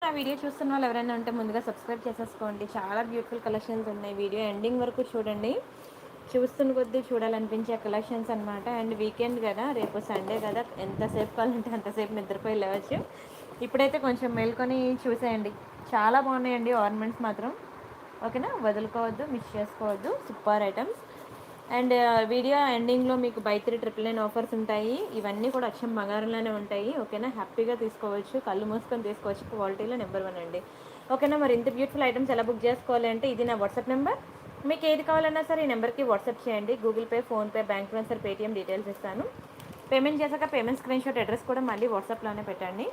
నా వీడియో చూస్తున్న వాళ్ళు ఎవరైనా ఉంటే ముందుగా సబ్స్క్రైబ్ చేసేసుకోండి. చాలా బ్యూటిఫుల్ కలెక్షన్స్ ఉన్నాయి. వీడియో ఎండింగ్ వరకు చూడండి. చూస్తున్న కొద్దీ చూడాలనిపించే కలెక్షన్స్ అనమాట. అండ్ వీకెండ్ కదా, రేపు సండే కదా, ఎంతసేపు కావాలంటే అంతసేపు నిద్రపోయి లేవచ్చు. ఇప్పుడైతే కొంచెం మేల్కొని చూసేయండి. చాలా బాగున్నాయండి ఆర్నమెంట్స్ మాత్రం. ఓకేనా, వదులుకోవద్దు, మిస్ చేసుకోవద్దు. Super items. అండ్ వీడియో ఎండింగ్లో మీకు బై 3 999 ఆఫర్స్ ఉంటాయి. ఇవన్నీ కూడా అచ్చం బంగారంలోనే ఉంటాయి. ఓకేనా, హ్యాపీగా తీసుకోవచ్చు, కళ్ళు మూసుకొని తీసుకోవచ్చు. క్వాలిటీలో నెంబర్ 1 అండి. ఓకేనా, మరి ఇంత బ్యూటిఫుల్ ఐటమ్స్ ఎలా బుక్ చేసుకోవాలి అంటే ఇది నా వాట్సాప్ నెంబర్. మీకు ఏది కావాలన్నా సరే ఈ నెంబర్కి వాట్సాప్ చేయండి. Google pay, PhonePe, bank transfer, Paytm details ఇస్తాను. పేమెంట్ చేశాక పేమెంట్ స్క్రీన్ షాట్ అడ్రస్ కూడా మళ్ళీ వాట్సాప్లోనే పెట్టండి.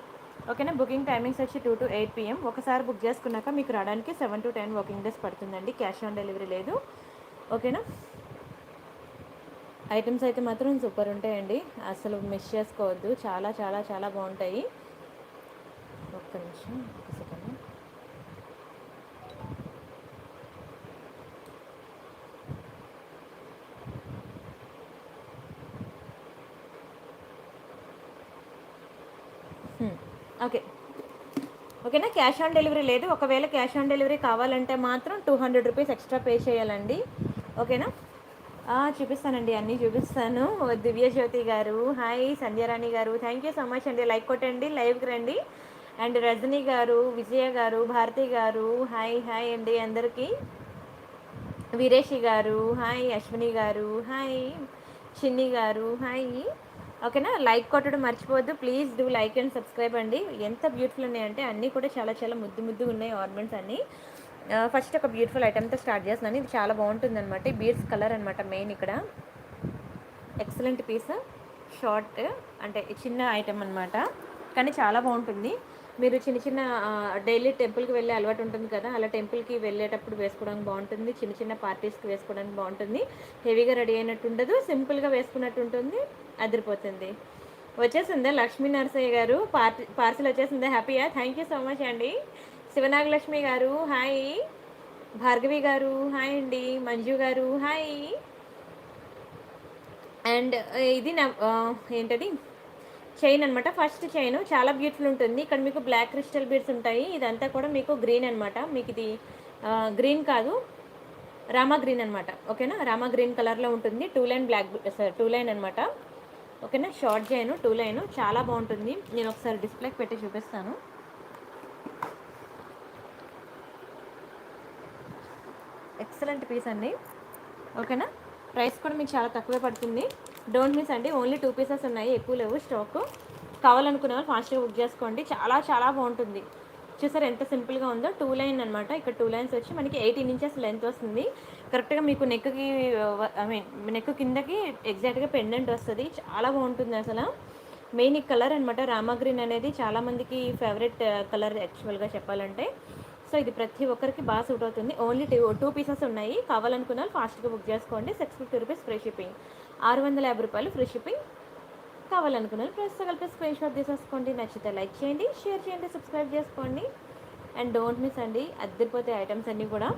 ఓకేనా, బుకింగ్ టైమింగ్స్ వచ్చి 2 to 8 PM. ఒకసారి బుక్ చేసుకున్నాక మీకు రావడానికి 7 to 10 వర్కింగ్ డేస్ పడుతుందండి. క్యాష్ ఆన్ డెలివరీ లేదు. ఓకేనా, ఐటమ్స్ అయితే మాత్రం సూపర్ ఉంటాయండి, అసలు మిస్ చేసుకోవద్దు. చాలా చాలా చాలా బాగుంటాయి. ఒక్క నిమిషం, ఒక సెకండ్. ఓకే, ఓకేనా, క్యాష్ ఆన్ డెలివరీ లేదు. ఒకవేళ క్యాష్ ఆన్ డెలివరీ కావాలంటే మాత్రం 200 రూపీస్ ఎక్స్ట్రా పే చేయాలండి. ఓకేనా, చూపిస్తానండి, అన్నీ చూపిస్తాను. దివ్యజ్యోతి గారు హాయ్, సంధ్యారాణి గారు థ్యాంక్ యూ సో మచ్ అండి. లైక్ కొట్టండి, లైవ్కి రండి. అండ్ రజనీ గారు, విజయ గారు, భారతి గారు హాయ్ హాయ్ అండి అందరికీ. వీరేషి గారు హాయ్, అశ్విని గారు హాయ్, చిన్ని గారు హాయ్. ఓకేనా, లైక్ కొట్టడం మర్చిపోవద్దు. Please do like and subscribe అండి. ఎంత బ్యూటిఫుల్ ఉన్నాయంటే అన్నీ కూడా చాలా చాలా ముద్దు ముద్దు ఉన్నాయి ఆర్నమెంట్స్ అన్నీ. ఫస్ట్ ఒక బ్యూటిఫుల్ ఐటమ్తో స్టార్ట్ చేస్తున్నాను. ఇది చాలా బాగుంటుంది అనమాట. ఈ బీడ్స్ కలర్ అనమాట మెయిన్ ఇక్కడ. ఎక్సలెంట్ పీస్, షార్ట్ అంటే చిన్న ఐటమ్ అనమాట, కానీ చాలా బాగుంటుంది. మీరు చిన్న చిన్న డైలీ టెంపుల్కి వెళ్ళే అలవాటు ఉంటుంది కదా, అలా టెంపుల్కి వెళ్ళేటప్పుడు వేసుకోవడానికి బాగుంటుంది. చిన్న చిన్న పార్టీస్కి వేసుకోవడానికి బాగుంటుంది. హెవీగా రెడీ అయినట్టు ఉండదు, సింపుల్గా వేసుకున్నట్టు ఉంటుంది. అదిరిపోతుంది. వచ్చేసిందే లక్ష్మీ నరసయ్య గారు, పార్సిల్ వచ్చేసిందే. హ్యాపీయా? థ్యాంక్ యూ సో మచ్ అండి. శివనాగలక్ష్మి గారు హాయ్, భార్గవి గారు హాయ్ అండి, మంజు గారు హాయ్. అండ్ ఇది నా ఏంటది చైన్ అనమాట. ఫస్ట్ చైన్ చాలా బ్యూటిఫుల్ ఉంటుంది. ఇక్కడ మీకు బ్లాక్ క్రిస్టల్ బీడ్స్ ఉంటాయి. ఇదంతా కూడా మీకు గ్రీన్ అనమాట. మీకు ఇది గ్రీన్ కాదు, రామా గ్రీన్ అనమాట. ఓకేనా, రామా గ్రీన్ కలర్లో ఉంటుంది. 2 లైన్ బ్లాక్, 2 లైన్ అనమాట. ఓకేనా, షార్ట్ చైన్ 2 లైన్ చాలా బాగుంటుంది. నేను ఒకసారి డిస్ప్లేకి పెట్టి చూపిస్తాను. ఎక్సలెంట్ పీస్ అండి. ఓకేనా, ప్రైస్ కూడా మీకు చాలా తక్కువే పడుతుంది. డోంట్ మిస్ అండి. ఓన్లీ 2 పీసెస్ ఉన్నాయి, ఎక్కువ లేవు స్టాక్. కావాలనుకునే వాళ్ళు ఫాస్ట్గా బుక్ చేసుకోండి. చాలా చాలా బాగుంటుంది. చూసారు ఎంత సింపుల్గా ఉందో. 2 లైన్ అనమాట. ఇక్కడ 2 లైన్స్ వచ్చి మనకి 18 ఇంచెస్ లెంత్ వస్తుంది. కరెక్ట్గా మీకు నెక్కి, ఐ మీన్ నెక్ కిందకి ఎగ్జాక్ట్గా పెండెంట్ వస్తుంది. చాలా బాగుంటుంది అసలు. మెయిన్ ఈ కలర్ అనమాట, రామా గ్రీన్ అనేది చాలామందికి ఫేవరెట్ కలర్ యాక్చువల్గా చెప్పాలంటే. సో ఇది ప్రతి ఒక్కరికి బాగా సూట్ అవుతుంది. ఓన్లీ 2 పీసెస్ ఉన్నాయి. కావాలనుకున్న ఫాస్ట్గా బుక్ చేసుకోండి. 650 రూపీస్ ఫ్రీ షిప్పింగ్, 650 రూపాయలు ఫ్రీ షిప్పింగ్. కావాలనుకున్న ప్రైస్తో కలిపి స్క్రీన్ షాట్ తీసేసుకోండి. నచ్చితే లైక్ చేయండి, షేర్ చేయండి, సబ్స్క్రైబ్ చేసుకోండి. అండ్ డోంట్ మిస్ అండి, అద్దరిపోతే ఐటమ్స్ అన్నీ కూడా.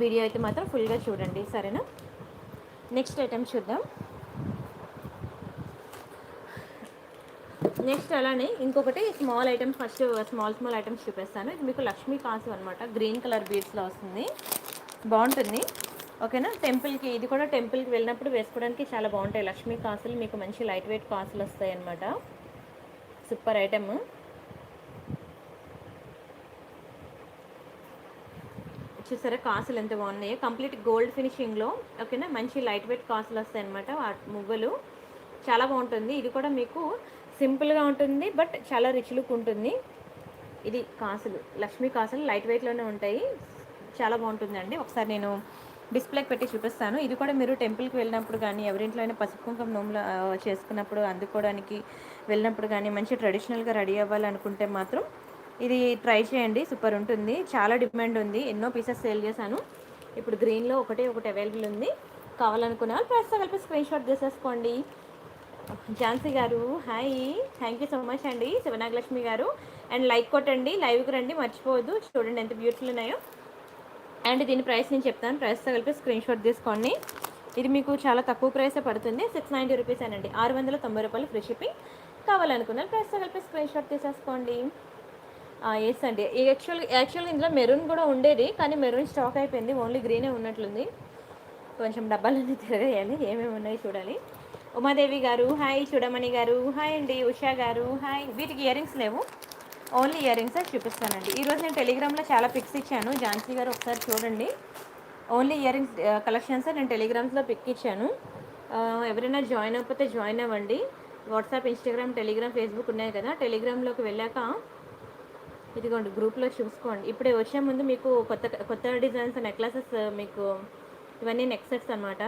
వీడియో అయితే మాత్రం ఫుల్గా చూడండి, సరేనా. నెక్స్ట్ ఐటమ్ చూద్దాం. నెక్స్ట్ అలానే ఇంకొకటి small items, first small items చూపిస్తాను. ఇది మీకు లక్ష్మీ కాసు అనమాట. గ్రీన్ కలర్ బీడ్స్లో వస్తుంది, బాగుంటుంది. ఓకేనా, టెంపుల్కి, ఇది కూడా టెంపుల్కి వెళ్ళినప్పుడు వేసుకోవడానికి చాలా బాగుంటాయి. లక్ష్మీ కాసులు మీకు మంచి లైట్ వెయిట్ కాసులు వస్తాయి అన్నమాట. Super item. చూసారా కాసులు ఎంత బాగున్నాయో, కంప్లీట్ గోల్డ్ ఫినిషింగ్లో. ఓకేనా, మంచి లైట్ వెయిట్ కాసులు వస్తాయి అనమాట. ముగ్గులు చాలా బాగుంటుంది. ఇది కూడా మీకు సింపుల్గా ఉంటుంది, బట్ చాలా రిచ్ లుక్ ఉంటుంది. ఇది కాసులు, లక్ష్మీ కాసులు లైట్ వెయిట్లోనే ఉంటాయి. చాలా బాగుంటుందండి. ఒకసారి నేను డిస్ప్లేకి పెట్టి చూపిస్తాను. ఇది కూడా మీరు టెంపుల్కి వెళ్ళినప్పుడు కానీ, ఎవరింట్లో అయినా పసుపు కుంకుమ నోములు చేసుకున్నప్పుడు, అందుకోవడానికి వెళ్ళినప్పుడు కానీ, మంచి ట్రెడిషనల్గా రెడీ అవ్వాలనుకుంటే మాత్రం ఇది ట్రై చేయండి. సూపర్ ఉంటుంది. చాలా డిమాండ్ ఉంది, ఎన్నో పీసెస్ సేల్ చేశాను. ఇప్పుడు గ్రీన్లో ఒకటి అవైలబుల్ ఉంది. కావాలనుకున్న వాళ్ళు ప్రైస్తో కలిపి స్క్రీన్ షాట్ తీసేసుకోండి. ఝాన్సీ గారు hi, thank you so much అండి. శివనాగలక్ష్మి గారు, అండ్ లైక్ కొట్టండి, లైవ్కి రండి, మర్చిపోవద్దు. చూడండి ఎంత బ్యూటిఫుల్ ఉన్నాయో. అండ్ దీని ప్రైస్ నేను చెప్తాను, ప్రైస్తో కలిపి స్క్రీన్ షాట్ తీసుకోండి. ఇది మీకు చాలా తక్కువ ప్రైసే పడుతుంది, 690 రూపీస్ అనండి, 690 రూపాయలు ఫ్రీ షిప్పింగ్. కావాలనుకున్న ప్రైస్తో కలిపి స్క్రీన్ షాట్ తీసేసుకోండి. ఎస్ అండి. యాక్చువల్‌గా ఇందులో మెరూన్ కూడా ఉండేది. కానీ మెరూన్ స్టాక్ అయిపోయింది. ఓన్లీ గ్రీనే ఉన్నట్లుంది. కొంచెం డబ్బాలన్నీ తిరగేయాలి. ఏమేమి ఉన్నాయో చూడాలి. ఉమాదేవి గారు హాయ్. చూడమణి గారు హాయ్ అండి. ఉషా గారు హాయ్. వీటికి ఇయర్ రింగ్స్ లేవు. ఓన్లీ ఇయర్ రింగ్స్ చూపిస్తానండి. ఈరోజు నేను టెలిగ్రామ్లో చాలా పిక్స్ ఇచ్చాను. ఝాన్సీ గారు ఒకసారి చూడండి. ఓన్లీ ఇయర్ రింగ్స్ కలెక్షన్స్ నేను టెలిగ్రామ్స్లో పిక్ ఇచ్చాను. ఎవరైనా జాయిన్ అవ్వకపోతే జాయిన్ అవ్వండి. వాట్సాప్, ఇన్స్టాగ్రామ్, టెలిగ్రామ్, ఫేస్బుక్ ఉన్నాయి కదా. టెలిగ్రామ్లోకి వెళ్ళాక ఇదిగోండి గ్రూప్లో చూసుకోండి. ఇప్పుడే వచ్చే ముందు మీకు కొత్త కొత్త డిజైన్స్ నెక్లెసెస్ మీకు ఇవన్నీ నెక్ సెట్స్ అనమాట.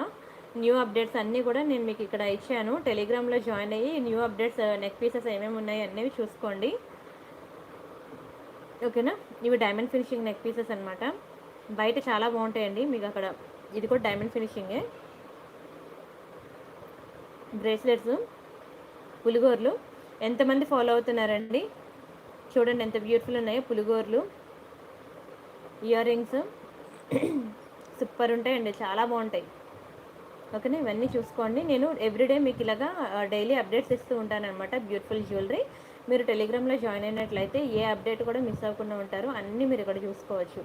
న్యూ అప్డేట్స్ అన్నీ కూడా నేను మీకు ఇక్కడ ఇచ్చాను. టెలిగ్రామ్లో జాయిన్ అయ్యి న్యూ అప్డేట్స్ నెక్ పీసెస్ ఏమేమి ఉన్నాయి అనేవి చూసుకోండి. ఓకేనా. ఇవి డైమండ్ ఫినిషింగ్ నెక్ పీసెస్ అనమాట. బయట చాలా బాగుంటాయండి. మీకు అక్కడ ఇది కూడా డైమండ్ ఫినిషింగే. బ్రేస్లెట్స్, పులిగోర్లు ఎంతమంది ఫాలో అవుతున్నారండి? చూడండి ఎంత బ్యూటిఫుల్ ఉన్నాయో పులిగోర్లు. ఇయర్ రింగ్స్ సూపర్ ఉంటాయండి, చాలా బాగుంటాయి. ఓకేనా. ఇవన్నీ చూసుకోండి. నేను ఎవ్రీడే మీకు ఇలాగా డైలీ అప్డేట్స్ ఇస్తూ ఉంటానన్నమాట. బ్యూటిఫుల్ జ్యువెలరీ మీరు టెలిగ్రామ్లో జాయిన్ అయినట్లయితే ఏ అప్డేట్ కూడా మిస్ అవ్వకుండా ఉంటారు. అన్నీ మీరు ఇక్కడ చూసుకోవచ్చు.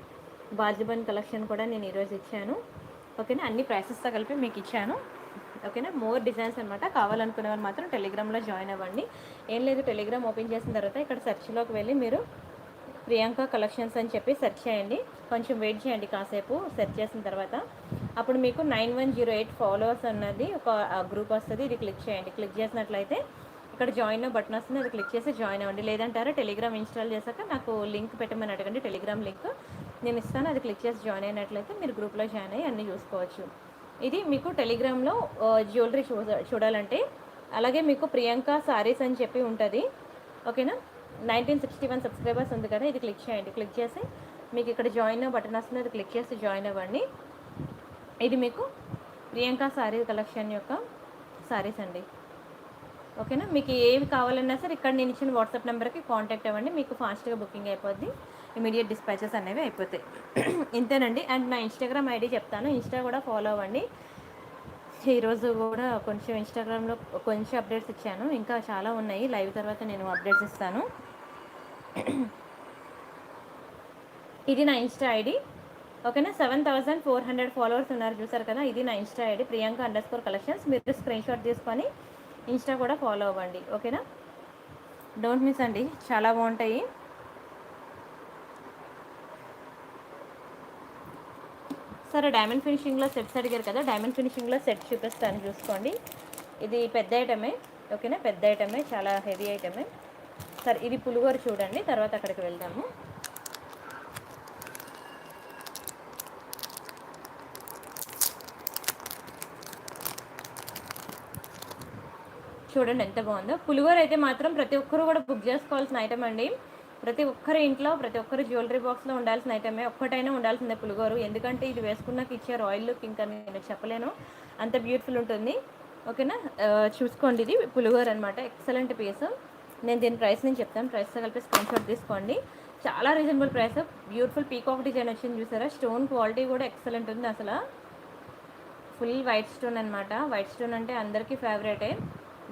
బాజుబన్ కలెక్షన్ కూడా నేను ఈరోజు ఇచ్చాను. ఓకేనా. అన్ని ప్రైసెస్తో కలిపి మీకు ఇచ్చాను. ఓకేనా. మోర్ డిజైన్స్ అనమాట. కావాలనుకునే వాళ్ళు మాత్రం టెలిగ్రామ్లో జాయిన్ అవ్వండి. ఏం లేదు, టెలిగ్రామ్ ఓపెన్ చేసిన తర్వాత ఇక్కడ సెర్చ్లోకి వెళ్ళి మీరు ప్రియాంక కలెక్షన్స్ అని చెప్పి సెర్చ్ చేయండి. కొంచెం వెయిట్ చేయండి కాసేపు. సెర్చ్ చేసిన తర్వాత అప్పుడు మీకు 9108 ఫాలోవర్స్ అన్నది ఒక గ్రూప్ వస్తుంది. ఇది క్లిక్ చేయండి. క్లిక్ చేసినట్లయితే ఇక్కడ జాయిన్ బటన్ వస్తుంది. అది క్లిక్ చేసి జాయిన్ అవ్వండి. లేదంటారా టెలిగ్రామ్ ఇన్స్టాల్ చేశాక నాకు లింక్ పెట్టమని అడగండి. టెలిగ్రామ్ లింక్ నేను ఇస్తాను. అది క్లిక్ చేసి జాయిన్ అయినట్లయితే మీరు గ్రూప్లో జాయిన్ అయ్యి అన్నీ చూసుకోవచ్చు. ఇది మీకు టెలిగ్రామ్లో జ్యువెలరీ చూడాలంటే. అలాగే మీకు ప్రియాంక సారీస్ అని చెప్పి ఉంటుంది. ఓకేనా. 1961 సబ్స్క్రైబర్స్ ఉంది కదా, ఇది క్లిక్ చేయండి. క్లిక్ చేసి మీకు ఇక్కడ జాయిన్ బటన్ వస్తుంది. అది క్లిక్ చేసి జాయిన్ అవ్వండి. ఇది మీకు ప్రియాంక సారీ కలెక్షన్ యొక్క సారీస్ అండి. ఓకేనా. మీకు ఏవి కావాలన్నా సరే ఇక్కడ నేను ఇచ్చిన వాట్సాప్ నెంబర్కి కాంటాక్ట్ అవ్వండి. మీకు ఫాస్ట్గా బుకింగ్ అయిపోద్ది. ఇమీడియట్ డిస్పాచెస్ అనేవి అయిపోతాయి. ఇంతేనండి. అండ్ నా ఇన్స్టాగ్రామ్ ఐడి చెప్తాను. ఇన్స్టా కూడా ఫాలో అవ్వండి. ఈరోజు కూడా కొంచెం ఇన్స్టాగ్రామ్లో కొంచెం అప్డేట్స్ ఇచ్చాను. ఇంకా చాలా ఉన్నాయి. లైవ్ తర్వాత నేను అప్డేట్స్ ఇస్తాను. ఇది నా ఇన్స్టా ఐడి. ఓకేనా. 7400 ఫాలోవర్స్ ఉన్నారు చూసారు కదా. ఇది నా ఇన్స్టా ఐడి Priyanka_collections. మీరు స్క్రీన్ షాట్ తీసుకొని ఇన్స్టా కూడా ఫాలో అవ్వండి. ఓకేనా. డోంట్ మిస్ అండి, చాలా బాగుంటాయి. సరే, డైమండ్ ఫినిషింగ్లో సెట్స్ అడిగారు కదా. డైమండ్ ఫినిషింగ్లో సెట్ చూపిస్తాను చూసుకోండి. ఇది పెద్ద ఐటమే. ఓకేనా. పెద్ద ఐటమే, చాలా హెవీ ఐటమే. సరే, ఇది పులిగోర చూడండి, తర్వాత అక్కడికి వెళ్దాము. చూడండి ఎంత బాగుందో. పులిగోర అయితే మాత్రం ప్రతి ఒక్కరు కూడా బుక్ చేసుకోవాల్సిన ఐటమ్ అండి. ప్రతి ఒక్కరి ఇంట్లో, ప్రతి ఒక్కరి జ్యువెలరీ బాక్స్లో ఉండాల్సిన ఐటమే. ఒక్కటైనా ఉండాల్సిందే పులిగోరు. ఎందుకంటే ఇది వేసుకున్నాక ఇచ్చే రాయల్ లుక్ ఇంకా నేను చెప్పలేను, అంత బ్యూటిఫుల్ ఉంటుంది. ఓకేనా. చూసుకోండి, ఇది పులిగోర అనమాట. Excellent piece. నేను దీని ప్రైస్ నేను చెప్తాను. ప్రైస్తో కలిపి స్క్రీన్ షాట్ తీసుకోండి. చాలా reasonable price. Beautiful peacock design వచ్చింది చూసారా. స్టోన్ క్వాలిటీ కూడా ఎక్సలెంట్ ఉంది అసలు. ఫుల్ వైట్ స్టోన్ అనమాట. వైట్ స్టోన్ అంటే అందరికీ ఫేవరెటే.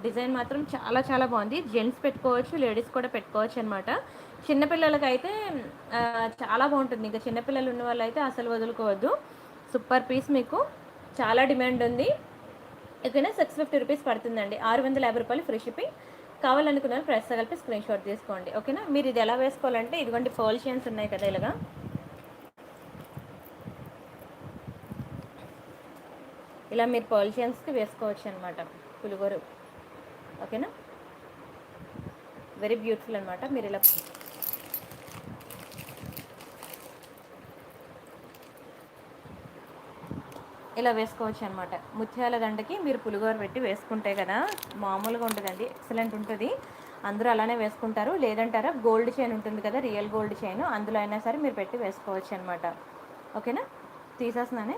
డిజైన్ మాత్రం చాలా చాలా బాగుంది. జెంట్స్ పెట్టుకోవచ్చు, లేడీస్ కూడా పెట్టుకోవచ్చు అనమాట. చిన్నపిల్లలకి అయితే చాలా బాగుంటుంది. ఇంకా చిన్నపిల్లలు ఉన్న వాళ్ళు అయితే అసలు వదులుకోవద్దు. సూపర్ పీస్, మీకు చాలా డిమాండ్ ఉంది. ఓకేనా. 650 రూపీస్ పడుతుందండి. 650 రూపాయలు ఫ్రీ షిప్పింగ్. కావాలనుకున్నారు ప్రైస్ కలిపి స్క్రీన్ షాట్ తీసుకోండి. ఓకేనా. మీరు ఇది ఎలా వేసుకోవాలంటే ఇదిగోండి పర్ల్ చైన్స్ ఉన్నాయి కదా, ఇలాగా ఇలా మీరు పర్ల్ చైన్స్కి వేసుకోవచ్చు అనమాట పులిగోరు. ఓకేనా. వెరీ బ్యూటిఫుల్ అనమాట. మీరు ఇలా వేసుకోవచ్చు అనమాట. ముత్యాల దండకి మీరు పులిగోర పెట్టి వేసుకుంటే కదా మామూలుగా ఉంటుందండి, ఎక్సలెంట్ ఉంటుంది. అందరూ అలానే వేసుకుంటారు. లేదంటారా గోల్డ్ చైన్ ఉంటుంది కదా, రియల్ గోల్డ్ చైన్, అందులో అయినా సరే మీరు పెట్టి వేసుకోవచ్చు అనమాట. ఓకేనా. తీసేస్తున్నానే.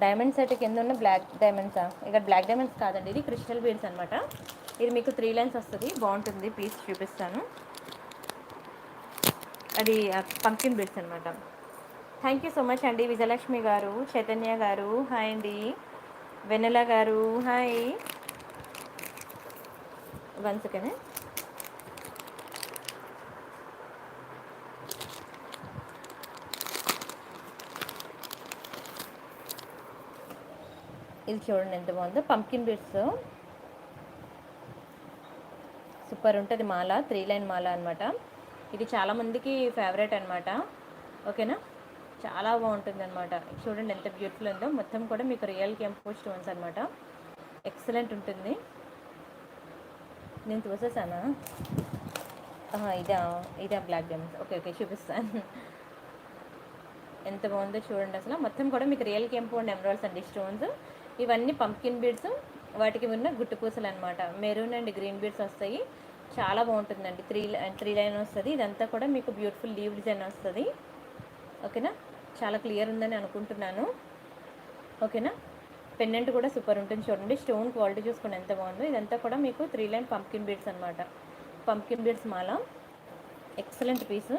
డైమండ్ సెట్ కింద ఉన్న బ్లాక్ డైమండ్సా? ఇక్కడ బ్లాక్ డైమండ్స్ కాదండి, ఇది క్రిస్టల్ బీడ్స్ అనమాట. ఇది మీకు 3 లైన్స్ వస్తుంది, బాగుంటుంది పీస్. చూపిస్తాను. అది పంకిన్ బీడ్స్ అనమాట. థ్యాంక్ యూ సో మచ్ అండి. విజయలక్ష్మి గారు, చైతన్య గారు హాయ్ అండి. వెన్నెల గారు హాయ్. 1 సెకండ్. ఇది చూడండి ఎంత బాగుందో, పంకిన్ బీడ్స్ సూపర్ ఉంటుంది మాల, 3 లైన్ మాల అనమాట. ఇది చాలామందికి ఫేవరెట్ అనమాట. ఓకేనా, చాలా బాగుంటుంది అనమాట. చూడండి ఎంత బ్యూటిఫుల్ ఉందో, మొత్తం కూడా మీకు రియల్ కెంపు స్టోన్స్ అనమాట. ఎక్సలెంట్ ఉంటుంది. నేను చూసేసానా, ఇదా బ్లాక్ డైమండ్స్. ఓకే ఓకే, చూపిస్తాను. ఎంత బాగుందో చూడండి అసలు. మొత్తం కూడా మీకు రియల్ కెంపు అండ్ ఎమరాల్డ్స్ అండి స్టోన్స్. ఇవన్నీ పంకిన్ బీడ్స్, వాటికి ఉన్న గుట్టు పూసలు అనమాట. మెరూన్ అండ్ గ్రీన్ బీడ్స్ వస్తాయి. చాలా బాగుంటుందండి. త్రీ లైన్ వస్తుంది. ఇదంతా కూడా మీకు బ్యూటిఫుల్ లీవ్ డిజైన్ వస్తుంది. ఓకేనా, చాలా క్లియర్ ఉందని అనుకుంటున్నాను. ఓకేనా, పెండెంట్ కూడా సూపర్ ఉంటుంది. చూడండి స్టోన్ క్వాలిటీ చూసుకోండి ఎంత బాగుందో. ఇదంతా కూడా మీకు 3 లైన్ పంకిన్ బీడ్స్ అనమాట. పంకిన్ బీడ్స్ మాల, ఎక్సలెంట్ పీస్.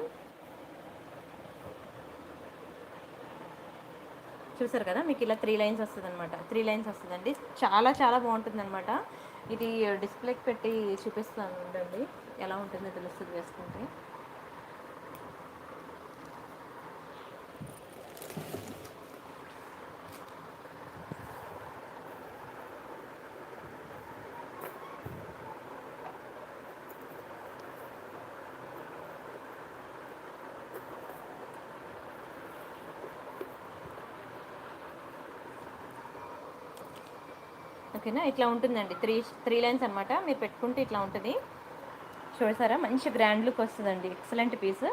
చూసారు కదా, మీకు ఇలా 3 లైన్స్ వస్తుంది అనమాట. 3 లైన్స్ వస్తుందండి. చాలా చాలా బాగుంటుంది అనమాట. ఇది డిస్ప్లేకి పెట్టి చూపిస్తాను ఉండండి, ఎలా ఉంటుందో తెలుస్తుంది వేసుకుంటే. ఓకేనా, ఇట్లా ఉంటుందండి. త్రీ లైన్స్ అనమాట. మీరు పెట్టుకుంటే ఇట్లా ఉంటుంది. చూసారా, మంచి గ్రాండ్ లుక్ వస్తుందండి. Excellent piece.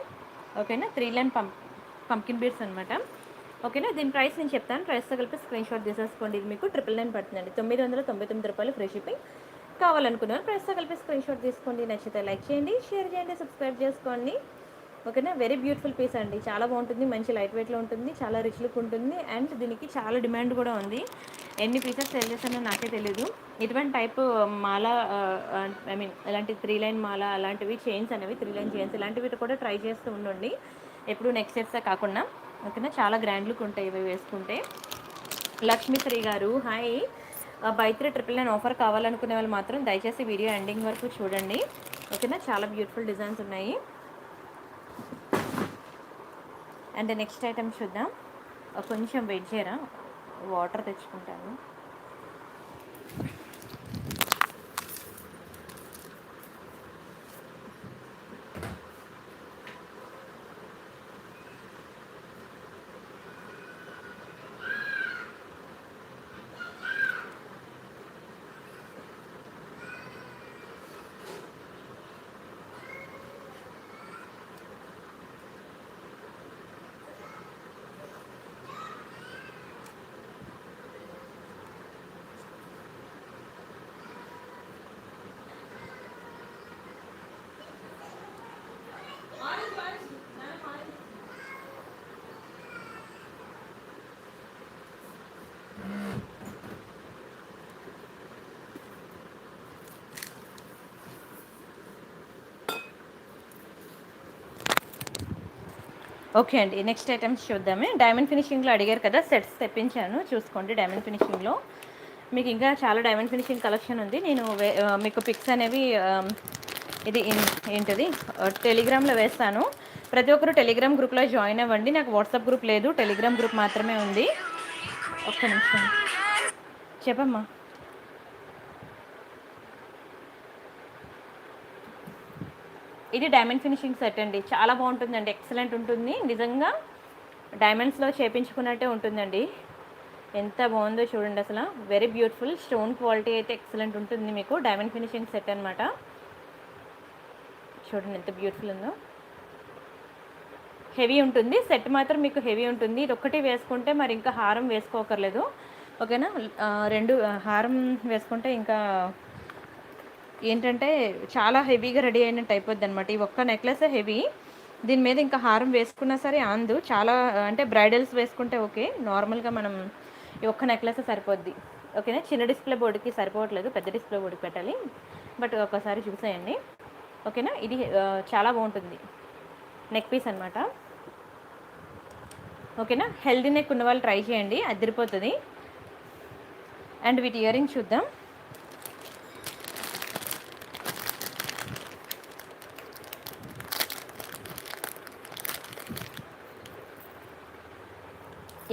ఓకేనా, 3 లైన్ పంకిన్ బీడ్స్ అనమాట. ఓకేనా, దీని ప్రైస్ నేను చెప్తాను. ప్రైస్తో కలిపి స్క్రీన్ షాట్ తీసేసుకోండి. ఇది మీకు 999 పడుతుందండి. 999 రూపాయలు ఫ్రీ షిప్పింగ్. కావాలనుకున్నారు ప్రైస్తో కలిపి స్క్రీన్ షాట్ తీసుకోండి. నచ్చితే లైక్ చేయండి, షేర్ చేయండి, సబ్స్క్రైబ్ చేసుకోండి. ఓకేనా, వెరీ బ్యూటిఫుల్ పీస్ అండి. చాలా బాగుంటుంది, మంచి లైట్ వెయిట్లో ఉంటుంది, చాలా రిచ్ లుక్ ఉంటుంది. అండ్ దీనికి చాలా డిమాండ్ కూడా ఉంది. ఎన్ని పీసెస్ సేల్ చేస్తానో నాకే తెలియదు. ఇటువంటి టైప్ మాల, ఐ మీన్ ఇలాంటి 3 లైన్ మాల, అలాంటివి చైన్స్ అనేవి 3 లైన్ చైన్స్ ఇలాంటివి కూడా ట్రై చేస్తూ ఉండండి, ఎప్పుడు నెక్స్ట్ సెట్సే కాకుండా. ఓకేనా, చాలా గ్రాండ్ లుక్ ఉంటాయి ఇవి వేసుకుంటే. లక్ష్మీశ్రీ గారు హాయ్. బై 3 999 ఆఫర్ కావాలనుకునే వాళ్ళు మాత్రం దయచేసి వీడియో ఎండింగ్ వరకు చూడండి. ఓకేనా, చాలా బ్యూటిఫుల్ డిజైన్స్ ఉన్నాయి. అండ్ నెక్స్ట్ ఐటమ్ చూద్దాం. కొంచెం వెయిట్ చేయరా, వాటర్ తెచ్చుకుంటాను. ఓకే అండి, నెక్స్ట్ ఐటమ్స్ చూద్దామే. డైమండ్ ఫినిషింగ్లో అడిగారు కదా, సెట్స్ తెప్పించాను చూసుకోండి. డైమండ్ ఫినిషింగ్లో మీకు ఇంకా చాలా డైమండ్ ఫినిషింగ్ కలెక్షన్ ఉంది. నేను మీకు పిక్స్ అనేవి ఇది ఏంటది టెలిగ్రామ్లో వేస్తాను. ప్రతి ఒక్కరు టెలిగ్రామ్ గ్రూప్లో జాయిన్ అవ్వండి. నాకు వాట్సాప్ గ్రూప్ లేదు, టెలిగ్రామ్ గ్రూప్ మాత్రమే ఉంది. ఒక్క నిమిషం చెప్పమ్మా. ఇది డైమండ్ ఫినిషింగ్ సెట్ అండి. చాలా బాగుంటుందండి, ఎక్సలెంట్ ఉంటుంది. నిజంగా డైమండ్స్లో చేపించుకున్నట్టే ఉంటుందండి. ఎంత బాగుందో చూడండి అసలు. వెరీ బ్యూటిఫుల్ స్టోన్ క్వాలిటీ అయితే ఎక్సలెంట్ ఉంటుంది. మీకు డైమండ్ ఫినిషింగ్ సెట్ అనమాట. చూడండి ఎంత బ్యూటిఫుల్ ఉందో. హెవీ ఉంటుంది సెట్ మాత్రం, మీకు హెవీ ఉంటుంది. ఇది ఒక్కటి వేసుకుంటే మరి ఇంకా హారం వేసుకోకర్లేదు. ఓకేనా, 2 హారం వేసుకుంటే ఇంకా ఏంటంటే చాలా హెవీగా రెడీ అయినట్టు అయిపోద్ది అనమాట. ఈ ఒక్క నెక్లెస్ హెవీ, దీని మీద ఇంకా హారం వేసుకున్నా సరే అందు. చాలా అంటే బ్రైడల్స్ వేసుకుంటే ఓకే, నార్మల్గా మనం ఈ ఒక్క నెక్లెస్ సరిపోద్ది. ఓకేనా, చిన్న డిస్ప్లే బోర్డుకి సరిపోవట్లేదు, పెద్ద డిస్ప్లే బోర్డుకి పెట్టాలి. బట్ ఒకసారి చూసేయండి. ఓకేనా, ఇది చాలా బాగుంటుంది. నెక్ పీస్ అనమాట. ఓకేనా, హెల్దీ నెక్ ఉన్న వాళ్ళు ట్రై చేయండి, అదిరిపోతుంది. అండ్ వీటి ఇయర్ రింగ్స్ చూద్దాం.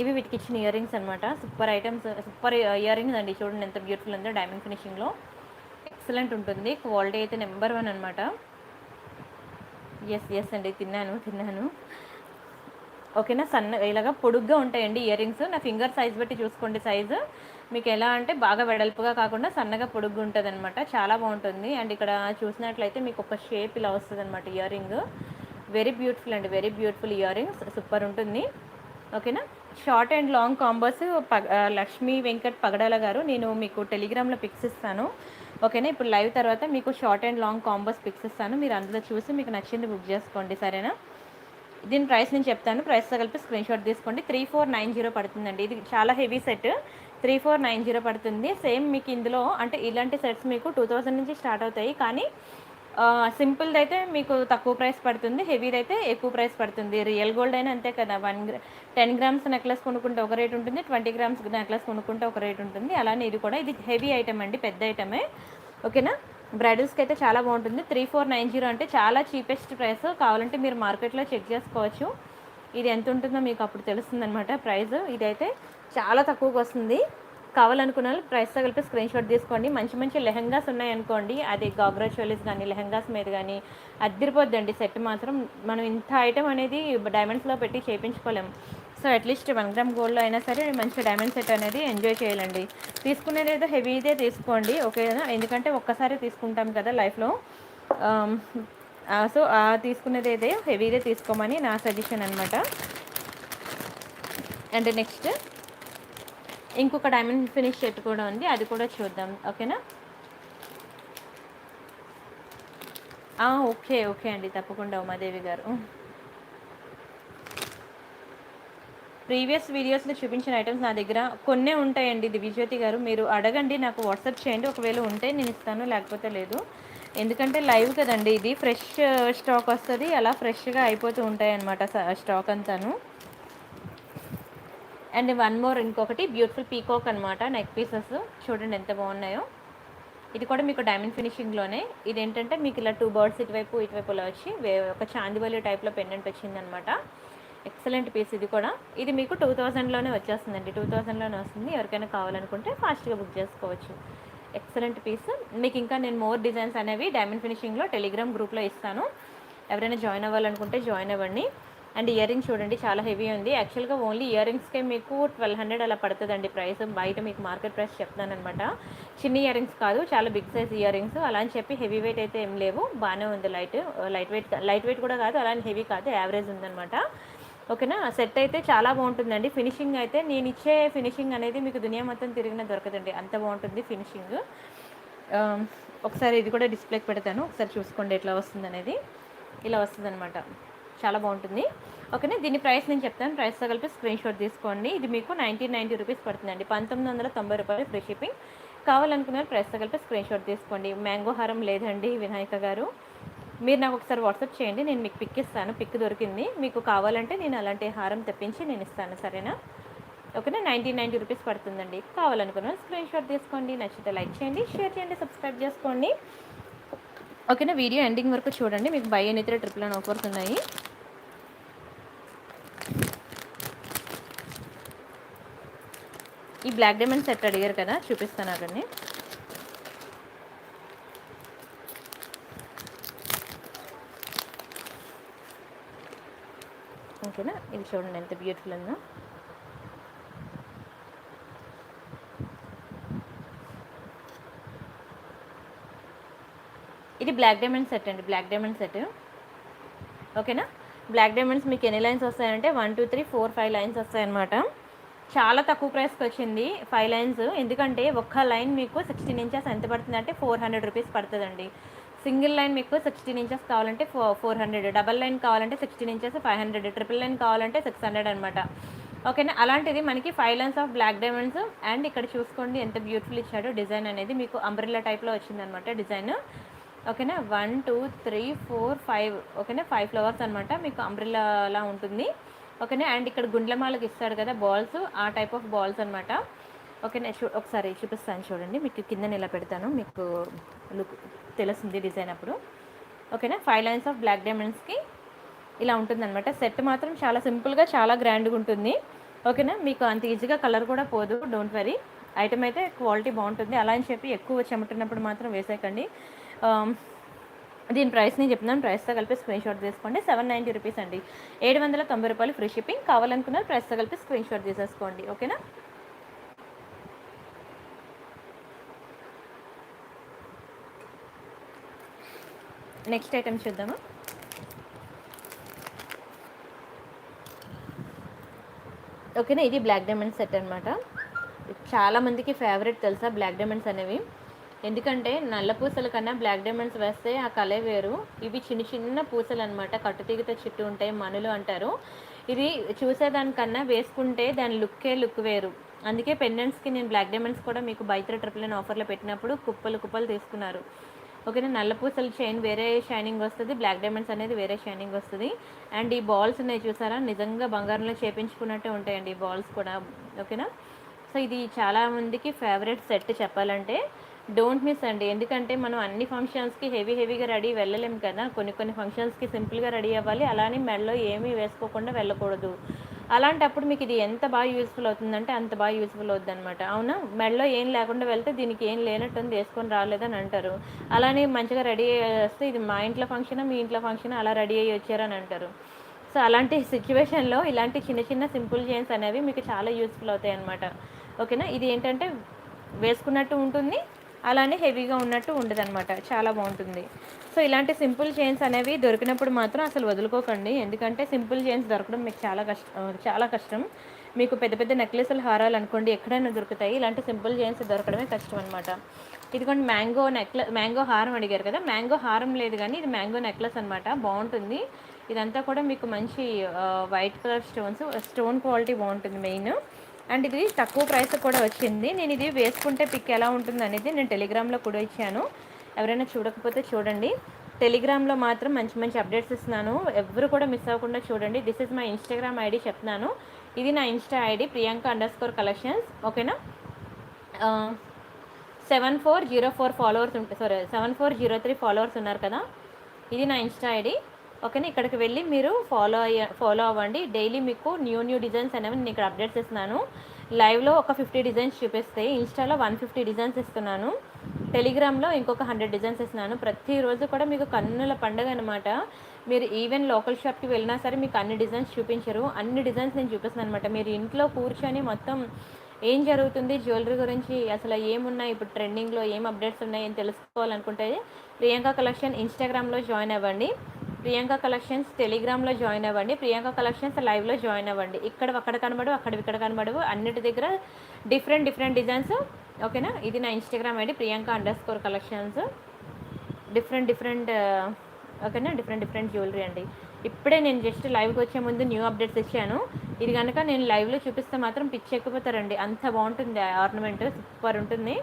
ఇవి వీటికి ఇచ్చిన ఇయర్ రింగ్స్ అనమాట. Super items, super ear rings అండి. చూడండి ఎంత బ్యూటిఫుల్ ఉందో, డైమండ్ ఫినిషింగ్లో ఎక్సలెంట్ ఉంటుంది. క్వాలిటీ అయితే నెంబర్ 1 అనమాట. ఎస్ అండి, తిన్నాను. ఓకేనా. ఇలాగా పొడుగ్గా ఉంటాయండి ఇయర్ రింగ్స్. నా ఫింగర్ సైజ్ బట్టి చూసుకోండి సైజు. మీకు ఎలా అంటే బాగా వెడల్పుగా కాకుండా సన్నగా పొడుగ్గా ఉంటుంది అనమాట. చాలా బాగుంటుంది. అండ్ ఇక్కడ చూసినట్లయితే మీకు ఒక షేప్ ఇలా వస్తుంది అనమాట ఇయర్ రింగ్. వెరీ బ్యూటిఫుల్ అండి, very beautiful ear rings, super ఉంటుంది. ఓకేనా. Short and long combos Lakshmi Venkat Pagadala గారు, నేను మీకు టెలిగ్రామ్లో పిక్స్ ఇస్తాను. ఓకేనా. ఇప్పుడు లైవ్ తర్వాత మీకు short and long combos pics ఇస్తాను. మీరు అందులో చూసి మీకు నచ్చింది బుక్ చేసుకోండి, సరేనా. దీని ప్రైస్ నేను చెప్తాను. ప్రైస్తో కలిపి స్క్రీన్ షాట్ తీసుకోండి. 3490 పడుతుందండి. ఇది చాలా హెవీ సెట్, 3490 పడుతుంది. సేమ్ మీకు ఇందులో అంటే ఇలాంటి సెట్స్ మీకు 2000 నుంచి స్టార్ట్ అవుతాయి. కానీ సింపుల్ది అయితే మీకు తక్కువ ప్రైస్ పడుతుంది, హెవీది అయితే ఎక్కువ ప్రైస్ పడుతుంది. రియల్ గోల్డ్ అయినా అంతే కదా. 10 గ్రామ్స్ నెక్లెస్ కొనుక్కుంటే ఒక రేట్ ఉంటుంది, 20 గ్రామ్స్ నెక్లెస్ కొనుక్కుంటే ఒక రేట్ ఉంటుంది. అలానే ఇది కూడా, ఇది హెవీ ఐటమ్ అండి, పెద్ద ఐటమే. ఓకేనా. బ్రైడల్స్కి అయితే చాలా బాగుంటుంది. 3490 అంటే చాలా చీపెస్ట్ ప్రైస్. కావాలంటే మీరు మార్కెట్లో చెక్ చేసుకోవచ్చు. ఇది ఎంత ఉంటుందో మీకు అప్పుడు తెలుస్తుంది అనమాట ప్రైస్. ఇదైతే చాలా తక్కువకి వస్తుంది. కావాలనుకున్న వాళ్ళు ప్రైస్తో కలిపి స్క్రీన్ షాట్ తీసుకోండి. మంచి మంచి లెహంగాస్ ఉన్నాయనుకోండి, అది గాగ్రా చోలీస్ కానీ లెహంగాస్ మీద కానీ అద్దరిపోద్దండి సెట్ మాత్రం. మనం ఇంత ఐటమ్ అనేది డైమండ్స్లో పెట్టి చేయించుకోలేము. సో అట్లీస్ట్ 1 గ్రామ్ గోల్డ్లో అయినా సరే మంచి డైమండ్ సెట్ అనేది ఎంజాయ్ చేయాలండి. తీసుకునేది ఏదో హెవీదే తీసుకోండి, ఓకేనా. ఎందుకంటే ఒక్కసారి తీసుకుంటాం కదా లైఫ్లో. సో తీసుకునేది ఏదో హెవీదే తీసుకోమని నా సజెషన్ అనమాట. అండ్ నెక్స్ట్ ఇంకొక డైమండ్ ఫినిష్ సెట్ కూడా ఉంది, అది కూడా చూద్దాం, ఓకేనా. ఓకే అండి, తప్పకుండా ఉమాదేవి గారు. ప్రీవియస్ వీడియోస్లో చూపించిన ఐటమ్స్ నా దగ్గర కొన్నే ఉంటాయండి. దివ్యజ్యోతి గారు, మీరు అడగండి, నాకు వాట్సాప్ చేయండి. ఒకవేళ ఉంటే నేను ఇస్తాను, లేకపోతే లేదు. ఎందుకంటే లైవ్ కదండి, ఇది ఫ్రెష్ స్టాక్ వస్తుంది, అలా ఫ్రెష్గా అయిపోతూ ఉంటాయి అన్నమాట స్టాక్ అంతాను. అండ్ 1 మోర్, ఇంకొకటి బ్యూటిఫుల్ పీకాక్ అనమాట, నెక్ పీసెస్ చూడండి ఎంత బాగున్నాయో. ఇది కూడా మీకు డైమండ్ ఫినిషింగ్లోనే. ఇదేంటంటే మీకు ఇలా 2 బర్డ్స్ ఇటువైపు ఇలా వచ్చి ఒక చాందివల్లి టైప్లో పెండెంట్ వచ్చిందనమాట. ఎక్సలెంట్ పీస్ ఇది కూడా. ఇది మీకు 2000లోనే వచ్చేస్తుందండి, 2000లోనే వస్తుంది. ఎవరికైనా కావాలనుకుంటే ఫాస్ట్గా బుక్ చేసుకోవచ్చు. Excellent piece. మీకు ఇంకా నేను మోర్ డిజైన్స్ అనేవి డైమండ్ ఫినిషింగ్లో టెలిగ్రామ్ గ్రూప్లో ఇస్తాను. ఎవరైనా జాయిన్ అవ్వాలనుకుంటే జాయిన్ అవ్వండి. అండ్ ఇయర్ రింగ్స్ చూడండి, చాలా హెవీ ఉంది. యాక్చువల్గా ఓన్లీ ఇయర్ రింగ్స్కే మీకు 1200 అలా పడుతుందండి ప్రైస్. బయట మీకు మార్కెట్ ప్రైస్ చెప్తానమాట. చిన్న ఇయర్ రింగ్స్ కాదు, చాలా బిగ్ సైజ్ ఇయర్ రింగ్స్. అలా అని చెప్పి హెవీ వెయిట్ అయితే ఏం లేవు, బాగానే ఉంది. లైట్ వెయిట్ కూడా కాదు, అలానే హెవీ కాదు, యావరేజ్ ఉందన్నమాట. ఓకేనా. సెట్ అయితే చాలా బాగుంటుందండి. ఫినిషింగ్ అయితే నేను ఇచ్చే ఫినిషింగ్ అనేది మీకు దునియా మొత్తం తిరిగినా దొరకదండి, అంత బాగుంటుంది ఫినిషింగ్. ఒకసారి ఇది కూడా డిస్ప్లేకి పెడతాను, ఒకసారి చూసుకోండి ఎట్లా వస్తుంది అనేది. ఇలా వస్తుంది అనమాట, చాలా బాగుంటుంది. ఓకేనా. దీని ప్రైస్ నేను చెప్తాను, ప్రైస్తో కలిపి స్క్రీన్ షాట్ తీసుకోండి. ఇది మీకు 1990 రూపీస్ పడుతుందండి, 1990 రూపాయలు ఫ్రీ షిప్పింగ్. కావాలనుకున్నారు ప్రైస్తో కలిపి స్క్రీన్ షాట్ తీసుకోండి. మ్యాంగో హారం లేదండి వినాయక గారు, మీరు నాకు ఒకసారి వాట్సాప్ చేయండి, నేను మీకు పిక్ ఇస్తాను. పిక్ దొరికింది, మీకు కావాలంటే నేను అలాంటి హారం తెప్పించి నేను ఇస్తాను, సరేనా. ఓకేనా. 1990 రూపీస్ పడుతుందండి. కావాలనుకున్న స్క్రీన్ షాట్ తీసుకోండి. నచ్చితే లైక్ చేయండి, షేర్ చేయండి, సబ్స్క్రైబ్ చేసుకోండి. ఓకేనా. వీడియో ఎండింగ్ వరకు చూడండి, మీకు బై ఎనీ 3 999 ఆఫర్స్ ఉన్నాయి. ఈ బ్లాక్ డైమండ్ సెట్ అడిగారు కదా, చూపిస్తాను అక్కడిని. ఓకేనా. ఇది చూడండి ఎంత బ్యూటిఫుల్ ఉందో. ఇది బ్లాక్ డైమండ్ సెట్ అండి, బ్లాక్ డైమండ్ సెట్. ఓకేనా. బ్లాక్ డైమండ్స్ మీకు ఎన్ని లైన్స్ వస్తాయంటే 1 2 3 4 5 లైన్స్ వస్తాయన్నమాట. చాలా తక్కువ ప్రైస్కి వచ్చింది 5 లైన్స్. ఎందుకంటే ఒక్క లైన్ మీకు 16 ఇంచెస్ ఎంత పడుతుంది అంటే 400 రూపీస్ పడుతుందండి. సింగిల్ లైన్ మీకు 16 ఇంచెస్ కావాలంటే 400, డబల్ లైన్ కావాలంటే 16 ఇంచెస్ 500, ట్రిపుల్ లైన్ కావాలంటే 600 అనమాట. ఓకేనా. అలాంటిది మనకి 5 lines of black diamonds. And ఇక్కడ చూసుకోండి ఎంత బ్యూటిఫుల్ ఇచ్చాడో డిజైన్ అనేది, మీకు అంబ్రెల్లా టైప్లో వచ్చిందనమాట డిజైన్. ఓకేనా. 1 2 3 4 5, ఓకేనా, 5 ఫ్లవర్స్ అనమాట, మీకు అంబ్రెల్లా ఉంటుంది. ఓకేనా. అండ్ ఇక్కడ గుండ్లమాలకు ఇస్తాడు కదా బాల్స్, ఆ టైప్ ఆఫ్ బాల్స్ అనమాట. ఓకేనా. ఒకసారి చూపిస్తాను చూడండి, మీకు కింద ఇలా పెడతాను, మీకు లుక్ తెలుస్తుంది డిజైన్ అప్పుడు. ఓకేనా. 5 లైన్స్ ఆఫ్ బ్లాక్ డైమండ్స్కి ఇలా ఉంటుందన్నమాట. సెట్ మాత్రం చాలా సింపుల్గా చాలా గ్రాండ్గా ఉంటుంది. ఓకేనా. మీకు అంత ఈజీగా కలర్ కూడా పోదు, డోంట్ వరీ. ఐటమ్ అయితే క్వాలిటీ బాగుంటుంది. అలా అని చెప్పి ఎక్కువ చెమటున్నప్పుడు మాత్రం వేసేయకండి. దీని ప్రైస్ నేను చెప్తున్నాను, ప్రైస్తో కలిపి స్క్రీన్ షాట్ తీసుకోండి. 790 రూపీస్ అండి, 790 రూపాయలు ఫ్రీ షిప్పింగ్. కావాలనుకున్నారు ప్రైస్తో కలిపి స్క్రీన్ షాట్ తీసేసుకోండి. ఓకేనా. నెక్స్ట్ ఐటమ్ చూద్దాము. ఓకేనా, ఇది బ్లాక్ డైమండ్ సెట్ అనమాట. చాలామందికి ఫేవరెట్ తెలుసా బ్లాక్ డైమండ్స్ అనేవి. ఎందుకంటే నల్ల పూసల కన్నా బ్లాక్ డైమండ్స్ వేస్తే ఆ కలే వేరు. ఇవి చిన్న చిన్న పూసలు అనమాట, కట్టుతీగతో చుట్టూ ఉంటాయి, మనులు అంటారు. ఇది చూసేదానికన్నా వేసుకుంటే దాని లుక్ వేరు. అందుకే పెండెంట్స్కి నేను బ్లాక్ డైమండ్స్ కూడా మీకు బై 3 ట్రిపుల్ నైన్ ఆఫర్లో పెట్టినప్పుడు కుప్పలు తీసుకున్నారు. ఓకేనా. నల్ల పూసల చైన్ వేరే షైనింగ్ వస్తుంది, బ్లాక్ డైమండ్స్ అనేది వేరే షైనింగ్ వస్తుంది. అండ్ ఈ బాల్స్ ఉన్నాయి చూసారా, నిజంగా బంగారంలో చేపించుకున్నట్టే ఉంటాయండి ఈ బాల్స్ కూడా. ఓకేనా. సో ఇది చాలామందికి ఫేవరెట్ సెట్ చెప్పాలంటే. డోంట్ మిస్ అండి, ఎందుకంటే మనం అన్ని ఫంక్షన్స్కి హెవీగా రెడీ వెళ్ళలేము కదా. కొన్ని ఫంక్షన్స్కి సింపుల్గా రెడీ అవ్వాలి, అలానే మెడలో ఏమీ వేసుకోకుండా వెళ్ళకూడదు. అలాంటప్పుడు మీకు ఇది ఎంత బాగా యూస్ఫుల్ అవుతుందంటే అంత బాగా యూస్ఫుల్ అవుతుంది అనమాట. అవునా, మెడలో ఏం లేకుండా వెళ్తే దీనికి ఏం లేనట్టుంది, వేసుకొని రాలేదని అంటారు. అలానే మంచిగా రెడీ వస్తే ఇది మా ఇంట్లో ఫంక్షన్, మీ ఇంట్లో ఫంక్షన్, అలా రెడీ అయ్యి వచ్చారని అంటారు. సో అలాంటి సిచ్యువేషన్లో ఇలాంటి చిన్న సింపుల్ చైన్స్ అనేవి మీకు చాలా యూస్ఫుల్ అవుతాయి అనమాట. ఓకేనా. ఇది ఏంటంటే వేసుకున్నట్టు ఉంటుంది, అలానే హెవీగా ఉన్నట్టు ఉండదు అనమాట, చాలా బాగుంటుంది. సో ఇలాంటి సింపుల్ చైన్స్ అనేవి దొరికినప్పుడు మాత్రం అసలు వదులుకోకండి, ఎందుకంటే సింపుల్ చైన్స్ దొరకడం మీకు చాలా కష్టం. మీకు పెద్ద పెద్ద నెక్లెస్లు, హారాలు అనుకోండి ఎక్కడైనా దొరుకుతాయి, ఇలాంటి సింపుల్ చైన్స్ దొరకడమే కష్టం అనమాట. ఇదిగోండి మ్యాంగో హారం అడిగారు కదా, మ్యాంగో హారం లేదు కానీ ఇది మ్యాంగో నెక్లెస్ అనమాట, బాగుంటుంది. ఇదంతా కూడా మీకు మంచి వైట్ కలర్ స్టోన్ క్వాలిటీ బాగుంటుంది మెయిన్. అండ్ ఇది తక్కువ ప్రైస్ కూడా వచ్చింది. నేను ఇది వేసుకుంటే పిక్ ఎలా ఉంటుంది అనేది నేను టెలిగ్రామ్లో కూడా ఇచ్చాను, ఎవరైనా చూడకపోతే చూడండి. టెలిగ్రామ్లో మాత్రం మంచి అప్డేట్స్ ఇస్తున్నాను, ఎవరు కూడా మిస్ అవ్వకుండా చూడండి. This is my Instagram ID చెప్తున్నాను, ఇది నా ఇన్స్టా ఐడి priyanka_collections. ఓకేనా. 7404 ఫాలోవర్స్ ఉంటాయి, 7403 ఫాలోవర్స్ ఉన్నారు కదా, ఇది నా ఇన్స్టా ఐడి. ఓకేనా. ఇక్కడికి వెళ్ళి మీరు ఫాలో అవ్వండి. డైలీ మీకు న్యూ డిజైన్స్ అనేవి నేను ఇక్కడ అప్డేట్స్ ఇస్తున్నాను. లైవ్లో ఒక 50 డిజైన్స్ చూపిస్తాయి, ఇన్స్టాలో 150 డిజైన్స్ ఇస్తున్నాను, టెలిగ్రామ్లో ఇంకొక 100 డిజైన్స్ ఇస్తున్నాను. ప్రతిరోజు కూడా మీకు కన్నుల పండుగ అనమాట. మీరు ఈవెన్ లోకల్ షాప్కి వెళ్ళినా సరే మీకు అన్ని డిజైన్స్ చూపించరు, అన్ని డిజైన్స్ నేను చూపిస్తున్నాను అనమాట. మీరు ఇంట్లో కూర్చొని మొత్తం ఏం జరుగుతుంది జ్యువెలరీ గురించి, అసలు ఏమున్నాయి ఇప్పుడు ట్రెండింగ్లో, ఏం అప్డేట్స్ ఉన్నాయి అని తెలుసుకోవాలనుకుంటే ప్రియాంక కలెక్షన్ ఇన్స్టాగ్రామ్లో జాయిన్ అవ్వండి, ప్రియాంక కలెక్షన్స్ టెలిగ్రామ్లో జాయిన్ అవ్వండి, ప్రియాంక కలెక్షన్స్ లైవ్లో జాయిన్ అవ్వండి. అక్కడ కనబడవు, ఇక్కడ కనబడవు, అన్నిటి దగ్గర డిఫరెంట్ డిజైన్స్. ఓకేనా. ఇది నా ఇన్స్టాగ్రామ్ ఐడి priyanka_collections. డిఫరెంట్ ఓకేనా, డిఫరెంట్ జ్యువెలరీ అండి. ఇప్పుడే నేను జస్ట్ లైవ్కి వచ్చే ముందు న్యూ అప్డేట్స్ ఇచ్చాను. ఇది కనుక నేను లైవ్లో చూపిస్తే మాత్రం పిచ్చి ఎక్కిపోతారండి, అంత బాగుంటుంది ఆర్నమెంట్, సూపర్ ఉంటుంది.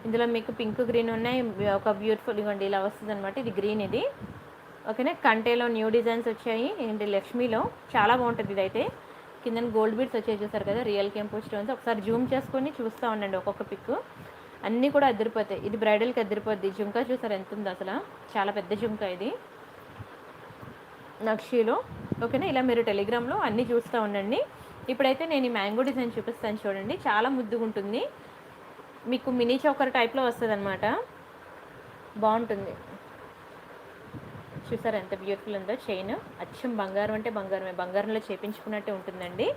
ఇందులో మీకు పింక్ గ్రీన్ ఉన్నాయి, ఒక బ్యూటిఫుల్ ఇవ్వండి ఇలా వస్తుంది అనమాట, ఇది గ్రీన్ ఇది. ఓకేనా. కంటేలో న్యూ డిజైన్స్ వచ్చాయి, ఏంటి లక్ష్మీలో చాలా బాగుంటుంది. ఇదైతే కింద గోల్డ్ బీడ్స్ వచ్చాయి చూసారు కదా, రియల్ కెంపు స్టోన్స్. ఒకసారి జూమ్ చేసుకొని చూస్తూ ఉండండి ఒక్కొక్క పిక్, అన్నీ కూడా అదిరిపోతాయి. ఇది బ్రైడల్కి అదిరిపోద్ది. జుంకా చూసారు ఎంత ఉందో అసలు, చాలా పెద్ద జుంకా ఇది నక్షీలో. ఓకేనా. ఇలా మీరు టెలిగ్రామ్లో అన్నీ చూస్తూ ఉండండి. ఇప్పుడైతే నేను ఈ మ్యాంగో డిజైన్ చూపిస్తాను చూడండి, చాలా ముద్దుగా ఉంటుంది, మీకు మినీ చోకర్ టైప్లో వస్తుంది అనమాట, బాగుంటుంది. చూసారు ఎంత బ్యూటిఫుల్ ఉందో చైన్, అచ్చం బంగారం అంటే బంగారమే, బంగారంలో చేపించుకున్నట్టే ఉంటుందండి.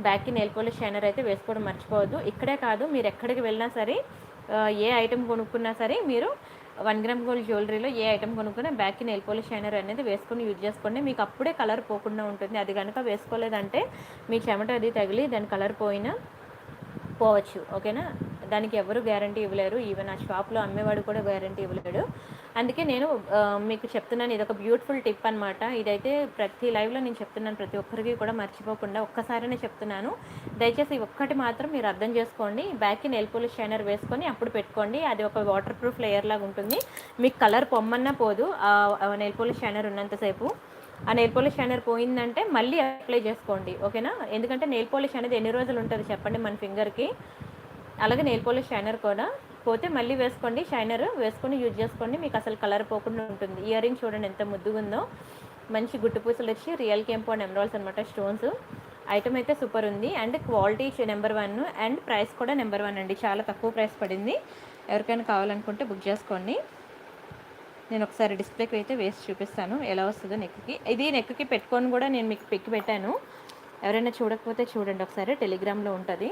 బ్యాక్కి నెయిల్ పాలిష్ షైనర్ అయితే వేసుకోవడం మర్చిపోవద్దు. ఇక్కడే కాదు, మీరు ఎక్కడికి వెళ్ళినా సరే, ఏ ఐటెం కొనుక్కున్నా సరే, మీరు 1 గ్రామ్ గోల్డ్ జ్యువెలరీలో ఏ ఐటెం కొనుక్కున్నా బ్యాక్కి నెయిల్ పాలిష్ షైనర్ అనేది వేసుకొని యూజ్ చేసుకోండి, మీకు అప్పుడే కలర్ పోకుండా ఉంటుంది. అది కనుక వేసుకోలేదంటే మీ చెమట అది తగిలి దాని కలర్ పోవచ్చు. ఓకేనా. దానికి ఎవరు గ్యారంటీ ఇవ్వలేరు, ఈవెన్ ఆ షాప్లో అమ్మేవాడు కూడా గ్యారంటీ ఇవ్వలేడు. అందుకే నేను మీకు చెప్తున్నాను, ఇది ఒక బ్యూటిఫుల్ టిప్ అనమాట. ఇదైతే ప్రతి లైవ్లో నేను చెప్తున్నాను, ప్రతి ఒక్కరికి కూడా మర్చిపోకుండా ఒక్కసారినే చెప్తున్నాను. దయచేసి ఒక్కటి మాత్రం మీరు అర్థం చేసుకోండి, బ్యాక్కి నెయిల్ పాలిష్ షైనర్ వేసుకొని అప్పుడు పెట్టుకోండి. అది ఒక వాటర్ ప్రూఫ్ లేయర్ లాగా ఉంటుంది, మీకు కలర్ పొమ్మన్నా పోదు ఆ నెయిల్ పాలిష్ షైనర్ ఉన్నంతసేపు. ఆ నెయిల్ పాలిష్ షైనర్ పోయిందంటే మళ్ళీ అప్లై చేసుకోండి. ఓకేనా. ఎందుకంటే నెయిల్ పాలిష్ అనేది ఎన్ని రోజులు ఉంటుంది చెప్పండి మన ఫింగర్కి, అలాగే నెయిల్ పాలిష్ షైనర్ కూడా పోతే మళ్ళీ వేసుకోండి, షైనర్ వేసుకొని యూజ్ చేసుకోండి, మీకు అసలు కలర్ పోకుండా ఉంటుంది. ఇయర్ రింగ్ చూడండి ఎంత ముద్దుగా ఉందో, మంచి గుట్టు పూసలు వచ్చి రియల్ కెంపు అండ్ ఎమరాల్డ్స్ అనమాట స్టోన్స్. ఐటమ్ అయితే సూపర్ ఉంది and quality number 1 and price కూడా నెంబర్ 1 అండి. చాలా తక్కువ ప్రైస్ పడింది. ఎవరికైనా కావాలనుకుంటే బుక్ చేసుకోండి. నేను ఒకసారి డిస్ప్లేకి అయితే వేసి చూపిస్తాను ఎలా వస్తుందో నెక్కి. ఇది నెక్కి పెట్టుకొని కూడా నేను మీకు పిక్ పెట్టాను. ఎవరైనా చూడకపోతే చూడండి ఒకసారి, టెలిగ్రామ్లో ఉంటుంది.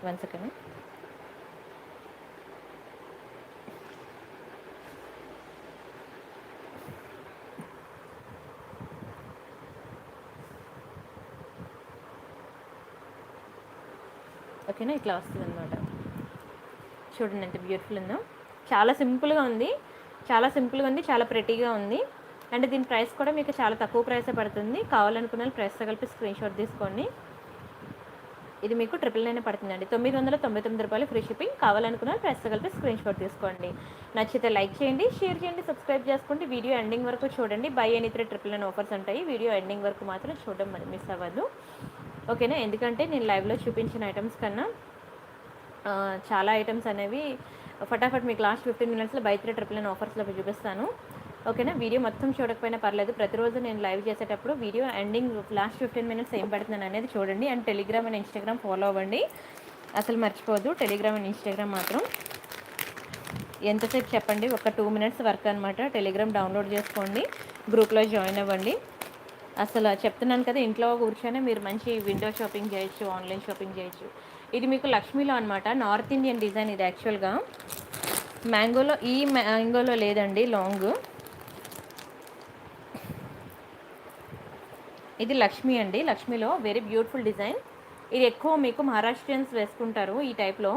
1 సెకండ్. ఓకేనా, ఇట్లా వస్తుంది అనమాట. చూడండి ఎంత బ్యూటిఫుల్ ఉందో. చాలా సింపుల్గా ఉంది, చాలా ప్రెటీగా ఉంది. అండ్ దీని ప్రైస్ కూడా మీకు చాలా తక్కువ ప్రైసే పడుతుంది. కావాలనుకున్న ప్రైస్తో కలిపి స్క్రీన్ షాట్ తీసుకోండి. ఇది మీకు 999 పడుతుందండి. 999 రూపాయలు ఫ్రీ షిప్పింగ్. కావాలనుకున్న ప్రైస్తో కలిపి స్క్రీన్ షాట్ తీసుకోండి. నచ్చితే లైక్ చేయండి, షేర్ చేయండి, సబ్స్క్రైబ్ చేసుకోండి. వీడియో ఎండింగ్ వరకు చూడండి. బై ఎనీ 3 999 ఆఫర్స్ ఉంటాయి. వీడియో ఎండింగ్ వరకు మాత్రం చూడడం మిస్ అవ్వదు. ఓకేనా, ఎందుకంటే నేను లైవ్లో చూపించిన ఐటమ్స్ కన్నా చాలా ఐటమ్స్ అనేవి ఫటాఫట్ మీకు లాస్ట్ 15 మినిట్స్లో బై 3 999 ఆఫర్స్లో చూపిస్తాను. ఓకేనా, వీడియో మొత్తం చూడకపోయినా పర్లేదు. ప్రతిరోజు నేను లైవ్ చేసేటప్పుడు వీడియో ఎండింగ్ లాస్ట్ 15 మినిట్స్ ఏం పెడుతున్నాను అనేది చూడండి. And Telegram and Instagram follow అవ్వండి, అసలు మర్చిపోవద్దు. టెలిగ్రామ్ అండ్ ఇన్స్టాగ్రామ్ మాత్రం ఎంతసేపు చెప్పండి, ఒక 2 మినిట్స్ వర్క్ అనమాట. టెలిగ్రామ్ డౌన్లోడ్ చేసుకోండి, గ్రూప్లో జాయిన్ అవ్వండి. అసలు చెప్తున్నాను కదా, ఇంట్లో కూర్చొని మీరు మంచి విండో షాపింగ్ చేయొచ్చు, ఆన్లైన్ షాపింగ్ చేయొచ్చు. ఇది మీకు లక్ష్మీలో అనమాట, నార్త్ ఇండియన్ డిజైన్. ఇది యాక్చువల్గా మ్యాంగోలో, ఈ మ్యాంగోలో లేదండి లాంగ్. ఇది లక్ష్మీ అండి, లక్ష్మీలో వెరీ బ్యూటిఫుల్ డిజైన్. ఇది ఎక్కువ మీకు మహారాష్ట్రియన్స్ వేసుకుంటారు ఈ టైప్లో.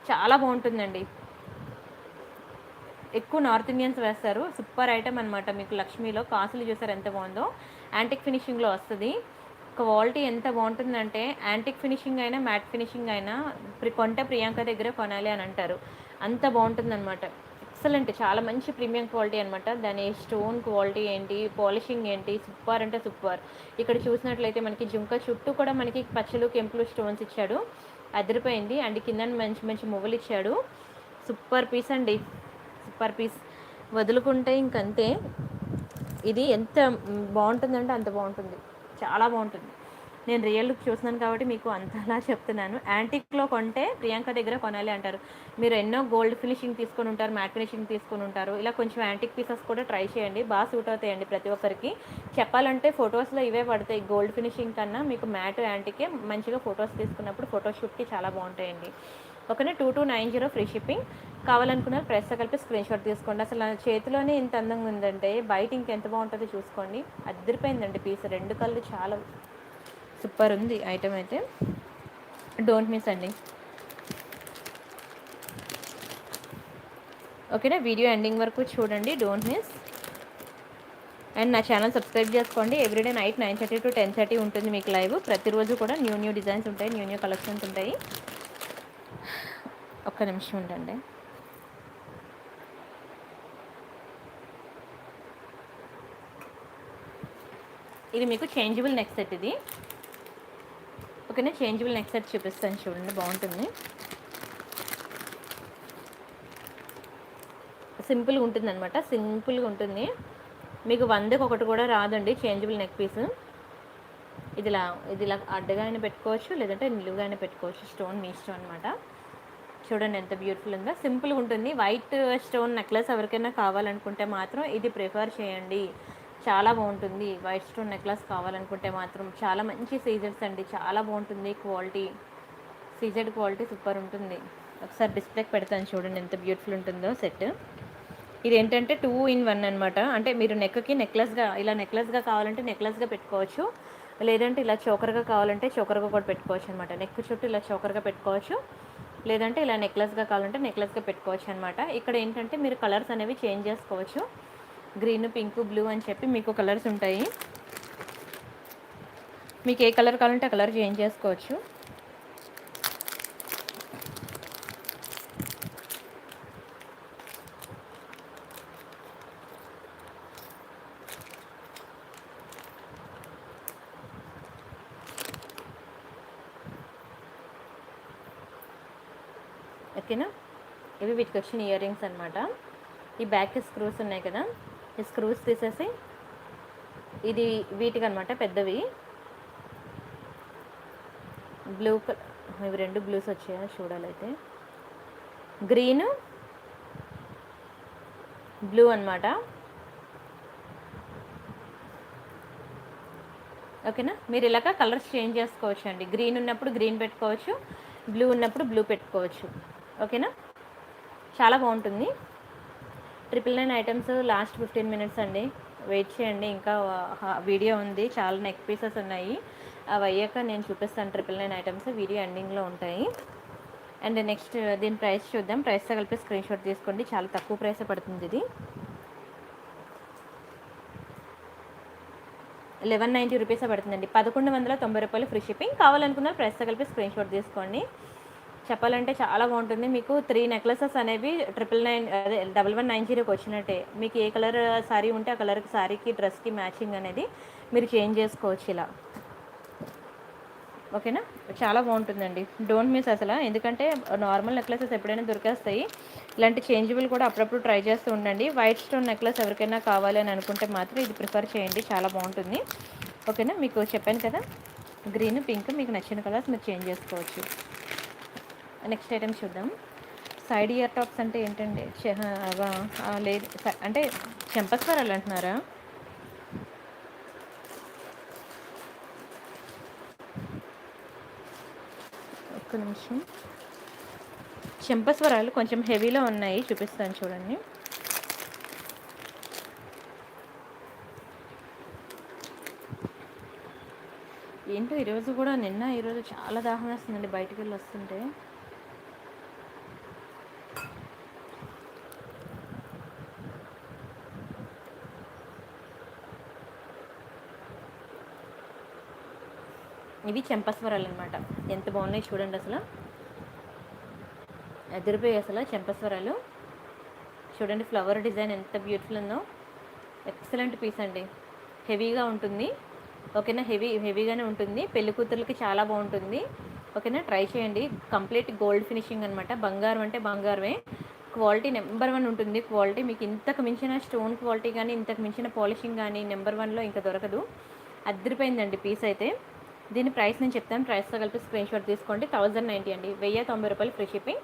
చాలా బాగుంటుందండి, ఎక్కువ నార్త్ ఇండియన్స్ వేస్తారు. సూపర్ ఐటమ్ అనమాట మీకు లక్ష్మీలో. కాసులు చూసారు ఎంత బాగుందో, యాంటిక్ ఫినిషింగ్లో వస్తుంది. క్వాలిటీ ఎంత బాగుంటుందంటే, యాంటిక్ ఫినిషింగ్ అయినా మ్యాట్ ఫినిషింగ్ అయినా కొంటే ప్రియాంక దగ్గర కొనాలి అని అంటారు, అంత బాగుంటుందన్నమాట. ఎక్సలెంట్, చాలా మంచి ప్రీమియం క్వాలిటీ అనమాట. దాని స్టోన్ క్వాలిటీ ఏంటి, పాలిషింగ్ ఏంటి, సూపర్ అంటే సూపర్. ఇక్కడ చూసినట్లయితే మనకి జుంక చుట్టూ కూడా మనకి పచ్చలు కెంపులు స్టోన్స్ ఇచ్చాడు, అదిరిపోయింది. అండ్ కింద మంచి మంచి మువ్వలు ఇచ్చాడు. సూపర్ పీస్ అండి, సూపర్ పీస్. వదులుకుంటే ఇంకంతే. ఇది ఎంత బాగుంటుందంటే అంత బాగుంటుంది, చాలా బాగుంటుంది. నేను రియల్ లుక్ చూస్తున్నాను కాబట్టి మీకు అంతలా చెప్తున్నాను. యాంటిక్లో కొంటే ప్రియాంక దగ్గర కొనాలి అంటారు. మీరు ఎన్నో గోల్డ్ ఫినిషింగ్ తీసుకొని ఉంటారు, మ్యాట్ ఫినిషింగ్ తీసుకొని ఉంటారు. ఇలా కొంచెం యాంటిక్ పీసెస్ కూడా ట్రై చేయండి, బాగా సూట్ అవుతాయండి ప్రతి ఒక్కరికి. చెప్పాలంటే ఫొటోస్లో ఇవే పడతాయి, గోల్డ్ ఫినిషింగ్ కన్నా మీకు మ్యాట్ యాంటికే మంచిగా ఫొటోస్ తీసుకున్నప్పుడు ఫోటోషూట్కి చాలా బాగుంటాయండి. ఓకేనా, 2290 ఫ్రీ షిప్పింగ్. కావాలనుకున్న ప్రైస్తో కలిపి స్క్రీన్ షాట్ తీసుకోండి. అసలు నా చేతిలోనే ఇంత అందంగా ఉందంటే బయట ఇంకెంత బాగుంటుందో చూసుకోండి. అదిరిపోయిందండి పీస్, 2 కళ్ళు చాలా సూపర్ ఉంది ఐటమ్ అయితే. డోంట్ మిస్ అండి. ఓకేనా, వీడియో ఎండింగ్ వరకు చూడండి, డోంట్ మిస్. అండ్ నా ఛానల్ సబ్స్క్రైబ్ చేసుకోండి. ఎవ్రీడే నైట్ 9:30 to 10:30 ఉంటుంది మీకు లైవ్. ప్రతిరోజు కూడా న్యూ డిజైన్స్ ఉంటాయి, న్యూ కలెక్షన్స్ ఉంటాయి. ఒక్క నిమిషం ఉండండి. ఇది మీకు చేంజబుల్ నెక్ సెట్ ఇది. ఓకేనా, చేంజబుల్ నెక్ సెట్ చూపిస్తాను చూడండి, బాగుంటుంది. సింపుల్గా ఉంటుంది అనమాట, సింపుల్గా ఉంటుంది. మీకు 100కి ఒకటి కూడా రాదండి చేంజబుల్ నెక్ పీస్. ఇది ఇలా అడ్డగా అయినా పెట్టుకోవచ్చు, లేదంటే నిలువుగా అయినా పెట్టుకోవచ్చు. స్టోన్ మీ ఇష్టం అనమాట. చూడండి ఎంత బ్యూటిఫుల్ ఉందో, సింపుల్గా ఉంటుంది. వైట్ స్టోన్ నెక్లెస్ ఎవరికైనా కావాలనుకుంటే మాత్రం ఇది ప్రిఫర్ చేయండి, చాలా బాగుంటుంది. వైట్ స్టోన్ నెక్లెస్ కావాలనుకుంటే మాత్రం చాలా మంచి సీజర్స్ అండి, చాలా బాగుంటుంది క్వాలిటీ. సీజెడ్ క్వాలిటీ సూపర్ ఉంటుంది. ఒకసారి డిస్ప్లేకి పెడతాను చూడండి ఎంత బ్యూటిఫుల్ ఉంటుందో సెట్. ఇది ఏంటంటే 2 in 1 అనమాట. అంటే మీరు నెక్కి నెక్లెస్గా, ఇలా నెక్లెస్గా కావాలంటే నెక్లెస్గా పెట్టుకోవచ్చు, లేదంటే ఇలా చోకర్గా కావాలంటే చోకర్గా కూడా పెట్టుకోవచ్చు అనమాట. నెక్ చుట్టూ ఇలా చోకర్గా పెట్టుకోవచ్చు, లేదంటే ఇలా నెక్లెస్గా కావాలంటే నెక్లెస్గా పెట్టుకోవచ్చు అనమాట. ఇక్కడ ఏంటంటే మీరు కలర్స్ అనేవి చేంజ్ చేసుకోవచ్చు. గ్రీన్, పింక్, బ్లూ అని చెప్పి మీకు కలర్స్ ఉంటాయి. మీకు ఏ కలర్ కావాలంటే ఆ కలర్ చేంజ్ చేసుకోవచ్చు. ఓకేనా, ఇవి వీటికి వచ్చిన ఇయర్ రింగ్స్ అనమాట. ఈ బ్యాక్ స్క్రూస్ ఉన్నాయి కదా, ఈ స్క్రూస్ తీసేసి ఇది వీటికి అనమాట పెద్దవి. బ్లూ ఇవి 2 బ్లూస్ వచ్చాయా చూడాలైతే. గ్రీను, బ్లూ అనమాట. ఓకేనా, మీరు ఇలాగ కలర్స్ చేంజ్ చేసుకోవచ్చు అండి. గ్రీన్ ఉన్నప్పుడు గ్రీన్ పెట్టుకోవచ్చు, బ్లూ ఉన్నప్పుడు బ్లూ పెట్టుకోవచ్చు. ఓకేనా, చాలా బాగుంటుంది. 999 ఐటమ్స్ లాస్ట్ 15 మినిట్స్ అండి, వెయిట్ చేయండి. ఇంకా వీడియో ఉంది, చాలా నెక్ పీసెస్ ఉన్నాయి. అవి అయ్యాక నేను చూపిస్తాను. 999 ఐటమ్స్ వీడియో ఎండింగ్లో ఉంటాయి. అండ్ నెక్స్ట్ దీని ప్రైస్ చూద్దాం. ప్రైస్తో కలిపి స్క్రీన్ షాట్ తీసుకోండి. చాలా తక్కువ ప్రైసే పడుతుంది ఇది. 1190 రూపీసే పడుతుందండి. 1190 రూపాయలు ఫ్రీ షిప్పింగ్. కావాలనుకున్న ప్రైస్తో కలిపి స్క్రీన్ షాట్ తీసుకోండి. చెప్పాలంటే చాలా బాగుంటుంది. మీకు 3 నెక్లెసెస్ అనేవి 999 అదే 1190కి వచ్చినట్టే. మీకు ఏ కలర్ శారీ ఉంటే ఆ కలర్కి శారీకి డ్రెస్కి మ్యాచింగ్ అనేది మీరు చేంజ్ చేసుకోవచ్చు ఇలా. ఓకేనా, చాలా బాగుంటుందండి. డోంట్ మిస్ అసలు. ఎందుకంటే నార్మల్ నెక్లెసెస్ ఎప్పుడైనా దొరికేస్తాయి, ఇలాంటి చేంజబుల్ కూడా అప్పుడప్పుడు ట్రై చేస్తూ ఉండండి. వైట్ స్టోన్ నెక్లెస్ ఎవరికైనా కావాలి అని అనుకుంటే మాత్రం ఇది ప్రిఫర్ చేయండి, చాలా బాగుంటుంది. ఓకేనా, మీకు చెప్పాను కదా, గ్రీన్, పింక్ మీకు నచ్చిన కలర్స్ మీరు చేంజ్ చేసుకోవచ్చు. నెక్స్ట్ ఐటమ్ చూద్దాం. సైడ్ ఇయర్ టాప్స్ అంటే ఏంటండి? లేదు అంటే చెంపస్వరాలు అంటున్నారా? ఒక్క నిమిషం. చెంపస్వరాలు కొంచెం హెవీలో ఉన్నాయి, చూపిస్తాను చూడండి. ఏంటో ఈరోజు కూడా ఈరోజు చాలా దాహం వేస్తుందండి బయటికి వెళ్ళి వస్తుంటే. ఇవి చెంపస్వరాలు అనమాట. ఎంత బాగున్నాయి చూడండి అసలు, ఎదిరిపోయి అసలు చెంపస్వరాలు చూడండి. ఫ్లవర్ డిజైన్ ఎంత బ్యూటిఫుల్ ఉందో. ఎక్సలెంట్ పీస్ అండి, హెవీగా ఉంటుంది. ఓకేనా, హెవీగానే ఉంటుంది. పెళ్లి కూతుర్లకి చాలా బాగుంటుంది. ఓకేనా, ట్రై చేయండి. కంప్లీట్ గోల్డ్ ఫినిషింగ్ అనమాట. బంగారం అంటే బంగారమే. క్వాలిటీ నెంబర్ 1 ఉంటుంది. క్వాలిటీ మీకు ఇంతకు మించిన స్టోన్ క్వాలిటీ కానీ, ఇంతకు మించిన పాలిషింగ్ కానీ నెంబర్ 1లో ఇంకా దొరకదు. అదిరిపోయిందండి పీస్ అయితే. దీని ప్రైస్ నేను చెప్తాను. ప్రైస్తో కలిపి స్క్రీన్ షాట్ తీసుకోండి. 1090 అండి, 1090 రూపాయలు ఫ్రీ షిప్పింగ్.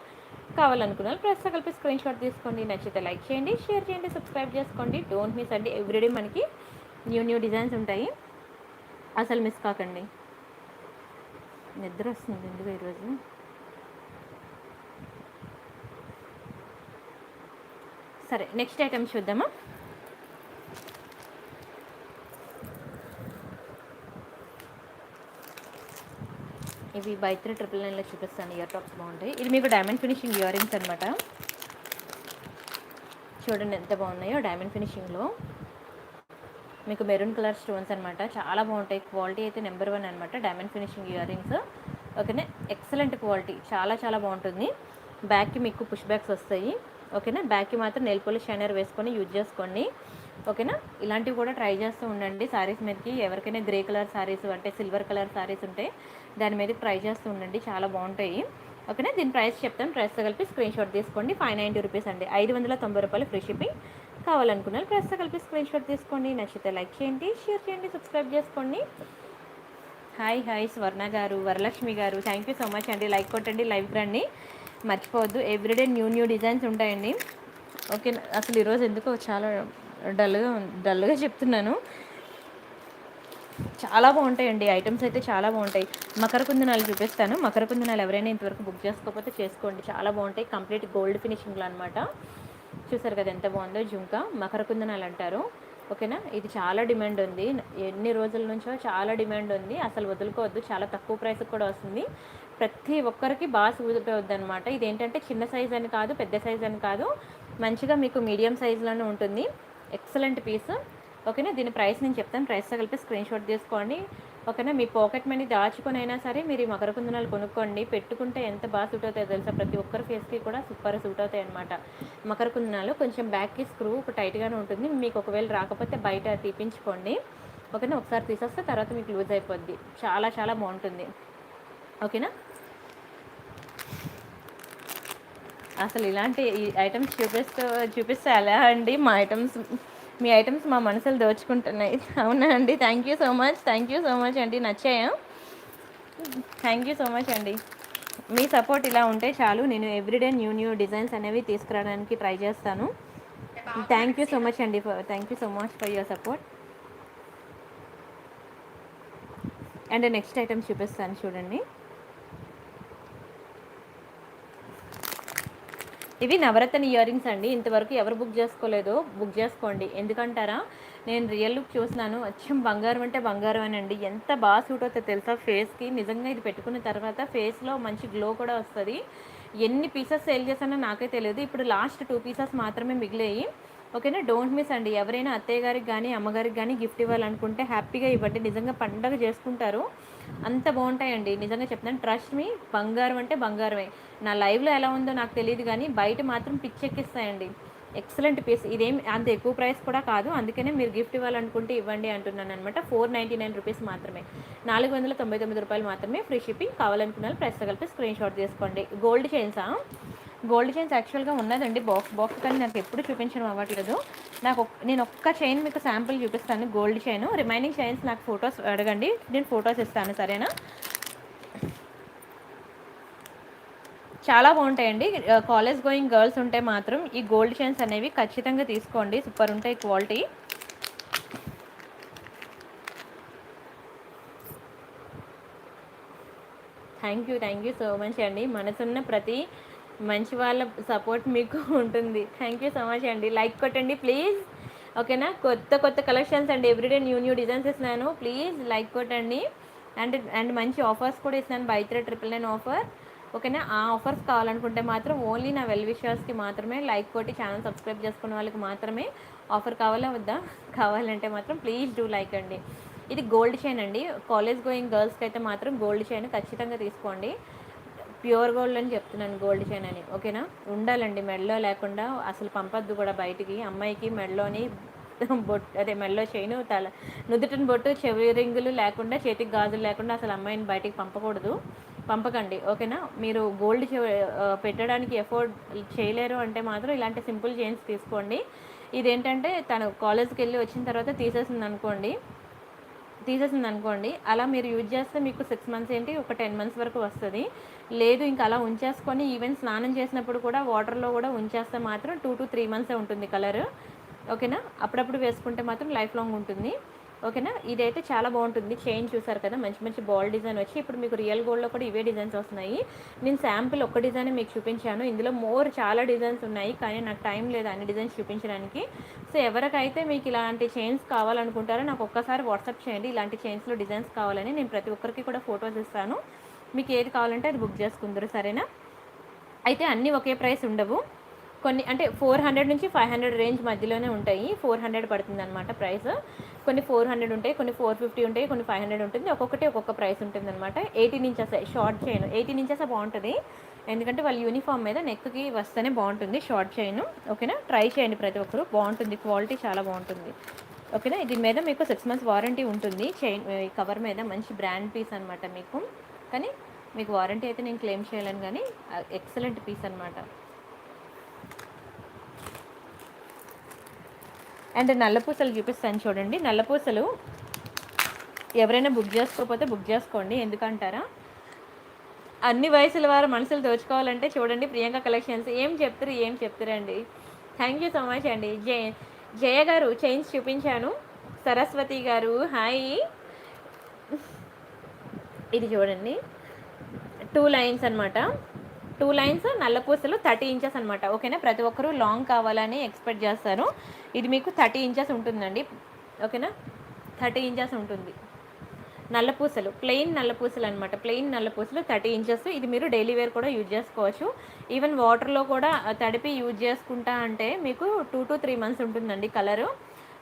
కావాలనుకున్నారు ప్రైస్తో కలిపి స్క్రీన్ షాట్ తీసుకోండి. నచ్చితే లైక్ చేయండి, షేర్ చేయండి, సబ్స్క్రైబ్ చేసుకోండి. డోంట్ మిస్ అండి. ఎవ్రీడే మనకి న్యూ డిజైన్స్ ఉంటాయి, అసలు మిస్ కాకండి. నిద్ర వస్తుంది ఎందుకు ఈరోజు. సరే, నెక్స్ట్ ఐటమ్ చూద్దామా. ఇవి బై 3 999లో చూపిస్తాను. ఇయర్ టాప్స్ బాగుంటాయి. ఇది మీకు డైమండ్ ఫినిషింగ్ ఇయర్ రింగ్స్ అనమాట. చూడండి ఎంత బాగున్నాయో. డైమండ్ ఫినిషింగ్లో మీకు మెరూన్ కలర్ స్టోన్స్ అనమాట. చాలా బాగుంటాయి. క్వాలిటీ అయితే నెంబర్ 1 అనమాట. Diamond finishing ear rings. ఓకేనా, ఎక్సలెంట్ క్వాలిటీ, చాలా చాలా బాగుంటుంది. బ్యాక్కి మీకు పుష్ బ్యాక్స్ వస్తాయి. ఓకేనా, బ్యాక్కి మాత్రం నెయిల్ పాలిష్ షైనర్ వేసుకొని యూజ్ చేసుకోండి. ఓకేనా, ఇలాంటివి కూడా ట్రై చేస్తూ ఉండండి. శారీస్ మీదకి ఎవరికైనా గ్రే కలర్ శారీస్ అంటే సిల్వర్ కలర్ శారీస్ ఉంటే దాని మీదకి ట్రై చేస్తూ ఉండండి, చాలా బాగుంటాయి. ఓకేనా, దీని ప్రైస్ చెప్తాను. ప్రైస్తో కలిపి స్క్రీన్ షాట్ తీసుకోండి. 590 రూపీస్ అండి, 590 రూపాయలు ఫ్రీ షిప్పింగ్. కావాలనుకున్నారు ప్రైస్తో కలిపి స్క్రీన్ షాట్ తీసుకోండి. నచ్చితే లైక్ చేయండి, షేర్ చేయండి, సబ్స్క్రైబ్ చేసుకోండి. హాయ్ స్వర్ణ గారు, వరలక్ష్మి గారు, థ్యాంక్ యూ సో మచ్ అండి. లైక్ కొట్టండి, లైవ్కి రండి, మర్చిపోవద్దు. ఎవ్రీడే న్యూ డిజైన్స్ ఉంటాయండి. ఓకే, అసలు ఈరోజు ఎందుకో చాలా డల్గా చెప్తున్నాను. చాలా బాగుంటాయండి ఐటమ్స్ అయితే, చాలా బాగుంటాయి. మకర కుందనాలు చూపిస్తాను. మకర కుందనాలు ఎవరైనా ఇంతవరకు బుక్ చేసుకోకపోతే చేసుకోండి, చాలా బాగుంటాయి. కంప్లీట్ గోల్డ్ ఫినిషింగ్లో అనమాట. చూసారు కదా ఎంత బాగుందో. జుంకా మకర కుందనాలు అంటారు. ఓకేనా, ఇది చాలా డిమాండ్ ఉంది, ఎన్ని రోజుల నుంచో చాలా డిమాండ్ ఉంది. అసలు వదులుకోవద్దు, చాలా తక్కువ ప్రైస్కి కూడా వస్తుంది. ప్రతి ఒక్కరికి బాగా సూట్ అవుద్ది అనమాట. ఇదేంటంటే చిన్న సైజ్ అని కాదు, పెద్ద సైజ్ అని కాదు, మంచిగా మీకు మీడియం సైజులోనే ఉంటుంది. Excellent piece. ఓకేనా, దీని ప్రైస్ నేను చెప్తాను. ప్రైస్తో కలిపి స్క్రీన్ షాట్ తీసుకోండి. ఓకేనా, మీ పాకెట్ మనీ దాచుకొని అయినా సరే మీరు ఈ మకర కుందనాలు కొనుక్కోండి. పెట్టుకుంటే ఎంత బాగా సూట్ అవుతాయో తెలుసా, ప్రతి ఒక్కరి ఫేస్కి కూడా సూపర్ సూట్ అవుతాయి అనమాట. మకర కుందనాలు కొంచెం బ్యాక్కి స్క్రూ టైట్గానే ఉంటుంది. మీకు ఒకవేళ రాకపోతే బయట తీపించుకోండి. ఓకేనా, ఒకసారి తీసేస్తే తర్వాత మీకు లూజ్ అయిపోద్ది. చాలా చాలా బాగుంటుంది. ఓకేనా, అసలు ఇలాంటి ఐటమ్స్ చూపిస్తే ఎలా అండి మా ఐటమ్స్ మీ ఐటమ్స్ మా మనసులు దోచుకుంటున్నాయి. అవునా అండి, thank you so much, thank you so much అండి, నచ్చాయా? థ్యాంక్ యూ సో మచ్ అండి. మీ సపోర్ట్ ఇలా ఉంటే చాలు, నేను ఎవ్రీడే న్యూ న్యూ డిజైన్స్ అనేవి తీసుకురావడానికి ట్రై చేస్తాను. థ్యాంక్ యూ సో మచ్ అండి, thank you so much for your support. And next item చూపిస్తాను చూడండి. ఇవి నవరత్న ఇయర్ రింగ్స్ అండి. ఇంతవరకు ఎవరు బుక్ చేసుకోలేదో బుక్ చేసుకోండి. ఎందుకంటారా, నేను రియల్ లుక్ చూసినాను, అచ్చం బంగారం అంటే బంగారం అనండి. ఎంత బాగా సూట్ అవుతుందో తెలుసా ఫేస్కి. నిజంగా ఇది పెట్టుకున్న తర్వాత ఫేస్లో మంచి గ్లో కూడా వస్తుంది. ఎన్ని పీసెస్ సేల్ చేశానో నాకే తెలియదు. ఇప్పుడు లాస్ట్ 2 పీసెస్ మాత్రమే మిగిలాయి. ఓకేనా, డోంట్ మిస్ అండి. ఎవరైనా అత్తయ్య గారికి కానీ అమ్మగారికి కానీ గిఫ్ట్ ఇవ్వాలనుకుంటే హ్యాపీగా ఇవ్వండి. నిజంగా పండగ చేసుకుంటారు, అంత బాగుంటాయండి. నిజంగా చెప్తాను, ట్రస్ట్ మీ, బంగారం అంటే బంగారమే. నా లైవ్లో ఎలా ఉందో నాకు తెలియదు కానీ బయట మాత్రం పిచ్చెక్కిస్తాయండి. Excellent piece. ఇదేం అంత ఎక్కువ ప్రైస్ కూడా కాదు, అందుకనే మీరు గిఫ్ట్ ఇవ్వాలనుకుంటే ఇవ్వండి అంటున్నాను అనమాట. 499 రూపీస్ మాత్రమే, 499 రూపాయలు మాత్రమే, ఫ్రీ షిప్పింగ్. కావాలనుకున్న ప్రెస్ కలిపి స్క్రీన్ షాట్ తీసుకోండి. గోల్డ్ చైన్సా? గోల్డ్ చైన్స్ యాక్చువల్గా ఉన్నదండి బాక్స్ కానీ నాకు ఎప్పుడు చూపించడం అవ్వట్లేదు. నేను ఒక్క చైన్ మీకు శాంపుల్ చూపిస్తాను, గోల్డ్ చైన్. రిమైనింగ్ చైన్స్ నాకు ఫొటోస్ అడగండి, నేను ఫొటోస్ ఇస్తాను, సరేనా? చాలా బాగుంటాయండి. కాలేజ్ గోయింగ్ గర్ల్స్ ఉంటే మాత్రం ఈ గోల్డ్ చైన్స్ అనేవి ఖచ్చితంగా తీసుకోండి, సూపర్ ఉంటాయి quality. Thank you so much అండి. మనసున్న ప్రతి మంచి వాళ్ళ సపోర్ట్ మీకు ఉంటుంది. థ్యాంక్ యూ సో మచ్ అండి. లైక్ కొట్టండి ప్లీజ్, ఓకేనా? కొత్త కలెక్షన్స్ అండి, ఎవ్రీడే న్యూ డిజైన్స్ ఇస్తున్నాను, ప్లీజ్ లైక్ కొట్టండి. అండ్ మంచి ఆఫర్స్ కూడా ఇస్తున్నాను, బై 3 999 ఆఫర్, ఓకేనా? ఆ ఆఫర్స్ కావాలనుకుంటే మాత్రం ఓన్లీ నా వెల్ విషర్స్కి మాత్రమే, లైక్ కొట్టి ఛానల్ సబ్స్క్రైబ్ చేసుకున్న వాళ్ళకి మాత్రమే ఆఫర్ కావాలా వద్దా? కావాలంటే మాత్రం ప్లీజ్ డూ లైక్ అండి. ఇది గోల్డ్ చైన్ అండి. కాలేజ్ గోయింగ్ గర్ల్స్కి అయితే మాత్రం గోల్డ్ చైన్ ఖచ్చితంగా తీసుకోండి. ప్యూర్ గోల్డ్ అని చెప్తున్నాను, గోల్డ్ చైన్ అని, ఓకేనా? ఉండాలండి మెడలో, లేకుండా అసలు పంపొద్దు కూడా బయటికి. అమ్మాయికి మెడలోని బొట్టు, మెడలో చైను, నుదుటిని బొట్టు, చెవి రింగులు లేకుండా, చేతికి గాజులు లేకుండా అసలు అమ్మాయిని బయటికి పంపకండి, ఓకేనా? మీరు గోల్డ్ పెట్టడానికి ఎఫోర్డ్ చేయలేరు అంటే మాత్రం ఇలాంటి సింపుల్ చైన్స్ తీసుకోండి. ఇదేంటంటే తను కాలేజ్కి వెళ్ళి వచ్చిన తర్వాత తీసేసింది అనుకోండి, అలా మీరు యూజ్ చేస్తే మీకు 6 మంత్స్ ఏంటి, ఒక 10 మంత్స్ వరకు వస్తుంది. లేదు ఇంకా అలా ఉంచేసుకొని ఈవెన్ స్నానం చేసినప్పుడు కూడా వాటర్లో కూడా ఉంచేస్తే మాత్రం 2 to 3 మంత్సే ఉంటుంది కలర్, ఓకేనా? అప్పుడప్పుడు వేసుకుంటే మాత్రం లైఫ్ లాంగ్ ఉంటుంది, ఓకేనా? ఇదైతే చాలా బాగుంటుంది. చైన్ చూసారు కదా, మంచి బాల్ డిజైన్ వచ్చి, ఇప్పుడు మీకు రియల్ గోల్డ్లో కూడా ఇవే డిజైన్స్ వస్తున్నాయి. నేను శాంపిల్ ఒక్క డిజైన్ మీకు చూపించాను, ఇందులో చాలా డిజైన్స్ ఉన్నాయి, కానీ నాకు టైం లేదు అన్ని డిజైన్స్ చూపించడానికి. సో ఎవరికైతే మీకు ఇలాంటి చైన్స్ కావాలనుకుంటారో నాకు ఒక్కసారి వాట్సాప్ చేయండి, ఇలాంటి చైన్స్లో డిజైన్స్ కావాలని. నేను ప్రతి ఒక్కరికి కూడా ఫొటోస్ ఇస్తాను, మీకు ఏది కావాలంటే అది బుక్ చేసుకుందరు, సరేనా? అయితే అన్నీ ఒకే ప్రైస్ ఉండవు, కొన్ని అంటే 400 నుంచి 500 రేంజ్ మధ్యలోనే ఉంటాయి. 400 పడుతుంది అనమాట ప్రైస్. కొన్ని 400 ఉంటాయి, కొన్ని 450 ఉంటాయి, కొన్ని 500 ఉంటుంది. ఒక్కొక్కటి ఒక్కొక్క ప్రైస్ ఉంటుంది అనమాట. 18 ఇంచెస్ షార్ట్ చైన్, 18 ఇంచెస్ బాగుంటుంది, ఎందుకంటే వాళ్ళ యూనిఫామ్ మీద నెక్కి వస్తేనే బాగుంటుంది షార్ట్ చైన్, ఓకేనా? ట్రై చేయండి ప్రతి ఒక్కరు, బాగుంటుంది, క్వాలిటీ చాలా బాగుంటుంది, ఓకేనా? దీని మీద మీకు 6 మంత్స్ వారంటీ ఉంటుంది. చైన్ కవర్ మీద మంచి బ్రాండ్ పీస్ అనమాట మీకు, కానీ మీకు వారంటీ అయితే నేను క్లెయిమ్ చేయలేను, కానీ ఎక్సలెంట్ పీస్ అనమాట. అండ్ నల్లపూసలు చూపిస్తాను చూడండి. నల్లపూసలు ఎవరైనా బుక్ చేసుకోకపోతే బుక్ చేసుకోండి, ఎందుకంటారా, అన్ని వయసుల వారు మనసులు దోచుకోవాలంటే చూడండి ప్రియాంక కలెక్షన్స్. ఏం చెప్తారండి. థ్యాంక్ యూ సో మచ్ అండి. జయ గారు చైన్స్ చూపించాను, సరస్వతి గారు హాయ్. ఇది చూడండి, 2 లైన్స్ అనమాట, 2 లైన్స్ నల్లపూసలు, 30 ఇంచెస్ అనమాట, ఓకేనా? ప్రతి ఒక్కరూ లాంగ్ కావాలని ఎక్స్పెక్ట్ చేస్తారు. ఇది మీకు 30 ఇంచెస్ ఉంటుందండి, ఓకేనా? 30 ఇంచెస్ ఉంటుంది. నల్లపూసలు, ప్లెయిన్ నల్లపూసలు అనమాట, ప్లెయిన్ నల్లపూసలు 30 ఇంచెస్. ఇది మీరు డైలీ వేర్ కూడా యూజ్ చేసుకోవచ్చు, ఈవెన్ వాటర్లో కూడా తడిపి యూజ్ చేసుకుంటా అంటే మీకు 2 to 3 మంత్స్ ఉంటుందండి కలరు.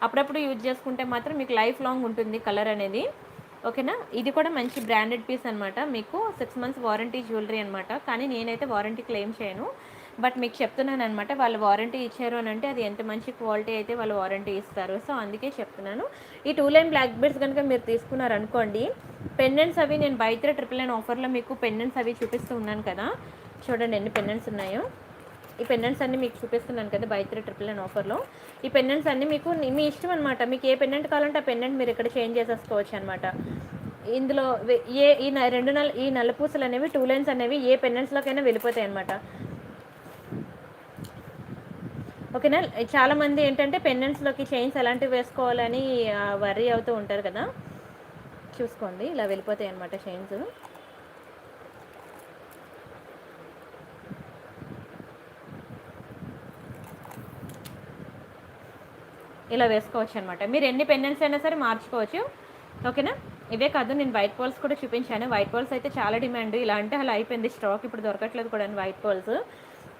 అప్పుడప్పుడు యూజ్ చేసుకుంటే మాత్రం మీకు లైఫ్ లాంగ్ ఉంటుంది కలర్ అనేది, ఓకేనా? ఇది కూడా మంచి బ్రాండెడ్ పీస్ అనమాట, మీకు 6 మంత్స్ వారంటీ జ్యువెలరీ అనమాట. కానీ నేనైతే వారంటీ క్లెయిమ్ చేయను, బట్ మీకు చెప్తున్నాను అనమాట, వాళ్ళు వారంటీ ఇచ్చారు అని అంటే అది ఎంత మంచి క్వాలిటీ అయితే వాళ్ళు వారంటీ ఇస్తారు. సో అందుకే చెప్తున్నాను. ఈ 2 లైన్ బ్లాక్ బీడ్స్ కనుక మీరు తీసుకున్నారనుకోండి, పెండెంట్స్ అవి నేను బై 3 999 ఆఫర్లో మీకు పెండెంట్స్ అవి చూపిస్తూ ఉన్నాను కదా, చూడండి ఎన్ని పెండెంట్స్ ఉన్నాయో. ఈ పెండెంట్స్ అన్నీ మీకు చూపిస్తున్నాను కదా బై 3 ట్రిపుల్ నైన్ ఆఫర్లో. ఈ పెండెంట్స్ అన్నీ మీకు మీ ఇష్టం అనమాట. మీకు ఏ పెండెంట్ కావాలంటే ఆ పెండెంట్ మీరు ఇక్కడ చేంజ్ చేసేసుకోవచ్చు అనమాట. ఇందులో ఈ నల్ల పూసలు అనేవి 2 లైన్స్ అనేవి ఏ పెండెంట్స్లోకైనా వెళ్ళిపోతాయి అనమాట. ఓకేనా. చాలామంది ఏంటంటే పెండెంట్స్లోకి చైన్స్ ఎలాంటివి వేసుకోవాలని వర్రీ అవుతూ ఉంటారు కదా. చూసుకోండి, ఇలా వెళ్ళిపోతాయి అనమాట చైన్స్. ఇలా వేసుకోవచ్చు అనమాట. మీరు ఎన్ని పెండెంట్స్ అయినా సరే మార్చుకోవచ్చు. ఓకేనా. ఇవే కాదు, నేను వైట్ బాల్స్ కూడా చూపించాను. వైట్ బాల్స్ అయితే చాలా డిమాండ్. ఇలా అంటే అలా అయిపోయింది స్టాక్, ఇప్పుడు దొరకట్లేదు కూడా వైట్ బాల్స్.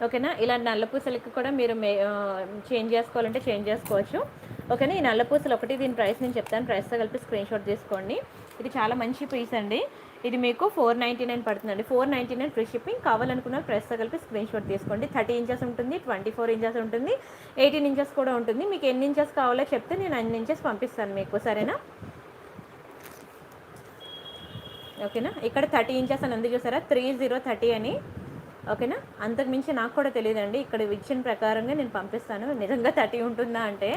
ఓకేనా. ఇలా నల్ల పూసలకి కూడా మీరు చేంజ్ చేసుకోవాలంటే చేంజ్ చేసుకోవచ్చు. ఓకేనా. ఈ నల్ల పూసలు ఒకటి, దీని ప్రైస్ నేను చెప్తాను, ప్రైస్తో కలిపి స్క్రీన్ షాట్ తీసుకోండి. ఇది చాలా మంచి పీస్ అండి. ఇది మీకు 499 పడుతుందండి. 499 ఫ్రీ షిప్పింగ్. కావాలనుకున్న ప్రైస్తో కలిపి స్క్రీన్ షాట్ తీసుకోండి. 30 ఇంచెస్ ఉంటుంది, 24 ఇంచెస్ ఉంటుంది, 18 ఇంచెస్ కూడా ఉంటుంది. మీకు ఎన్ని ఇంచెస్ కావాలో చెప్తే నేను అన్ని ఇంచెస్ పంపిస్తాను మీకు, సరేనా. ఓకేనా. ఇక్కడ 30 ఇంచెస్ అని ఉంది చూసారా, 3030 అని. ఓకేనా. అంతకుమించి నాకు కూడా తెలియదండి, ఇక్కడ ఇచ్చిన ప్రకారంగా నేను పంపిస్తాను. నిజంగా 30 ఉంటుందా అంటే,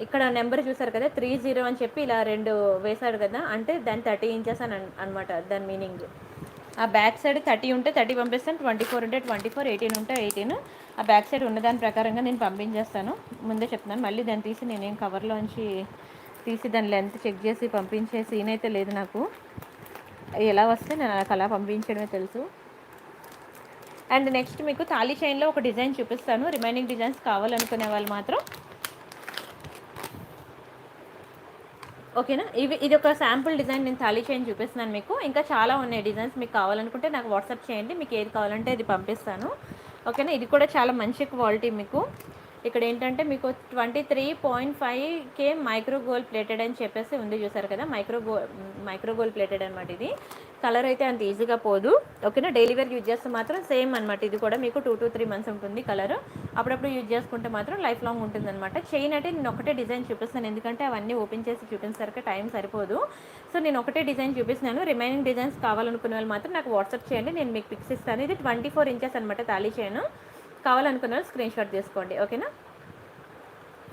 ఇక్కడ నెంబర్ చూసారు కదా 30 అని చెప్పి ఇలా 2 వేశాడు కదా, అంటే దాని 30 ఇంచెస్ అని అనమాట దాని మీనింగ్. ఆ బ్యాక్ సైడ్ 30 ఉంటే 30 పంపిస్తాను, 24 ఉంటే 24, 18 ఉంటే 18. ఆ బ్యాక్ సైడ్ ఉన్న దాని ప్రకారంగా నేను పంపించేస్తాను. ముందే చెప్తున్నాను, మళ్ళీ దాన్ని తీసి నేనేం కవర్లోంచి తీసి దాని లెంత్ చెక్ చేసి పంపించే సీన్ అయితే లేదు నాకు. ఎలా వస్తే నేను అలా పంపించడమే తెలుసు. అండ్ నెక్స్ట్ మీకు తాళీ చైన్లో ఒక డిజైన్ చూపిస్తాను. రిమైనింగ్ డిజైన్స్ కావాలనుకునే వాళ్ళు మాత్రం ఓకేనా. ఇది ఒక శాంపుల్ డిజైన్, నేను తాళీ చైన్ చూపిస్తున్నాను మీకు. ఇంకా చాలా ఉన్నాయి డిజైన్స్, మీకు కావాలనుకుంటే నాకు వాట్సాప్ చేయండి, మీకు ఏది కావాలంటే అది పంపిస్తాను. ఓకేనా. ఇది కూడా చాలా మంచి క్వాలిటీ. మీకు ఇక్కడ ఏంటంటే మీకు 23.5K మైక్రో గోల్డ్ ప్లేటెడ్ అని చెప్పేసి ఉంది చూసారు కదా, మైక్రో గోల్డ్ ప్లేటెడ్ అనమాట. ఇది కలర్ అయితే అంత ఈజీగా పోదు. ఓకేనా. డైలీ వేర్ యూజ్ చేస్తే మాత్రం సేమ్ అనమాట. ఇది కూడా మీకు 2 to 3 months ఉంటుంది కలర్. అప్పుడప్పుడు యూజ్ చేసుకుంటే మాత్రం లైఫ్ లాంగ్ ఉంటుంది అనమాట. చైన్ అంటే నేను ఒకటే డిజైన్ చూపిస్తాను, ఎందుకంటే అవన్నీ ఓపెన్ చేసి చూపించేసరికి టైం సరిపోదు. సో నేను ఒకటే డిజైన్ చూపిస్తున్నాను. రిమైనింగ్ డిజైన్స్ కావాలనుకునే వాళ్ళు మాత్రం నాకు వాట్సాప్ చేయండి, నేను మీకు పిక్స్ ఇస్తాను. ఇది 24 ఇంచెస్ అనమాట తాళీ చైన్. కావాలనుకున్న వాళ్ళు స్క్రీన్ షాట్ తీసుకోండి. ఓకేనా.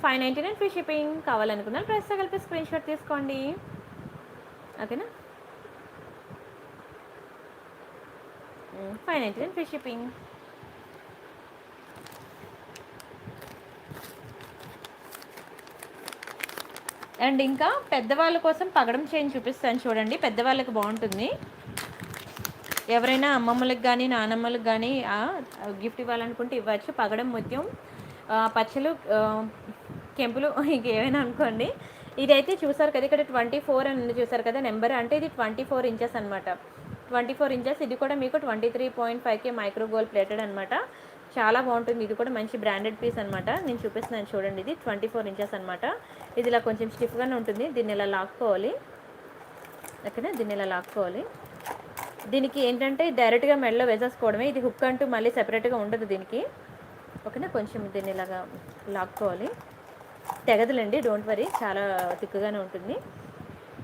599 ఫ్రీ షిప్పింగ్. కావాలనుకున్న వాళ్ళు ప్రైస్తో కలిపి స్క్రీన్ షాట్ తీసుకోండి. ఓకేనా. 599 ఫ్రీ షిప్పింగ్. అండ్ ఇంకా పెద్దవాళ్ళ కోసం పగడం చైన్ చూపిస్తాను చూడండి, పెద్దవాళ్ళకి బాగుంటుంది. ఎవరైనా అమ్మమ్మలకు కానీ నానమ్మలకు కానీ గిఫ్ట్ ఇవ్వాలనుకుంటే ఇవ్వచ్చు. పగడం ముత్యం, పచ్చలు, కెంపులు, ఇంకేమైనా అనుకోండి. ఇదైతే చూసారు కదా, ఇక్కడ 24 అని ఉంది చూసారు కదా నెంబర్, అంటే ఇది 24 ఇంచెస్ అనమాట. 24 ఇంచెస్. ఇది కూడా మీకు 23.5K మైక్రో గోల్డ్ ప్లేటెడ్ అనమాట. చాలా బాగుంటుంది. ఇది కూడా మంచి బ్రాండెడ్ పీస్ అనమాట. నేను చూపిస్తున్నాను చూడండి, ఇది 24 ఇంచెస్ అనమాట. ఇది ఇలా కొంచెం స్టిఫ్గానే ఉంటుంది. దీన్ని ఇలా లాక్కోవాలి. ఓకేనా. దీన్ని ఇలా లాక్కోవాలి. దీనికి ఏంటంటే డైరెక్ట్గా మెడలో వేసేసుకోవడమే, ఇది హుక్ అంటూ మళ్ళీ సెపరేట్గా ఉండదు దీనికి. ఓకేనా. కొంచెం దీన్ని ఇలాగా లాక్కోవాలి. తెగదులండి, డోంట్ వరీ, చాలా థిక్గానే ఉంటుంది.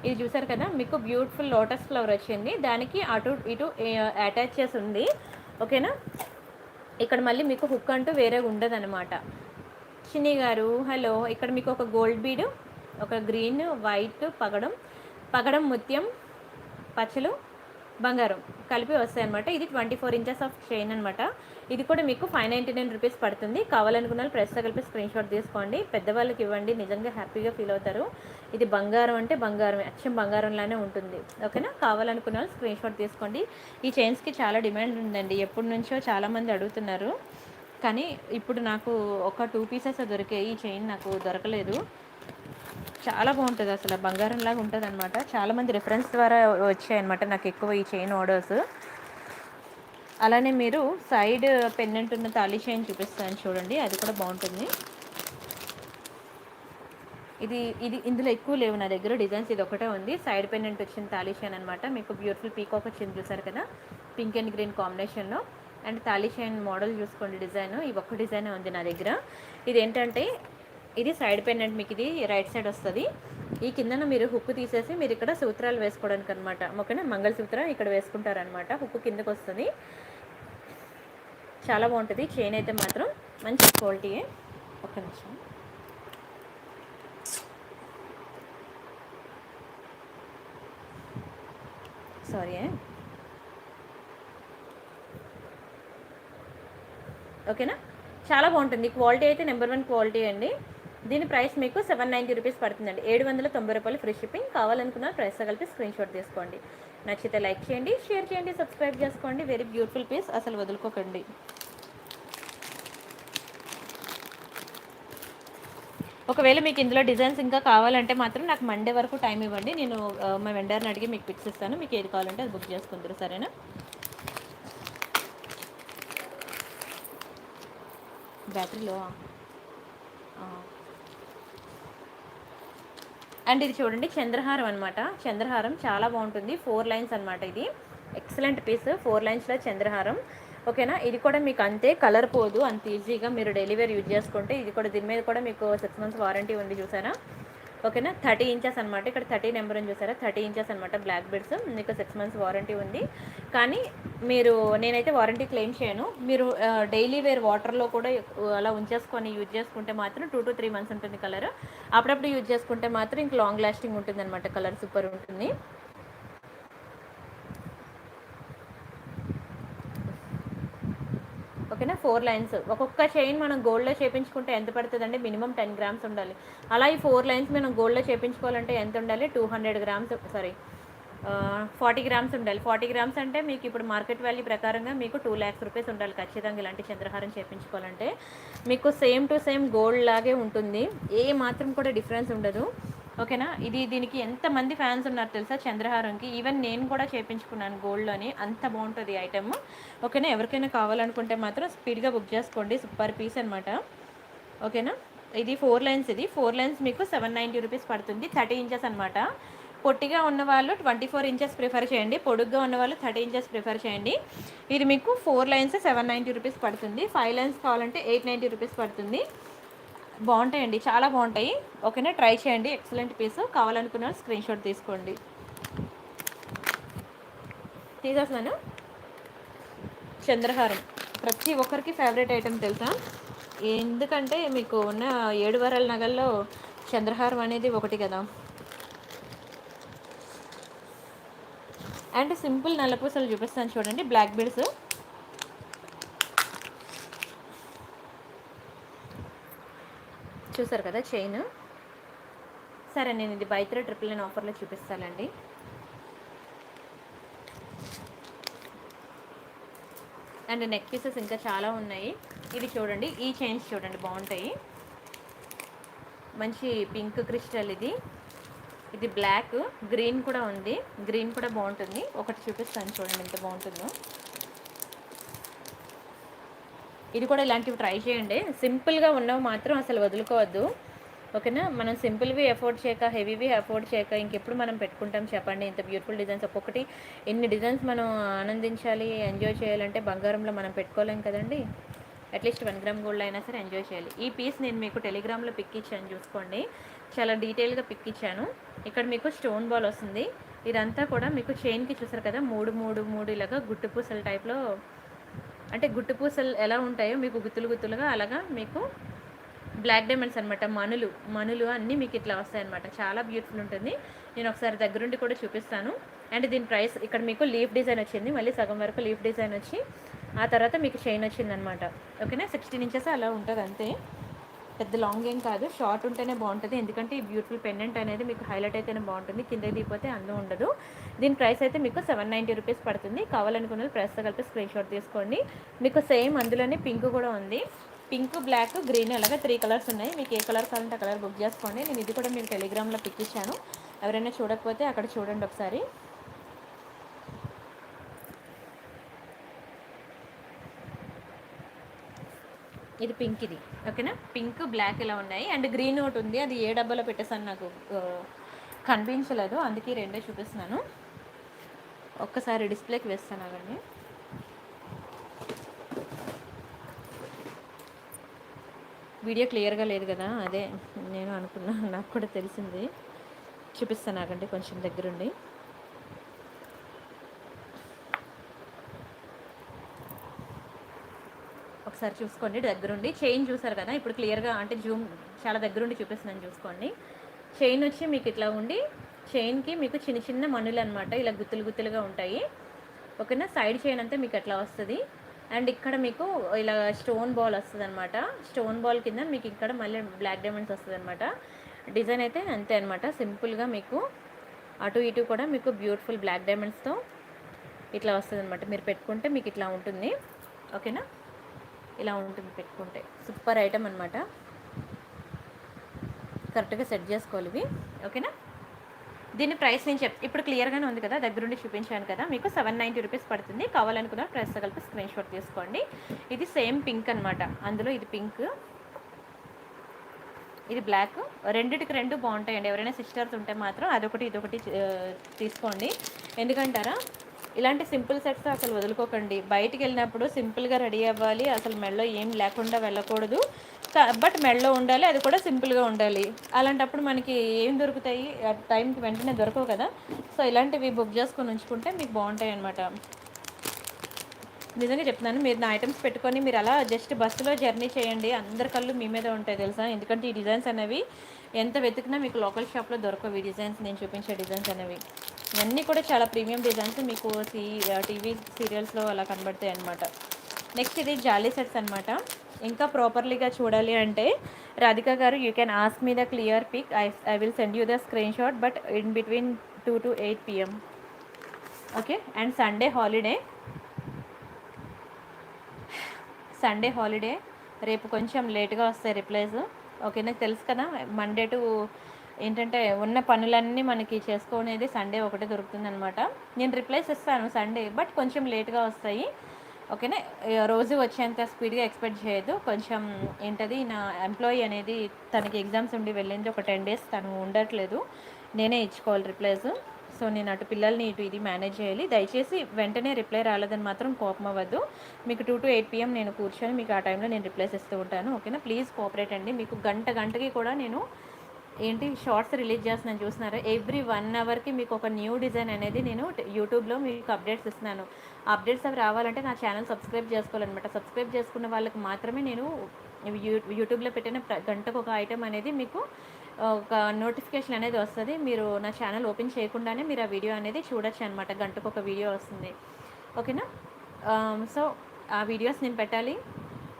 ఇది చూసారు కదా, మీకు బ్యూటిఫుల్ లోటస్ ఫ్లవర్ వచ్చింది, దానికి అటు ఇటు అటాచ్ చేసి ఉంది. ఓకేనా. ఇక్కడ మళ్ళీ మీకు హుక్ అంటూ వేరే ఉండదు అనమాట. చిన్ని గారు హలో. ఇక్కడ మీకు ఒక గోల్డ్ బీడు, ఒక గ్రీన్, వైట్ పగడం ముత్యం, పచ్చలు, బంగారం కలిపి వస్తాయి అనమాట. ఇది 24 ఇంచెస్ ఆఫ్ చైన్ అనమాట. ఇది కూడా మీకు 599 రూపీస్ పడుతుంది. కావాలనుకున్న వాళ్ళు ప్రెస్తో కలిపి స్క్రీన్ షాట్ తీసుకోండి, పెద్దవాళ్ళకి ఇవ్వండి, నిజంగా హ్యాపీగా ఫీల్ అవుతారు. ఇది బంగారం అంటే బంగారమే, అచ్చం బంగారంలానే ఉంటుంది. ఓకేనా. కావాలనుకున్న వాళ్ళు స్క్రీన్ షాట్ తీసుకోండి. ఈ చైన్స్కి చాలా డిమాండ్ ఉందండి, ఎప్పటి నుంచో చాలామంది అడుగుతున్నారు. కానీ ఇప్పుడు నాకు ఒక 2 పీసెస్ దొరికాయి. ఈ చైన్ నాకు దొరకలేదు. చాలా బాగుంటుంది, అసలు బంగారంలాగా ఉంటుంది అనమాట. చాలామంది రిఫరెన్స్ ద్వారా వచ్చాయన్నమాట నాకు ఎక్కువ ఈ చైన్ ఆర్డర్స్. అలానే మీరు సైడ్ పెండెంట్ ఉన్న తాళీ చైన్ చూపిస్తాను చూడండి, అది కూడా బాగుంటుంది. ఇందులో ఎక్కువ లేవు నా దగ్గర డిజైన్స్, ఇది ఒకటే ఉంది. సైడ్ పెండెంట్ వచ్చిన తాళీ చైన్ అనమాట. మీకు బ్యూటిఫుల్ పీకాక్ వచ్చింది చూసారు కదా, పింక్ అండ్ గ్రీన్ కాంబినేషన్లో. అండ్ తాళీ చైన్ మోడల్ చూసుకోండి, డిజైన్ ఈ ఒక్క డిజైనే ఉంది నా దగ్గర. ఇది ఏంటంటే ఇది సైడ్ పెండెంట్, మీకు ఇది రైట్ సైడ్ వస్తుంది. ఈ కిందన మీరు హుక్ తీసేసి మీరు ఇక్కడ సూత్రాలు వేసుకోవడానికి అనమాట. ఓకేనా. మంగళసూత్రం ఇక్కడ వేసుకుంటారనమాట, హుక్ కిందకు వస్తుంది. చాలా బాగుంటుంది. చైన్ అయితే మాత్రం మంచి క్వాలిటీయే. ఒక్క నిమిషం. సారీ. ఓకేనా, చాలా బాగుంటుంది. క్వాలిటీ అయితే నెంబర్ 1 క్వాలిటీ అండి. దీని ప్రైస్ మీకు 790 రూపీస్ పడుతుందండి. 790 రూపాయలు ఫ్రీ షిప్పింగ్. కావాలనుకున్న ప్రైస్తో కలిపి స్క్రీన్ షాట్ తీసుకోండి. నచ్చితే లైక్ చేయండి, షేర్ చేయండి, సబ్స్క్రైబ్ చేసుకోండి. వెరీ బ్యూటిఫుల్ పీస్, అసలు వదులుకోకండి. ఒకవేళ మీకు ఇందులో డిజైన్స్ ఇంకా కావాలంటే మాత్రం నాకు మండే వరకు టైం ఇవ్వండి. నేను మా వెండర్ని అడిగి మీకు పిక్స్ ఇస్తాను. మీకు ఏది కావాలంటే అది బుక్ చేసుకుంటారు, సరేనా? బ్యాటరీలో అండ్ ఇది చూడండి, చంద్రహారం అనమాట. చంద్రహారం చాలా బాగుంటుంది. 4 లైన్స్ అనమాట. ఇది ఎక్సలెంట్ పీస్. 4 లైన్స్లో చంద్రహారం. ఓకేనా, ఇది కూడా మీకు అంతే కలర్ పోదు అంత ఈజీగా. మీరు డైలీ వేర్ యూజ్ చేసుకుంటే ఇది కూడా, దీని మీద కూడా మీకు 6 months వారంటీ ఉంది, చూసారా? ఓకేనా, 30 ఇంచెస్ అనమాట. ఇక్కడ 30 నెంబర్ అని చూసారా? 30 ఇంచెస్ అనమాట బ్లాక్ బెడ్స్. మీకు 6 months వారంటీ ఉంది. కానీ మీరు, నేనైతే వారంటీ క్లెయిమ్ చేయను. మీరు డైలీ వేర్ వాటర్లో కూడా అలా ఉంచేసుకొని యూజ్ చేసుకుంటే మాత్రం 2 to 3 months ఉంటుంది కలర్. అప్పుడప్పుడు యూజ్ చేసుకుంటే మాత్రం ఇంక లాంగ్ లాస్టింగ్ ఉంటుంది అనమాట. కలర్ సూపర్ ఉంటుంది. ఓకేనా, 4 లైన్స్. ఒక్కొక్క చైన్ మనం గోల్డ్లో చేయించుకుంటే ఎంత పడుతుందండి? మినిమం 10 grams ఉండాలి. అలా ఈ 4 లైన్స్ మనం గోల్డ్లో చేయించుకోవాలంటే ఎంత ఉండాలి? 200 grams, సారీ 40 grams ఉండాలి. 40 grams అంటే మీకు ఇప్పుడు మార్కెట్ వాల్యూ ప్రకారంగా మీకు 2 lakhs రూపీస్ ఉండాలి ఖచ్చితంగా ఇలాంటి చంద్రహారం చేయించుకోవాలంటే. మీకు సేమ్ టు సేమ్ గోల్డ్ లాగే ఉంటుంది, ఏ మాత్రం కూడా డిఫరెన్స్ ఉండదు. ఓకేనా, దీనికి ఎంతమంది ఫ్యాన్స్ ఉన్నారు తెలుసా చంద్రహారంకి? ఈవెన్ నేను కూడా చేయించుకున్నాను గోల్డ్లోని, అంత బాగుంటుంది ఐటమ్. ఓకేనా, ఎవరికైనా కావాలనుకుంటే మాత్రం స్పీడ్గా బుక్ చేసుకోండి. సూపర్ పీస్ అనమాట. ఓకేనా, ఇది 4 లైన్స్. ఇది 4 లైన్స్ మీకు 790 రూపీస్ పడుతుంది. 30 ఇంచెస్ అనమాట. పొట్టిగా ఉన్న వాళ్ళు 24 ఇంచెస్ ప్రిఫర్ చేయండి, పొడుగ్గా ఉన్న వాళ్ళు 30 ఇంచెస్ ప్రిఫర్ చేయండి. ఇది మీకు 4 లైన్స్ 790 రూపీస్ పడుతుంది. 5 లైన్స్ కావాలంటే 890 రూపీస్ పడుతుంది. బాగుంటాయండి, చాలా బాగుంటాయి. ఓకేనా, ట్రై చేయండి. Excellent piece. కావాలనుకున్న స్క్రీన్ షాట్ తీసుకోండి. తీసేస్తాను. చంద్రహారం ప్రతి ఒక్కరికి ఫేవరెట్ ఐటెం తెలుసా? ఎందుకంటే మీకు ఉన్న 7 వారాల నగల్లో చంద్రహారం అనేది ఒకటి కదా. అండ్ సింపుల్ నల్లపూసలు చూపిస్తాను చూడండి, బ్లాక్ బీడ్స్. చూసారు కదా చైన్? సరే, నేను ఇది బై 3 999 ఆఫర్లో చూపిస్తానండి. అండ్ నెక్ పీసెస్ ఇంకా చాలా ఉన్నాయి. ఇది చూడండి, ఈ చైన్స్ చూడండి బాగుంటాయి. మంచి పింక్ క్రిస్టల్. ఇది బ్లాక్, గ్రీన్ కూడా ఉంది. గ్రీన్ కూడా బాగుంటుంది. ఒకటి చూపిస్తాను చూడండి ఎంత బాగుంటుందో. ఇది కూడా ఇలాంటివి ట్రై చేయండి. సింపుల్గా ఉన్నవి మాత్రం అసలు వదులుకోవద్దు. ఓకేనా, మనం సింపుల్వి అఫోర్డ్ చేయక, హెవీవి అఫోర్డ్ చేయక ఇంకెప్పుడు మనం పెట్టుకుంటాం చెప్పండి? ఇంత బ్యూటిఫుల్ డిజైన్స్. ఒక్కొక్కటి ఎన్ని డిజైన్స్ మనం ఆనందించాలి, ఎంజాయ్ చేయాలంటే బంగారంలో మనం పెట్టుకోలేం కదండి. అట్లీస్ట్ 1 gram గోల్డ్ అయినా సరే ఎంజాయ్ చేయాలి. ఈ పీస్ నేను మీకు టెలిగ్రామ్లో పిక్ ఇచ్చాను, చూసుకోండి. చాలా డీటెయిల్గా పిక్ ఇచ్చాను. ఇక్కడ మీకు స్టోన్ బాల్ వస్తుంది. ఇదంతా కూడా మీకు చైన్కి చూసారు కదా, 3 3 3 ఇలాగా గుట్టు పూసల టైప్లో, అంటే గుట్టు పూసలు ఎలా ఉంటాయో మీకు గుత్తులు గుత్తులుగా అలాగా మీకు బ్లాక్ డైమండ్స్ అనమాట. మనులు అన్నీ మీకు ఇట్లా వస్తాయన్నమాట. చాలా బ్యూటిఫుల్ ఉంటుంది. నేను ఒకసారి దగ్గరుండి కూడా చూపిస్తాను. అండ్ దీని ప్రైస్ ఇక్కడ మీకు లీఫ్ డిజైన్ వచ్చింది, మళ్ళీ సగం వరకు లీఫ్ డిజైన్ వచ్చి ఆ తర్వాత మీకు చైన్ వచ్చిందనమాట. ఓకేనా, 16 ఇంచెస్ అలా ఉంటుంది అంతే, పెద్ద లాంగ్ ఏం కాదు. షార్ట్ ఉంటేనే బాగుంటుంది, ఎందుకంటే ఈ బ్యూటిఫుల్ పెండెంట్ అనేది మీకు హైలైట్ అయితేనే బాగుంటుంది. కింద దిగిపోతే అందం ఉండదు. దీని ప్రైస్ అయితే మీకు 790 రూపీస్ పడుతుంది. కావాలనుకున్న ప్రైస్తో కలిపి స్క్రీన్ షాట్ తీసుకోండి. మీకు సేమ్ అందులోనే పింక్ కూడా ఉంది. పింక్, బ్లాక్, గ్రీన్ అలాగే 3 కలర్స్ ఉన్నాయి. మీకు ఏ కలర్ కావాలంటే ఆ కలర్ బుక్ చేసుకోండి. నేను ఇది కూడా మీకు టెలిగ్రామ్లో పిక్ ఇచ్చాను, ఎవరైనా చూడకపోతే అక్కడ చూడండి ఒకసారి. ఇది పింక్. ఇది ఓకేనా, పింక్ బ్లాక్ ఇలా ఉన్నాయి. అండ్ గ్రీన్ ఒకటి ఉంది, అది ఏ డబ్బాలో పెట్టేసాను నాకు కనిపించలేదు, అందుకే రెండే చూపిస్తున్నాను. ఒక్కసారి డిస్ప్లేకి వేస్తాను అవండి. వీడియో క్లియర్గా లేదు కదా, అదే నేను అనుకున్నా, నాకు కూడా తెలిసింది. చూపిస్తాను ఆగండి కొంచెం దగ్గరుండి. ఒకసారి చూసుకోండి దగ్గరుండి. చైన్ చూసారు కదా, ఇప్పుడు క్లియర్గా అంటే జూమ్ చాలా దగ్గరుండి చూపిస్తున్నాను చూసుకోండి. చైన్ వచ్చి మీకు ఇట్లా ఉండి, చైన్కి మీకు చిన్న చిన్న మణులు అనమాట, ఇలా గుత్తులు గుత్తులుగా ఉంటాయి. ఓకేనా, సైడ్ చైన్ అంతా మీకు అట్లా వస్తుంది. అండ్ ఇక్కడ మీకు ఇలా స్టోన్ బాల్ వస్తుంది అనమాట. స్టోన్ బాల్ కింద మీకు ఇక్కడ మళ్ళీ బ్లాక్ డైమండ్స్ వస్తుంది అనమాట. డిజైన్ అయితే అంతే అనమాట, సింపుల్గా మీకు అటు ఇటు కూడా మీకు బ్యూటిఫుల్ బ్లాక్ డైమండ్స్తో ఇట్లా వస్తుంది అనమాట. మీరు పెట్టుకుంటే మీకు ఇట్లా ఉంటుంది. ఓకేనా, ఇలా ఉంటుంది పెట్టుకుంటే. సూపర్ ఐటమ్ అనమాట, కరెక్ట్గా సెట్ చేసుకోవాలి ఇవి. ఓకేనా, దీని ప్రైస్ నేను ఇప్పుడు క్లియర్గానే ఉంది కదా, దగ్గరుండి చూపించాను కదా. మీకు 790 రూపీస్ పడుతుంది. కావాలనుకున్న ప్రైస్తో కలిపి స్క్రీన్ షాట్ తీసుకోండి. ఇది సేమ్ పింక్ అనమాట, అందులో ఇది పింక్, ఇది బ్లాక్. రెండిటికి రెండు బాగుంటాయండి. ఎవరైనా సిస్టర్స్ ఉంటే మాత్రం అదొకటి ఇదొకటి తీసుకోండి. ఎందుకంటారా, ఇలాంటి సింపుల్ సెట్స్ అసలు వదులుకోకండి. బయటికి వెళ్ళినప్పుడు సింపుల్గా రెడీ అవ్వాలి, అసలు మెడలో ఏం లేకుండా వెళ్ళకూడదు. బట్ మెడలో ఉండాలి, అది కూడా సింపుల్గా ఉండాలి. అలాంటప్పుడు మనకి ఏం దొరుకుతాయి, టైంకి వెంటనే దొరకవు కదా. సో ఇలాంటివి బుక్ చేసుకొని ఉంచుకుంటే మీకు బాగుంటాయి అన్నమాట. నిజంగా చెప్తున్నాను, మీరు నా ఐటమ్స్ పెట్టుకొని మీరు అలా జస్ట్ బస్సులో జర్నీ చేయండి, అందరి కళ్ళు మీ మీద ఉంటాయి తెలుసా. ఎందుకంటే ఈ డిజైన్స్ అనేవి ఎంత వెతికినా మీకు లోకల్ షాప్లో దొరకవు. ఈ డిజైన్స్ నేను చూపించే డిజైన్స్ అనేవి ఇవన్నీ కూడా చాలా ప్రీమియం డిజైన్స్, మీకు టీవీ సీరియల్స్లో అలా కనబడతాయి అన్నమాట. నెక్స్ట్ ఇది జాలీ సెట్స్ అనమాట. ఇంకా ప్రాపర్లీగా చూడాలి అంటే రాధిక గారు, you can ask me the clear pick, I will send you the screen shot, but in between 2 to 8 PM. Okay, and Sunday holiday రేపు కొంచెం లేట్గా వస్తాయి రిప్లైస్. ఓకే, నాకు తెలుసు కదా, మండే టు ఏంటంటే ఉన్న పనులన్నీ మనకి చేసుకునేది సండే ఒకటే దొరుకుతుంది అనమాట. నేను రిప్లైస్ ఇస్తాను సండే, బట్ కొంచెం లేట్గా వస్తాయి. ఓకేనా, రోజు వచ్చేంత స్పీడ్గా ఎక్స్పెక్ట్ చేయొద్దు. కొంచెం ఏంటది, నా ఎంప్లాయీ అనేది తనకి ఎగ్జామ్స్ ఉండి వెళ్ళింది, ఒక 10 days తను ఉండట్లేదు, నేనే ఇచ్చుకోవాలి రిప్లైస్. సో నేను అటు పిల్లల్ని ఇటు ఇది మేనేజ్ చేయాలి. దయచేసి వెంటనే రిప్లై రాలేదని మాత్రం కోపం అవ్వద్దు. మీకు 2 to 8 PM నేను కూర్చొని మీకు ఆ టైంలో నేను రిప్లైస్ ఇస్తూ ఉంటాను. ఓకేనా, ప్లీజ్ కోఆపరేట్ అండి. మీకు గంటకి కూడా నేను షార్ట్స్ రిలీజ్ చేస్తున్నాను చూస్తున్నారా. ఎవ్రీ 1 hourకి మీకు ఒక న్యూ డిజైన్ అనేది నేను యూట్యూబ్లో మీకు అప్డేట్స్ ఇస్తున్నాను. అప్డేట్స్ అవి రావాలంటే నా ఛానల్ సబ్స్క్రైబ్ చేసుకోవాలన్నమాట. సబ్స్క్రైబ్ చేసుకున్న వాళ్ళకి మాత్రమే నేను యూట్యూబ్లో పెట్టిన గంటకు ఒక ఐటెం అనేది మీకు ఒక నోటిఫికేషన్ అనేది వస్తుంది. మీరు నా ఛానల్ ఓపెన్ చేయకుండానే మీరు ఆ వీడియో అనేది చూడొచ్చు అనమాట. గంటకు ఒక వీడియో వస్తుంది. ఓకేనా, సో ఆ వీడియోస్ నేను పెట్టాలి,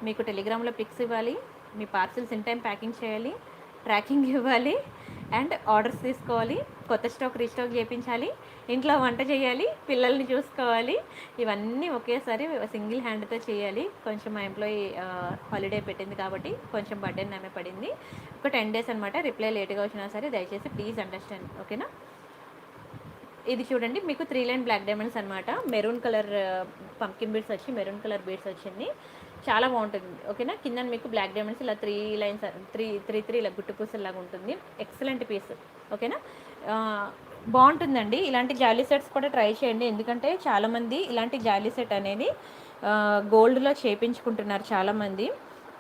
మీకు టెలిగ్రామ్లో పిక్స్ ఇవ్వాలి, మీ పార్సిల్స్ ఇన్ టైం ప్యాకింగ్ చేయాలి, ట్రాకింగ్ ఇవ్వాలి, అండ్ ఆర్డర్స్ తీసుకోవాలి, కొత్త స్టాక్ రీస్టాక్ చేయించాలి, ఇంట్లో వంట చేయాలి, పిల్లల్ని చూసుకోవాలి. ఇవన్నీ ఒకేసారి సింగిల్ హ్యాండ్తో చేయాలి. కొంచెం మా ఎంప్లాయీ హాలిడే పెట్టింది కాబట్టి కొంచెం బర్డెన్ ఆమె పడింది. ఒక 10 days అనమాట. రిప్లై లేట్గా వచ్చినా సరే దయచేసి ప్లీజ్ అండర్స్టాండ్. ఓకేనా, ఇది చూడండి, మీకు 3 line బ్లాక్ డైమండ్స్ అనమాట. మెరూన్ కలర్ పంకిన్ బీడ్స్ వచ్చి మెరూన్ కలర్ బీడ్స్ వచ్చింది, చాలా బాగుంటుంది. ఓకేనా, కింద మీకు బ్లాక్ డైమండ్స్ ఇలా 3 lines 3 ఇలా గుట్టు పూసల్లాగా ఉంటుంది. Excellent piece. ఓకేనా, బాగుంటుందండి. ఇలాంటి జాలీ సెట్స్ కూడా ట్రై చేయండి, ఎందుకంటే చాలామంది ఇలాంటి జాలీ సెట్ అనేది గోల్డ్లో చేయించుకుంటున్నారు చాలామంది.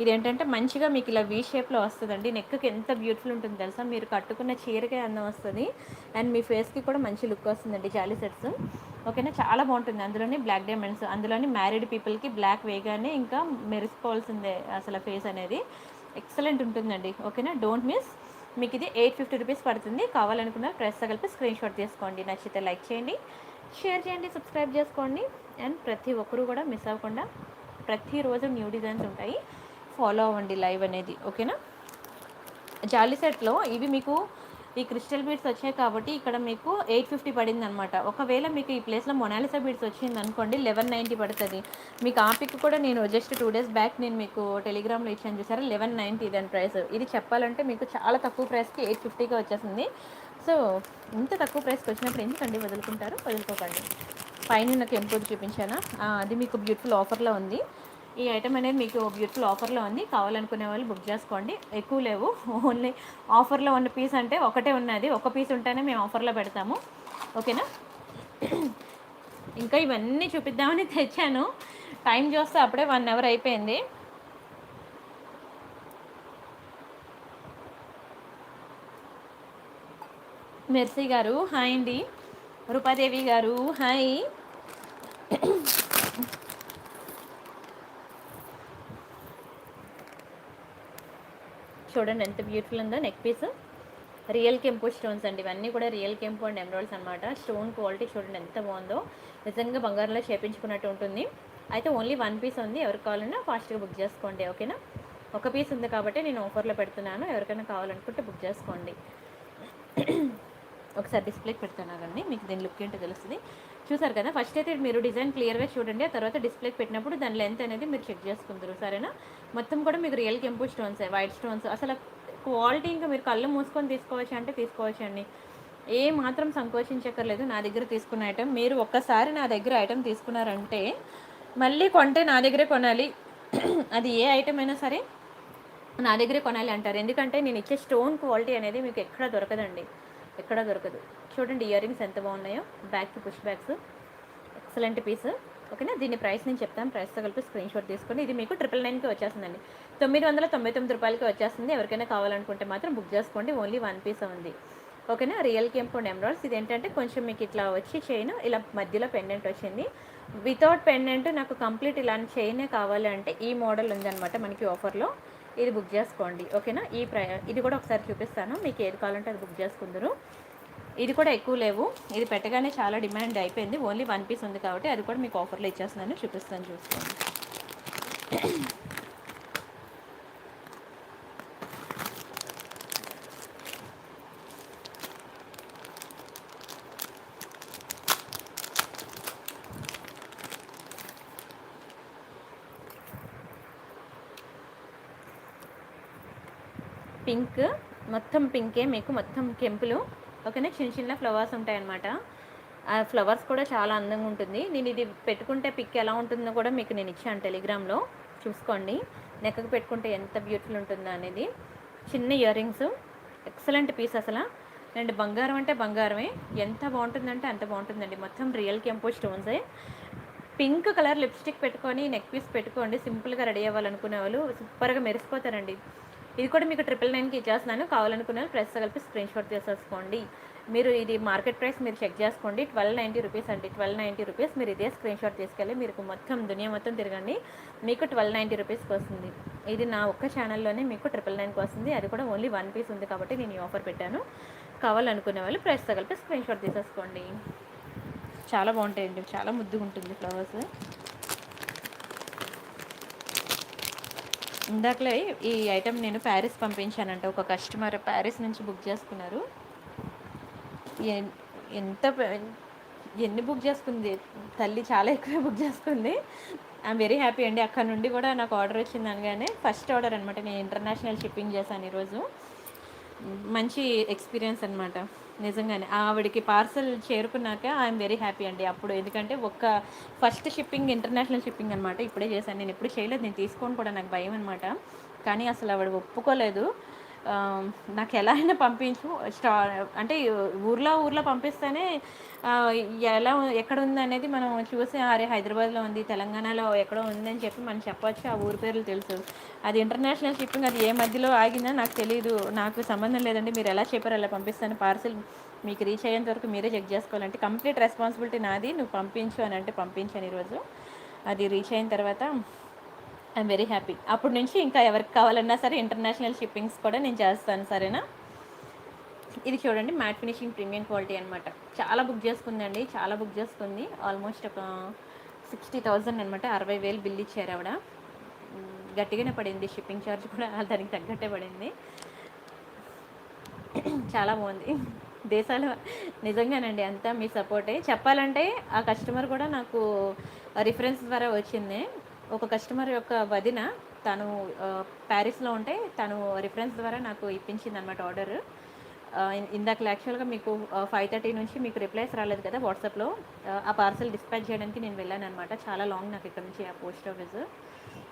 ఇదేంటంటే మంచిగా మీకు ఇలా వీ షేప్లో వస్తుందండి. నెక్కి ఎంత బ్యూటిఫుల్ ఉంటుంది తెలుసా, మీరు కట్టుకున్న చీరకే అందం వస్తుంది, అండ్ మీ ఫేస్కి కూడా మంచి లుక్ వస్తుందండి జాలీ సెట్స్. ఓకేనా, చాలా బాగుంటుంది. అందులోని బ్లాక్ డైమండ్స్, అందులోని మ్యారీడ్ పీపుల్కి బ్లాక్ వేగానే ఇంకా మెరిసిపోవాల్సిందే అసలు ఫేస్ అనేది. ఎక్సలెంట్ ఉంటుందండి. ఓకేనా, డోంట్ మిస్. మీకు ఇది 850 రూపీస్ పడుతుంది. కావాలనుకున్న ప్రైస్తో కలిపి స్క్రీన్ షాట్ తీసుకోండి. నచ్చితే లైక్ చేయండి, షేర్ చేయండి, సబ్స్క్రైబ్ చేసుకోండి. అండ్ ప్రతి ఒక్కరూ కూడా మిస్ అవ్వకుండా ప్రతిరోజు న్యూ డిజైన్స్ ఉంటాయి, ఫాలో అవ్వండి లైవ్ అనేది. ఓకేనా, జాలీ సెట్లో ఇవి మీకు ఈ క్రిస్టల్ బీడ్స్ వచ్చాయి కాబట్టి ఇక్కడ మీకు 850 పడింది అనమాట. ఒకవేళ మీకు ఈ ప్లేస్లో మొనాలిసా బీడ్స్ వచ్చింది అనుకోండి 1190 పడుతుంది. మీకు ఆ పిక్ కూడా నేను జస్ట్ 2 days బ్యాక్ నేను మీకు టెలిగ్రామ్లో ఇచ్చాను చూసారా, 1190 దాని ప్రైస్. ఇది చెప్పాలంటే మీకు చాలా తక్కువ ప్రైస్కి 850గా వచ్చేసింది. సో ఇంత తక్కువ ప్రైస్కి వచ్చినప్పుడు ఎందుకండి వదులుకుంటారు, వదులుకోకండి. పైన నాకు ఎంపోది చూపించానా, అది మీకు బ్యూటిఫుల్ ఆఫర్లో ఉంది. ఈ ఐటమ్ అనేది మీకు బ్యూటిఫుల్ ఆఫర్లో ఉంది. కావాలనుకునే వాళ్ళు బుక్ చేసుకోండి. ఎక్కువ లేవు, ఓన్లీ ఆఫర్లో ఉన్న పీస్ అంటే ఒకటే ఉన్నది. ఒక పీస్ ఉంటేనే మేము ఆఫర్లో పెడతాము. ఓకేనా, ఇంకా ఇవన్నీ చూపిద్దామని తెచ్చాను, టైం చూస్తే అప్పుడే 1 hour అయిపోయింది. మెర్సీ గారు హాయ్ అండి, రూపాదేవి గారు హాయ్. చూడండి ఎంత బ్యూటిఫుల్ ఉందో నెక్ పీస్. రియల్ కెంపు స్టోన్స్ అండి, ఇవన్నీ కూడా రియల్ కెంపు అండ్ ఎమరాల్డ్స్ అనమాట. స్టోన్ క్వాలిటీ చూడండి ఎంత బాగుందో, నిజంగా బంగారంలో చేపించుకున్నట్టు ఉంటుంది. అయితే ఓన్లీ 1 పీస్ ఉంది, ఎవరికి కావాలన్నా ఫాస్ట్గా బుక్ చేసుకోండి. ఓకేనా, ఒక పీస్ ఉంది కాబట్టి నేను ఆఫర్లో పెడుతున్నాను, ఎవరికైనా కావాలనుకుంటే బుక్ చేసుకోండి. ఒకసారి డిస్ప్లేకి పెడతాను కానీ మీకు దీని లుక్ ఏంటో తెలుస్తుంది. చూసారు కదా, ఫస్ట్ అయితే మీరు డిజైన్ క్లియర్గా చూడండి, ఆ తర్వాత డిస్ప్లేకి పెట్టినప్పుడు దాని లెంత్ అనేది మీరు చెక్ చేసుకుంటారు. సరేనా, మొత్తం కూడా మీకు రియల్ కెంపు స్టోన్స్, వైట్ స్టోన్స్, అసలు క్వాలిటీ ఇంకా మీరు కళ్ళు మూసుకొని తీసుకోవచ్చు అంటే తీసుకోవచ్చు అండి, ఏ మాత్రం సంకోచించక్కర్లేదు. నా దగ్గర తీసుకున్న ఐటెం మీరు ఒక్కసారి నా దగ్గర ఐటెం తీసుకున్నారంటే మళ్ళీ కొంటే నా దగ్గరే కొనాలి, అది ఏ ఐటెం అయినా సరే నా దగ్గరే కొనాలి అంటారు. ఎందుకంటే నేను ఇచ్చే స్టోన్ క్వాలిటీ అనేది మీకు ఎక్కడ దొరకదండి, ఎక్కడ దొరకదు. చూడండి ఇయర్ రింగ్స్ ఎంత బాగున్నాయో, బ్యాక్కి పుష్ బ్యాగ్స్, ఎక్సలెంట్ పీస్. ఓకేనా, దీని ప్రైస్ నేను చెప్తాను, ప్రైస్తో కలిపి స్క్రీన్ షాట్ తీసుకొని ఇది మీకు 999కి వచ్చేస్తుందండి, 999 రూపాయలకి వచ్చేస్తుంది. ఎవరికైనా కావాలనుకుంటే మాత్రం బుక్ చేసుకోండి, ఓన్లీ 1 పీస్ ఉంది. ఓకేనా, రియల్ కెంపు అండ్ ఎమరాల్డ్స్. ఇది ఏంటంటే కొంచెం మీకు ఇట్లా వచ్చి చైన్ ఇలా మధ్యలో పెండెంట్ వచ్చింది, వితౌట్ పెండెంట్ నాకు కంప్లీట్ ఇలాంటి చైనే కావాలి అంటే ఈ మోడల్ ఉందన్నమాట మనకి ఆఫర్లో, ఇది బుక్ చేసుకోండి. ఓకేనా, ఇది కూడా ఒకసారి చూపిస్తాను, మీకు ఏది కావాలంటే అది బుక్ చేసుకుందరు. ఇది కూడా ఎక్కువ లేవు, ఇది పెట్టగానే చాలా డిమాండ్ అయిపోయింది, ఓన్లీ 1 పీస్ ఉంది కాబట్టి అది కూడా మీకు ఆఫర్లో ఇచ్చేస్తున్నాను, చూపిస్తాను చూసుకోండి. పింక్, మొత్తం పింకే మీకు, మొత్తం కెంపులు. ఓకేనా, చిన్న చిన్న ఫ్లవర్స్ ఉంటాయన్నమాట, ఆ ఫ్లవర్స్ కూడా చాలా అందంగా ఉంటుంది. నేను ఇది పెట్టుకుంటే పిక్ ఎలా ఉంటుందో కూడా మీకు నేను ఇచ్చాను టెలిగ్రామ్లో, చూసుకోండి. నెక్కకు పెట్టుకుంటే ఎంత బ్యూటిఫుల్ ఉంటుందో అనేది. చిన్న ఇయర్ రింగ్స్, ఎక్సలెంట్ పీస్ అసలు. అండ్ బంగారం అంటే బంగారమే, ఎంత బాగుంటుందంటే అంత బాగుంటుందండి, మొత్తం రియల్ కెంపు స్టోన్సే. పింక్ కలర్ లిప్స్టిక్ పెట్టుకొని నెక్ పీస్ పెట్టుకోండి, సింపుల్గా రెడీ అవ్వాలనుకునే వాళ్ళు సూపర్గా మెరిసిపోతారండి. ఇది కూడా మీకు 999కి ఇచ్చేస్తున్నాను, కావాలనుకునే వాళ్ళు ప్రైస్తో కలిపి స్క్రీన్ షాట్ తీసేసుకోండి. మీరు ఇది మార్కెట్ ప్రైస్ మీరు చెక్ చేసుకోండి, 1290 రూపీస్ అండి, 1290 రూపీస్. మీరు ఇదే స్క్రీన్ షాట్ తీసుకెళ్ళి మీరు మొత్తం దునియా మొత్తం తిరగండి, మీకు 1290 రూపీస్కి వస్తుంది. ఇది నా ఒక్క ఛానల్లోనే మీకు 999కి వస్తుంది, అది కూడా ఓన్లీ 1 పీస్ ఉంది కాబట్టి నేను ఈ ఆఫర్ పెట్టాను. కావాలనుకునే వాళ్ళు ప్రైస్తో కలిపి స్క్రీన్ షాట్ తీసేసుకోండి. చాలా బాగుంటాయండి, చాలా ముద్దుగా ఉంటుంది ఫ్లవర్స్. ఇందాకలే ఈ ఐటెం నేను ప్యారిస్ పంపించానంట, ఒక కస్టమర్ ప్యారిస్ నుంచి బుక్ చేసుకున్నారు. ఎంత ఎన్ని బుక్ చేసుకుంది తల్లి, చాలా ఎక్కువ బుక్ చేసుకుంది. ఐఎమ్ వెరీ హ్యాపీ అండి, అక్కడ నుండి కూడా నాకు ఆర్డర్ వచ్చింది అనగానే, ఫస్ట్ ఆర్డర్ అనమాట, నేను ఇంటర్నేషనల్ షిప్పింగ్ చేశాను ఈరోజు. మంచి ఎక్స్పీరియన్స్ అనమాట నిజంగానే. ఆవిడకి పార్సల్ చేరుకున్నాక ఐఎమ్ వెరీ హ్యాపీ అండి అప్పుడు, ఎందుకంటే ఫస్ట్ షిప్పింగ్ ఇంటర్నేషనల్ షిప్పింగ్ అనమాట, ఇప్పుడే చేశాను. నేను ఎప్పుడు చేయలేదు, నేను తీసుకోను కూడా, నాకు భయం అనమాట. కానీ అసలు ఆవిడ ఒప్పుకోలేదు, నాకు ఎలా అయినా పంపించు, అంటే ఊర్లో పంపిస్తేనే ఎలా ఎక్కడ ఉంది అనేది మనం చూసి, అరే హైదరాబాద్లో ఉంది, తెలంగాణలో ఎక్కడో ఉందని చెప్పి మనం చెప్పవచ్చు, ఆ ఊరి పేర్లు తెలుసు. అది ఇంటర్నేషనల్ షిప్పింగ్, అది ఏ మధ్యలో ఆగిందో నాకు తెలియదు, నాకు సంబంధం లేదండి, మీరు ఎలా చెప్పారో అలా పంపిస్తాను, పార్సిల్ మీకు రీచ్ అయ్యేంత వరకు మీరే చెక్ చేసుకోవాలంటే కంప్లీట్ రెస్పాన్సిబిలిటీ నాది, నువ్వు పంపించు అని అంటే పంపించాను ఈరోజు. అది రీచ్ అయిన తర్వాత ఐఎమ్ వెరీ హ్యాపీ. అప్పటి నుంచి ఇంకా ఎవరికి కావాలన్నా సరే ఇంటర్నేషనల్ షిప్పింగ్స్ కూడా నేను చేస్తాను, సరేనా. ఇది చూడండి, మ్యాట్ ఫినిషింగ్ ప్రీమియం క్వాలిటీ అనమాట, చాలా బుక్ చేసుకుందండి, చాలా బుక్ చేసుకుంది, ఆల్మోస్ట్ ఒక 60,000 అనమాట, 60,000 బిల్ ఇచ్చారు ఆవిడ. గట్టిగానే పడింది, షిప్పింగ్ ఛార్జ్ కూడా దానికి తగ్గట్టే పడింది. చాలా బాగుంది, దేశాలు నిజంగానండి అంతా మీ సపోర్టే. చెప్పాలంటే ఆ కస్టమర్ కూడా నాకు రిఫరెన్స్ ద్వారా వచ్చింది, ఒక కస్టమర్ యొక్క వదిన, తను ప్యారిస్లో ఉంటే తను రిఫరెన్స్ ద్వారా నాకు ఇప్పించింది అనమాట ఆర్డర్. ఇందాక యాక్చువల్గా మీకు 5:30 నుంచి మీకు రిప్లైస్ రాలేదు కదా వాట్సాప్లో, ఆ పార్సల్ డిస్పాచ్ చేయడానికి నేను వెళ్ళాను అనమాట, చాలా లాంగ్ నాకు ఇక్కడ నుంచి ఆ పోస్ట్ ఆఫీస్,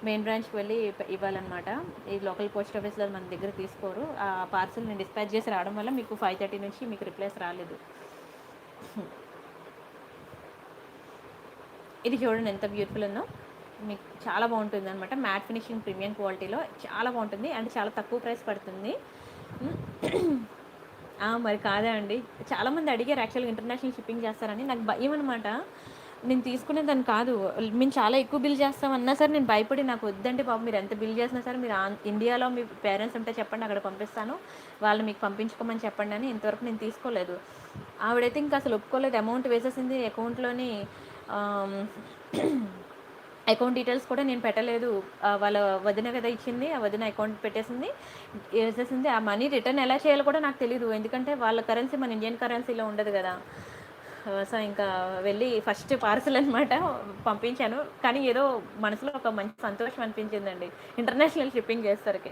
మెయిన్ బ్రాంచ్కి వెళ్ళి ఇవ్వాలన్నమాట. ఈ లోకల్ పోస్ట్ ఆఫీస్లో మన దగ్గర తీసుకోరు, ఆ పార్సల్ నేను డిస్పాచ్ చేసి రావడం వల్ల మీకు 5:30 నుంచి మీకు రిప్లైస్ రాలేదు. ఇది చూడండి ఎంత బ్యూటిఫుల్ ఉందో, మీకు చాలా బాగుంటుంది అనమాట, మ్యాట్ ఫినిషింగ్ ప్రీమియం క్వాలిటీలో చాలా బాగుంటుంది, అండ్ చాలా తక్కువ ప్రైస్ పడుతుంది. మరి కాదా అండి, చాలామంది అడిగారు యాక్చువల్గా ఇంటర్నేషనల్ షిప్పింగ్ చేస్తారని, నాకు భయం అనమాట, నేను తీసుకునేదాన్ని కాదు. మేము చాలా ఎక్కువ బిల్ చేస్తాం అన్నా సరే నేను భయపడి నాకు వద్దండి బాబు, మీరు ఎంత బిల్ చేసినా సరే మీరు ఇండియాలో మీ పేరెంట్స్ ఉంటే చెప్పండి, అక్కడ పంపిస్తాను. వాళ్ళు మీకు పంపించుకోమని చెప్పండి అని ఇంతవరకు నేను తీసుకోలేదు. ఆవిడైతే ఇంకా అసలు ఒప్పుకోలేదు. అమౌంట్ వేసేసింది అకౌంట్‌లోని. ఆహ్, అకౌంట్ డీటెయిల్స్ కూడా నేను పెట్టలేదు. వాళ్ళ వదిన కదా ఇచ్చింది. ఆ వదిన అకౌంట్ పెట్టేసింది. ఏసేసింది. ఆ మనీ రిటర్న్ ఎలా చేయాలో కూడా నాకు తెలీదు. ఎందుకంటే వాళ్ళ కరెన్సీ మన ఇండియన్ కరెన్సీలో ఉండదు గదా! సో, ఇంకా వెళ్ళి ఫస్ట్ పార్సెల్ అనమాట పంపించాను. కానీ ఏదో మనసులో ఒక మంచి సంతోషం అనిపించిందండి. ఇంటర్నేషనల్ షిప్పింగ్ చేసేసరికి.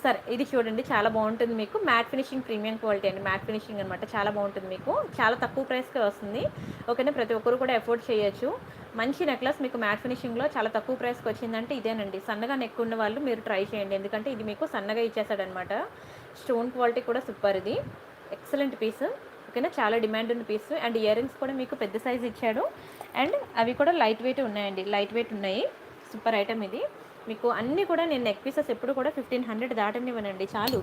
సరే, ఇది చూడండి చాలా బాగుంటుంది మీకు. మ్యాట్ ఫినిషింగ్ ప్రీమియం క్వాలిటీ అండి. మ్యాట్ ఫినిషింగ్ అనమాట. చాలా బాగుంటుంది మీకు. చాలా తక్కువ ప్రైస్‌కే వస్తుంది. ఓకేనా, ప్రతి ఒక్కరు కూడా ఎఫోర్డ్ చేయొచ్చు. మంచి నెక్లెస్ మీకు మ్యాట్ ఫినిషింగ్‌లో చాలా తక్కువ ప్రైస్‌కి వచ్చిందంటే ఇదేనండి. సన్నగా నెక్ ఉన్న వాళ్ళు మీరు ట్రై చేయండి. ఎందుకంటే ఇది మీకు సన్నగా ఇచ్చేసాడనమాట. స్టోన్ క్వాలిటీ కూడా సూపర్ ఇది. Excellent piece. ఓకేనా, చాలా డిమాండ్ ఉన్న పీస్. అండ్ ఇయర్ రింగ్స్ కూడా మీకు పెద్ద సైజ్ ఇచ్చాడు. అండ్ అవి కూడా లైట్ వెయిట్ ఉన్నాయండి. లైట్ వెయిట్ ఉన్నాయి. సూపర్ ఐటమ్ ఇది. మీకు అన్నీ కూడా నేను నెక్ పీసెస్ ఎప్పుడు కూడా 1500 దాటనివ్వనండి. చాలు.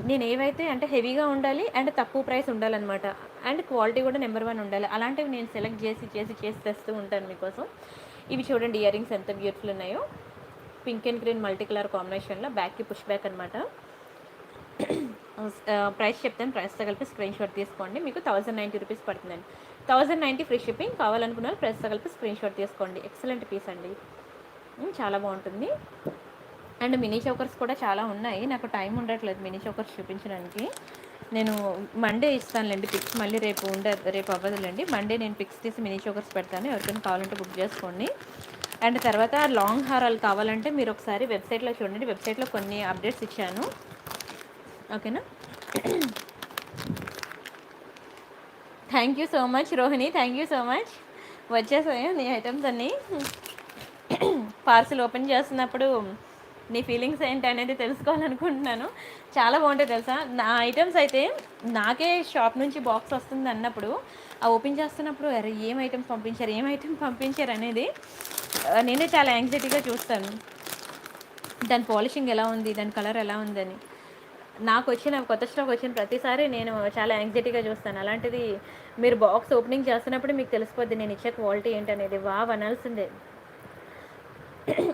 నేను ఏవైతే అంటే హెవీగా ఉండాలి అండ్ తక్కువ ప్రైస్ ఉండాలన్నమాట. అండ్ క్వాలిటీ కూడా నెంబర్ 1 ఉండాలి. అలాంటివి నేను సెలెక్ట్ చేసి తెస్తూ ఉంటాను మీకోసం. ఇవి చూడండి ఇయర్ రింగ్స్ ఎంత బ్యూటిఫుల్ ఉన్నాయో. Pink and green multi colour కాంబినేషన్లో బ్యాక్కి పుష్ బ్యాక్ అనమాట. ప్రైస్ చెప్తాను. ప్రైస్తో కలిపి స్క్రీన్ షాట్ తీసుకోండి. మీకు 1090 రూపీస్ పడుతుందండి. 1090 ఫ్రీ షిప్పింగ్. కావాలనుకున్న వాళ్ళు ప్రైస్తో కలిపి స్క్రీన్ షాట్ తీసుకోండి. ఎక్సలెంట్ పీస్ అండి. చాలా బాగుంటుంది. అండ్ మినీ చోకర్స్ కూడా చాలా ఉన్నాయి. నాకు టైం ఉండట్లేదు మినీ చోకర్స్ చూపించడానికి. నేను మండే ఇస్తానులేండి పిక్స్. మళ్ళీ రేపు అవ్వదులేండి. మండే నేను పిక్స్ తీసి మినీ చోకర్స్ పెడతాను. ఎవరికైనా కావాలంటే బుక్ చేసుకోండి. అండ్ తర్వాత లాంగ్ హారాలు కావాలంటే మీరు ఒకసారి వెబ్సైట్లో చూడండి. వెబ్సైట్లో కొన్ని అప్డేట్స్ ఇచ్చాను. ఓకేనా. Thank you so much Rohini. Thank you so much. వచ్చేసాయి నీ ఐటమ్స్ అన్నీ. పార్సిల్ ఓపెన్ చేస్తున్నప్పుడు నీ ఫీలింగ్స్ ఏంటి అనేది తెలుసుకోవాలనుకుంటున్నాను. చాలా బాగుంటాయి తెలుసా. నా ఐటమ్స్ అయితే నాకే షాప్ నుంచి బాక్స్ వస్తుంది అన్నప్పుడు ఆ ఓపెన్ చేస్తున్నప్పుడు అరే ఏం ఐటమ్స్ పంపించారు అనేది నేనే చాలా యాంగ్జైటీగా చూస్తాను. దాని పాలిషింగ్ ఎలా ఉంది, దాని కలర్ ఎలా ఉందని. నాకు వచ్చిన కొత్త స్టాక్ వచ్చిన ప్రతిసారి నేను చాలా యాంగ్జైటీగా చూస్తాను. అలాంటిది మీరు బాక్స్ ఓపెనింగ్ చేస్తున్నప్పుడు మీకు తెలిసిపోద్ది నేను ఇచ్చే క్వాలిటీ ఏంటనేది. వావ్ అనాల్సిందే.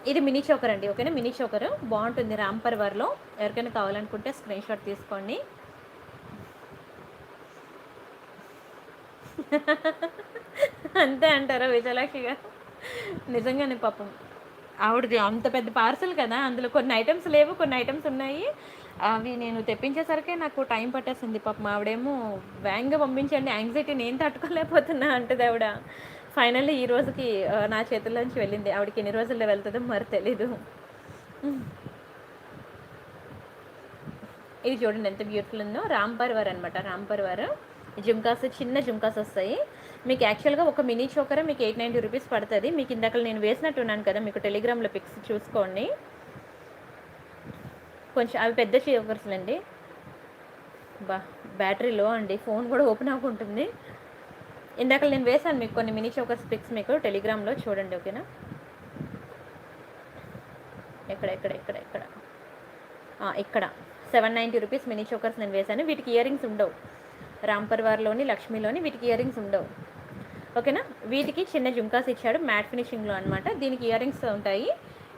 ఇది మినీ చోకర్ అండి. ఓకేనా, మినీ చోకర్ బాగుంటుంది. రాంపర్వర్లో ఎవరికైనా కావాలనుకుంటే స్క్రీన్ షాట్ తీసుకోండి. అంతే అంటారా విజయలక్ష్మి గారు? నిజంగానే పాపం ఆవిడది అంత పెద్ద పార్సల్ కదా, అందులో కొన్ని ఐటమ్స్ లేవు, కొన్ని ఐటమ్స్ ఉన్నాయి. అవి నేను తెప్పించేసరికి నాకు టైం పట్టేసింది. పాపం ఆవిడేమో వేగంగా పంపించండి, యాంగ్జైటీ నేను తట్టుకోలేకపోతున్నా అంటది ఆవిడ. ఫైనల్లీ ఈ రోజుకి నా చేతుల్లోంచి వెళ్ళింది. ఆవిడకి ఎన్ని రోజుల్లో వెళ్తుందో మరి తెలీదు. ఇది చూడండి ఎంత బ్యూటిఫుల్ ఉందో. రాంపర్వర్ అనమాట. రాంపర్వర్ జుమ్కాస్, చిన్న జుమ్కాస్ వస్తాయి మీకు. యాక్చువల్గా ఒక మినీ చోకర్ మీకు 890 రూపీస్ పడుతుంది. మీకు ఇందాక నేను వేసినట్టున్నాను కదా, మీకు టెలిగ్రామ్లో పిక్స్ చూసుకోండి. కొంచెం అవి పెద్ద చోకర్స్లు అండి. బ్యాటరీ లో అండి, ఫోన్ కూడా ఓపెన్ అవ్వకుంటుంది. ఇందాక నేను వేసాను మీకు కొన్ని మినీ చోకర్స్ పిక్స్, మీకు టెలిగ్రామ్లో చూడండి. ఓకేనా. ఎక్కడ ఇక్కడ 790 రూపీస్ మినీ చోకర్స్ నేను వేశాను. వీటికి ఇయర్ రింగ్స్ ఉండవు. రాంపర్వార్లోని లక్ష్మీలోని వీటికి ఇయర్ రింగ్స్ ఉండవు. ఓకేనా. వీటికి చిన్న జుమ్కాస్ ఇచ్చాడు మ్యాట్ ఫినిషింగ్లో అనమాట. దీనికి ఇయర్ రింగ్స్ ఉంటాయి.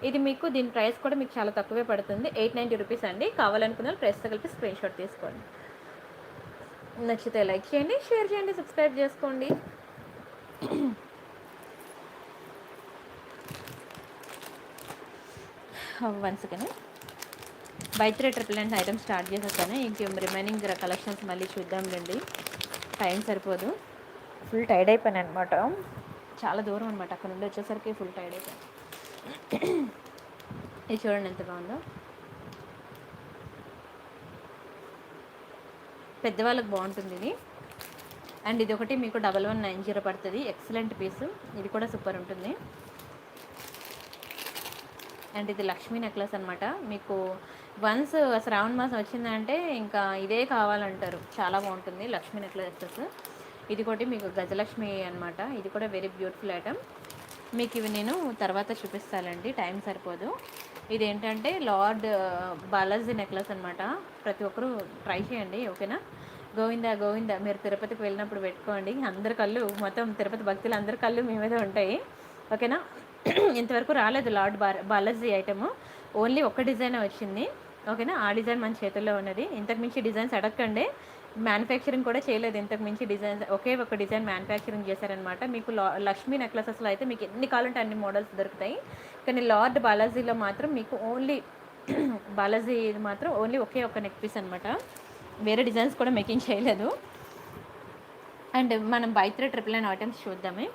ఇది మీకు దీని ప్రైస్ కూడా మీకు చాలా తక్కువే పడుతుంది. 890 రూపీస్ అండి. కావాలనుకున్న ప్రైస్తో కలిపి స్క్రీన్ షాట్ తీసుకోండి. నచ్చితే లైక్ చేయండి, షేర్ చేయండి, సబ్స్క్రైబ్ చేసుకోండి. Once again by 3 999 item start చేసేసాను. ఇంకేం రిమైనింగ్ కలెక్షన్స్ మళ్ళీ చూద్దాంలేండి, టైం సరిపోదు. ఫుల్ టైర్డ్ అయిపోయాను అనమాట. చాలా దూరం అనమాట, అక్కడ నుండి వచ్చేసరికి ఫుల్ టైర్డ్ అయిపోయాను. ఇది చూడండి ఎంత బాగుందో. పెద్దవాళ్ళకి బాగుంటుంది ఇది. అండ్ ఇది ఒకటి మీకు 1190 పడుతుంది. ఎక్సలెంట్ పీసు. ఇది కూడా సూపర్ ఉంటుంది. అండ్ ఇది లక్ష్మీ నెక్లెస్ అనమాట. మీకు వన్స్ శ్రావణ మాసం వచ్చిందంటే ఇంకా ఇదే కావాలంటారు. చాలా బాగుంటుంది లక్ష్మీ నెక్లెసెస్. ఇది ఒకటి మీకు గజలక్ష్మి అనమాట. ఇది కూడా వెరీ బ్యూటిఫుల్ ఐటమ్. మీకు ఇవి నేను తర్వాత చూపిస్తానండి, టైం సరిపోదు. ఇదేంటంటే లార్డ్ బాలాజీ నెక్లెస్ అనమాట. ప్రతి ఒక్కరూ ట్రై చేయండి. ఓకేనా. గోవిందా గోవిందా మీరు తిరుపతికి వెళ్ళినప్పుడు పెట్టుకోండి. అందరి కళ్ళు మొత్తం తిరుపతి భక్తులు అందరి కళ్ళు మీ మీద ఉంటాయి. ఓకేనా. ఇంతవరకు రాలేదు బాలాజీ ఐటము. ఓన్లీ ఒక్క డిజైన్ వచ్చింది. ఓకేనా. ఆ డిజైన్ మన చేతుల్లో ఉన్నది. ఇంతకు మించి డిజైన్స్ అడగండి. మ్యానుఫ్యాక్చరింగ్ కూడా చేయలేదు. ఇంతకు మించి డిజైన్స్ ఒకే ఒక డిజైన్ మ్యానుఫ్యాక్చరింగ్ చేశారనమాట. మీకు లక్ష్మీ నెక్లెసెస్లో అయితే మీకు ఎన్ని కావాలంటే అన్ని మోడల్స్ దొరుకుతాయి. కానీ లార్డ్ బాలాజీలో మాత్రం మీకు ఓన్లీ బాలాజీ మాత్రం ఓన్లీ ఒకే ఒక నెక్ పీస్ అనమాట. వేరే డిజైన్స్ కూడా మేకింగ్ చేయలేదు. అండ్ మనం బై 3 999 ఐటమ్స్ చూద్దామే.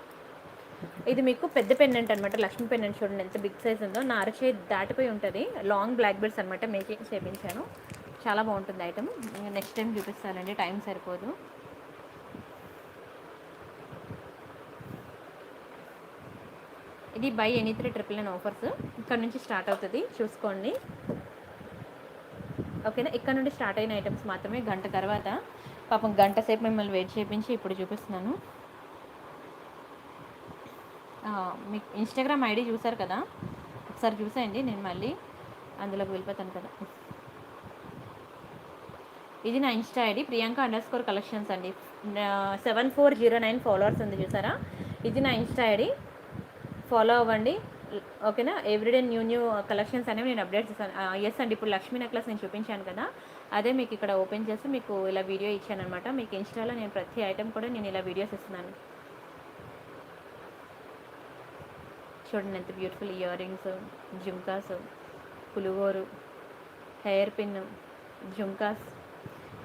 ఇది మీకు పెద్ద పెండెంట్ అనమాట. లక్ష్మీ పెండెంట్ చూడండి ఎంత బిగ్ సైజ్ ఉందో. నా అరచేయి దాటిపోయి ఉంటుంది. లాంగ్ బ్లాక్ బెల్ట్స్ అనమాట మేకింగ్ చేయించాను. చాలా బాగుంటుంది ఐటమ్. నెక్స్ట్ టైం చూపిస్తానండి, టైం సరిపోదు. ఇది బై ఎనీ 3 999 ఆఫర్స్. ఇక్కడ నుంచి స్టార్ట్ అవుతుంది, చూసుకోండి. ఓకేనా. ఇక్కడ నుండి స్టార్ట్ అయిన ఐటమ్స్ మాత్రమే. గంట తర్వాత పాపం గంట సేపు మిమ్మల్ని వెయిట్ చేయించి ఇప్పుడు చూపిస్తున్నాను. మీకు ఇన్స్టాగ్రామ్ ఐడి చూసారు కదా, ఒకసారి చూసేయండి. నేను మళ్ళీ అందులోకి వెళ్ళిపోతాను కదా. ఇది నా ఇన్స్టా ఐడి Priyanka_collections అండి. 7409 ఫాలోవర్స్ ఉంది చూసారా. ఇది నా ఇన్స్టా ఐడి, ఫాలో అవ్వండి. ఓకేనా. ఎవ్రీడే న్యూ కలెక్షన్స్ అనేవి నేను అప్డేట్ చేస్తాను. ఎస్ అండి, ఇప్పుడు లక్ష్మీ నెక్లెస్ నేను చూపించాను కదా, అదే మీకు ఇక్కడ ఓపెన్ చేసి మీకు ఇలా వీడియో ఇచ్చాను అనమాట. మీకు ఇన్స్టాలో నేను ప్రతి ఐటెం కూడా నేను ఇలా వీడియోస్ ఇస్తున్నాను. చూడండి ఎంత beautiful ear rings, jhumkas, Pulugoru, hair pin, jhumkas.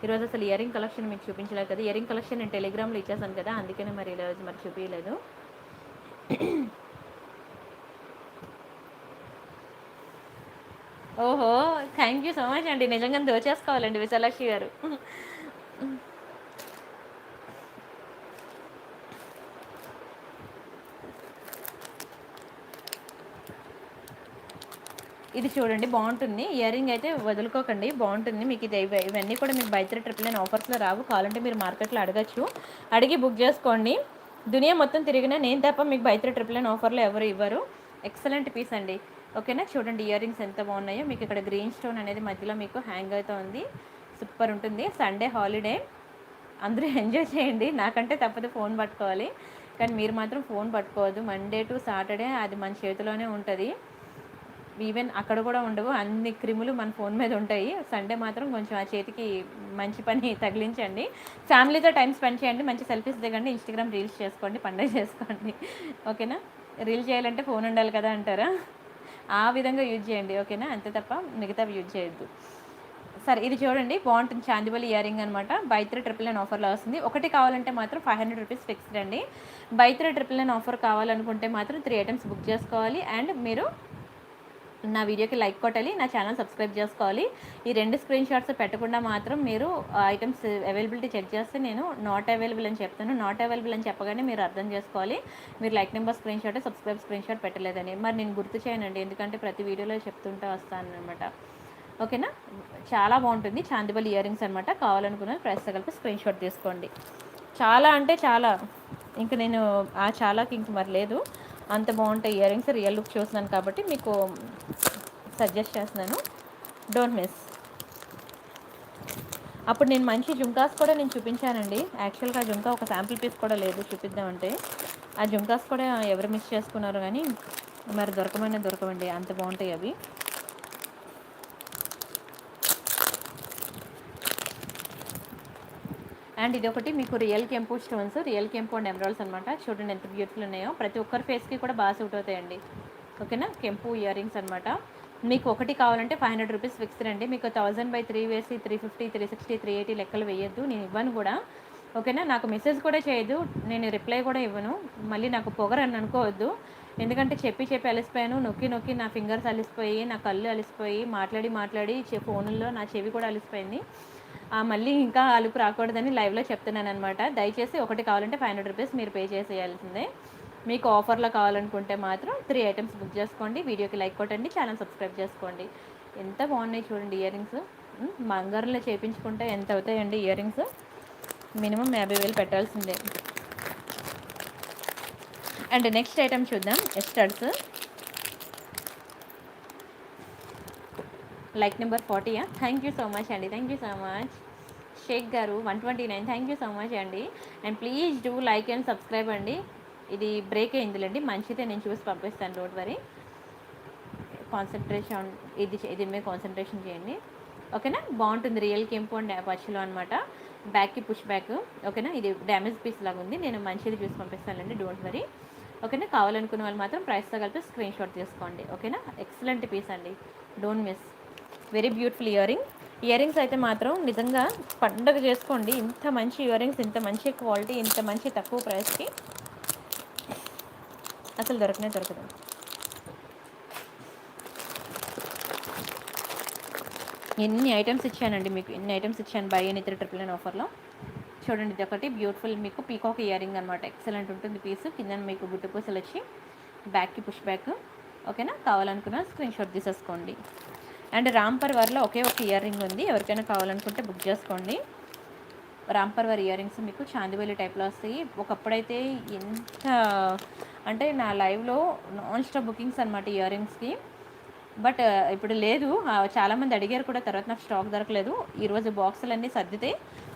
ఈరోజు అసలు ఇయర్ రింగ్ కలెక్షన్ మీకు చూపించలేదు కదా. ఇయర్ రింగ్ కలెక్షన్ నేను టెలిగ్రామ్లో ఇచ్చేసాను కదా, అందుకనే మరి ఈరోజు మరి చూపించలేదు. ఓహో, థ్యాంక్ యూ సో మచ్ అండి. నిజంగా దోచేసుకోవాలండి విశాలాక్షి గారు. ఇది చూడండి బాగుంటుంది. ఇయర్ రింగ్ అయితే వదులుకోకండి, బాగుంటుంది మీకు. ఇది ఇవన్నీ కూడా మీకు బై 3 999 ఆఫర్స్లో రావు. కావాలంటే మీరు మార్కెట్లో అడగచ్చు, అడిగి బుక్ చేసుకోండి. దునియా మొత్తం తిరిగినా నేను తప్ప మీకు బై 3 999 ఆఫర్లో ఎవరు ఇవ్వరు. ఎక్సలెంట్ పీస్ అండి. ఓకేనా. చూడండి ఇయర్ రింగ్స్ ఎంత బాగున్నాయో. మీకు ఇక్కడ గ్రీన్ స్టోన్ అనేది మధ్యలో మీకు హ్యాంగ్ అవుతుంది. సూపర్ ఉంటుంది. సండే హాలిడే, అందరూ ఎంజాయ్ చేయండి. నాకంటే తప్పదు ఫోన్ పట్టుకోవాలి, కానీ మీరు మాత్రం ఫోన్ పట్టుకోవద్దు. మండే టు సాటర్డే అది మన చేతిలోనే ఉంటుంది. ఈవెన్ అక్కడ కూడా ఉండవు, అన్ని క్రిములు మన ఫోన్ మీద ఉంటాయి. సండే మాత్రం కొంచెం ఆ చేతికి మంచి పని తగిలించండి. ఫ్యామిలీతో టైం స్పెండ్ చేయండి, మంచి సెల్ఫీస్ దిగండి, ఇన్స్టాగ్రామ్ రీల్స్ చేసుకోండి, పండుగ చేసుకోండి. ఓకేనా. రీల్ చేయాలంటే ఫోన్ ఉండాలి కదా అంటారా, ఆ విధంగా యూజ్ చేయండి. ఓకేనా. అంతే తప్ప మిగతావి యూజ్ చేయొద్దు. సరే, ఇది చూడండి బాగుంటుంది. చాందివలి ఇయర్ రింగ్ అనమాట. బై 3 999 ఆఫర్లో వస్తుంది. ఒకటి కావాలంటే మాత్రం 500 రూపీస్ ఫిక్స్డ్ అండి. బై 3 999 ఆఫర్ కావాలనుకుంటే మాత్రం 3 ఐటమ్స్ బుక్ చేసుకోవాలి. అండ్ మీరు నా వీడియోకి లైక్ కొట్టాలి, నా ఛానల్ సబ్స్క్రైబ్ చేసుకోవాలి. ఈ 2 స్క్రీన్ షాట్స్ పెట్టకుండా మాత్రం మీరు ఐటమ్స్ అవైలబిలిటీ చెక్ చేస్తే నేను నాట్ అవైలబుల్ అని చెప్తాను. నాట్ అవైలబుల్ అని చెప్పగానే మీరు అర్థం చేసుకోవాలి మీరు like number screenshot, subscribe screenshot పెట్టలేదని. మరి నేను గుర్తు చేయనండి, ఎందుకంటే ప్రతి వీడియోలో చెప్తుంటూ వస్తాను అనమాట. ఓకేనా. చాలా బాగుంటుంది. చాందిబల్ ఇయర్ రింగ్స్ అనమాట. కావాలనుకున్న ప్రైస్తో కలిపి స్క్రీన్ షాట్ తీసుకోండి. చాలా అంటే చాలా, ఇంక నేను ఆ చాలాకి ఇంక మరి లేదు, అంత బాగుంటాయి ఇయర్ రింగ్స్. రియల్ లుక్ చూస్తున్నాను కాబట్టి మీకు సజెస్ట్ చేస్తున్నాను, డోంట్ మిస్. అప్పుడు నేను మంచి జుంకాస్ కూడా నేను చూపించానండి. యాక్చువల్గా ఆ జుంకా ఒక శాంపుల్ పీస్ కూడా లేదు చూపిద్దామంటే. ఆ జుంకాస్ కూడా ఎవరు మిస్ చేసుకున్నారు, కానీ మరి దొరకవండి, అంత బాగుంటాయి అవి. అండ్ ఇది ఒకటి మీకు రియల్ కెంపు స్టోన్స్, రియల్ కెంపు అండ్ ఎమరాల్డ్స్ అనమాట. చూడండి ఎంత బ్యూటిఫుల్ ఉన్నాయో. ప్రతి ఒక్కరి ఫేస్కి కూడా బాగా సూట్ అవుతాయండి. ఓకేనా. కెంపు ఇయర్ రింగ్స్ అనమాట. మీకు ఒకటి కావాలంటే 500 రూపీస్ ఫిక్స్డ్ అండి. మీకు 1000/3 వేసి 350, 360, 380 లెక్కలు వేయద్దు, నేను ఇవ్వను కూడా. ఓకేనా. నాకు మెసేజ్ కూడా చేయదు, నేను రిప్లై కూడా ఇవ్వను. మళ్ళీ నాకు పొగరని అనుకోవద్దు, ఎందుకంటే చెప్పి అలిసిపోయాను. నొక్కి నా ఫింగర్స్ అలిసిపోయి, నా కళ్ళు అలిసిపోయి, మాట్లాడి ఫోనుల్లో నా చెవి కూడా అలిసిపోయింది. మళ్ళీ ఇంకా అలుపు రాకూడదని లైవ్లో చెప్తున్నాను అనమాట. దయచేసి ఒకటి కావాలంటే 500 రూపీస్ మీరు పే చేసేయాల్సిందే. మీకు ఆఫర్లో కావాలనుకుంటే మాత్రం 3 ఐటమ్స్ బుక్ చేసుకోండి. వీడియోకి లైక్ కొట్టండి, ఛానల్ సబ్స్క్రైబ్ చేసుకోండి. ఎంత బాగున్నాయి చూడండి ఇయర్ రింగ్స్. బంగారంలో చేయించుకుంటే ఎంత అవుతాయండి ఇయర్ రింగ్స్? మినిమం 50,000 పెట్టాల్సిందే. అండ్ నెక్స్ట్ ఐటమ్ చూద్దాం. Studs like number 40. Thank you so much అండి, thank you so much. Shaik గారు 129, థ్యాంక్ యూ సో మచ్ అండి. And please do like and subscribe అండి. ఇది బ్రేక్ అయిందిలేండి, మంచిదే, నేను చూసి పంపిస్తాను, డోంట్ వరీ. కాన్సన్ట్రేషన్, ఇది మీద కాన్సన్ట్రేషన్ చేయండి, ఓకేనా. బాగుంటుంది, రియల్ కెంపు అండ్ పచ్చిలో అనమాట. బ్యాక్కి పుష్ బ్యాక్, ఓకేనా. ఇది డ్యామేజ్ పీస్ లాగా ఉంది, నేను మంచిది చూసి పంపిస్తానండి, డోంట్ వరీ, ఓకేనా. కావాలనుకున్న వాళ్ళు మాత్రం ప్రైస్తో కలిపి స్క్రీన్ షాట్ తీసుకోండి, ఓకేనా. ఎక్సలెంట్ పీస్ అండి, don't miss. Very beautiful ear rings అయితే మాత్రం నిజంగా పండగ చేసుకోండి. ఇంత మంచి ఇయర్ రింగ్స్, ఇంత మంచి క్వాలిటీ, ఇంత మంచి తక్కువ ప్రైస్కి అసలు దొరకదు. ఎన్ని ఐటమ్స్ ఇచ్చానండి మీకు, ఎన్ని ఐటమ్స్ ఇచ్చాను బై ఎనీ 399 ఆఫర్లో. చూడండి, ఇది ఒకటి బ్యూటిఫుల్ మీకు పీకాక్ ఇయర్ రింగ్ అనమాట, ఎక్సలెంట్ ఉంటుంది పీస్. కింద మీకు గుట్టు పూసలు వచ్చి బ్యాక్కి పుష్ బ్యాక్, ఓకేనా. కావాలనుకున్న స్క్రీన్ షాట్ తీసేసుకోండి. అండ్ రాంపర్ వారిలో ఒకే ఒక ఇయర్ రింగ్ ఉంది, ఎవరికైనా కావాలనుకుంటే బుక్ చేసుకోండి. రాంపర్ వారి ఇయర్ రింగ్స్ మీకు చాందివెల్లి టైప్లో వస్తాయి. ఒకప్పుడైతే ఎంత అంటే నా లైవ్లో నాన్ స్టాప్ బుకింగ్స్ అనమాట ఇయర్ రింగ్స్కి. బట్ ఇప్పుడు లేదు, చాలామంది అడిగారు కూడా, తర్వాత నాకు స్టాక్ దొరకలేదు. ఈరోజు బాక్సులు అన్నీ సర్దితే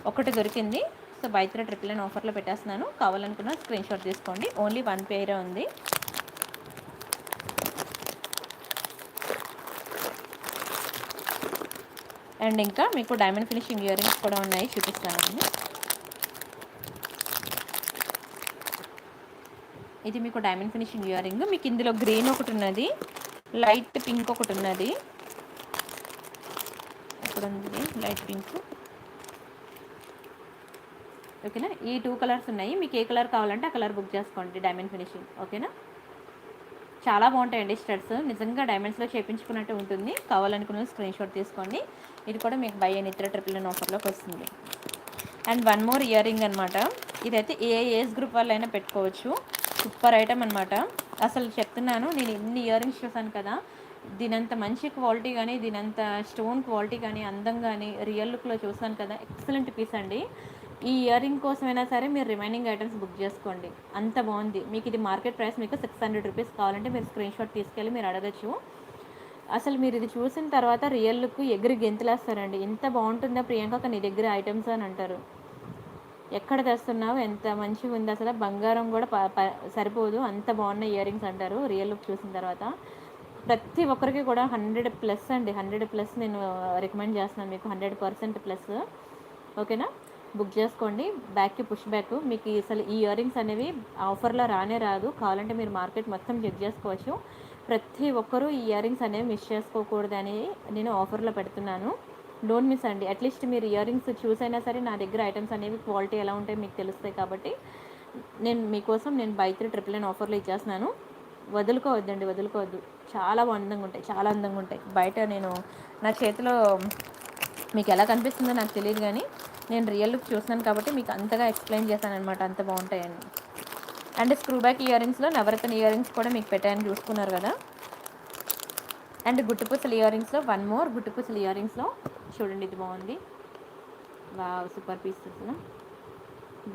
ఒకటి దొరికింది. సో బై 399 ఆఫర్లో పెట్టేస్తున్నాను, కావాలనుకున్న స్క్రీన్ షాట్ తీసుకోండి. ఓన్లీ 1 పేరే ఉంది. అండ్ ఇంకా మీకు డైమండ్ ఫినిషింగ్ ఇయర్ రింగ్స్ కూడా ఉన్నాయి, చూపిస్తానండి. ఇది మీకు డైమండ్ ఫినిషింగ్ ఇయర్ రింగ్, మీకు ఇందులో గ్రీన్ ఒకటి ఉన్నది, లైట్ పింక్ ఒకటి ఉన్నది. ఇక్కడ ఉంది లైట్ పింక్, ఓకేనా. ఈ 2 కలర్స్ ఉన్నాయి, మీకు ఏ కలర్ కావాలంటే ఆ కలర్ బుక్ చేసుకోండి. డైమండ్ ఫినిషింగ్, ఓకేనా. చాలా బాగుంటాయండి స్టడ్స్, నిజంగా డైమండ్స్లో చేయించుకున్నట్టు ఉంటుంది. కావాలనుకున్న స్క్రీన్ షాట్ తీసుకోండి. ఇది కూడా మీకు బై ఎనీ 399 ఆఫర్లోకి వస్తుంది. అండ్ 1 మోర్ ఇయర్ రింగ్ అనమాట. ఇదైతే ఏ ఏజ్ గ్రూప్ వాళ్ళైనా పెట్టుకోవచ్చు, సూపర్ ఐటమ్ అనమాట. అసలు చెప్తున్నాను, నేను ఎన్ని ఇయర్ రింగ్స్ చూసాను కదా, దీనంత మంచి క్వాలిటీ కానీ, దీనంత స్టోన్ క్వాలిటీ కానీ, అందం కానీ రియల్ లుక్లో చూసాను కదా, ఎక్సలెంట్ పీస్ అండి. ఈ ఇయర్ రింగ్ కోసమైనా సరే మీరు రిమైనింగ్ ఐటమ్స్ బుక్ చేసుకోండి, అంత బాగుంది. మీకు ఇది మార్కెట్ ప్రైస్ మీకు 600 రూపీస్ కావాలంటే మీరు స్క్రీన్ షాట్ తీసుకెళ్ళి మీరు అడగచ్చు. అసలు మీరు ఇది చూసిన తర్వాత రియల్ లుక్ ఎగిరి గెంతులేస్తారండి. ఎంత బాగుంటుందా ప్రియాంక నీ దగ్గర ఐటమ్స్ అని అంటారు. ఎక్కడ తెస్తున్నావు, ఎంత మంచిగా ఉంది, అసలు బంగారం కూడా సరిపోదు, అంత బాగున్న ఇయర్ రింగ్స్ అంటారు రియల్ లుక్ చూసిన తర్వాత. ప్రతి ఒక్కరికి కూడా 100+ అండి, 100+ నేను రికమెండ్ చేస్తున్నాను మీకు, 100% ప్లస్, ఓకేనా. బుక్ చేసుకోండి. బ్యాక్కి పుష్ బ్యాక్, మీకు అసలు ఈ ఇయర్ రింగ్స్ అనేవి ఆఫర్లో రానే రాదు, కావాలంటే మీరు మార్కెట్ మొత్తం చెక్ చేసుకోవచ్చు. ప్రతి ఒక్కరూ ఈ ఇయర్ రింగ్స్ అనేవి మిస్ చేసుకోకూడదని నేను ఆఫర్లో పెడుతున్నాను, డోంట్ మిస్ అండి. అట్లీస్ట్ మీరు ఇయర్ రింగ్స్ చూసైనా సరే నా దగ్గర ఐటమ్స్ అనేవి క్వాలిటీ ఎలా ఉంటాయి మీకు తెలుస్తాయి కాబట్టి నేను మీకోసం బై 399 ఆఫర్లో ఇచ్చేస్తున్నాను. వదులుకోవద్దు, చాలా అందంగా ఉంటాయి, చాలా అందంగా ఉంటాయి. బయట నేను నా చేతిలో మీకు ఎలా కనిపిస్తుందో నాకు తెలియదు, కానీ నేను రియల్ లుక్ చూస్తున్నాను కాబట్టి మీకు అంతగా ఎక్స్ప్లెయిన్ చేశాను అనమాట, అంత బాగుంటాయని. అండ్ స్క్రూ బ్యాక్ ఇయర్ రింగ్స్లో నవరత్న ఇయర్ రింగ్స్ కూడా మీకు పెట్టాయని చూసుకున్నారు కదా. అండ్ గుట్టుపూసల ఇయర్ రింగ్స్లో 1 మోర్ గుట్టుపూసల ఇయర్ రింగ్స్లో చూడండి, ఇది బాగుంది, వావ్ సూపర్ పీస్.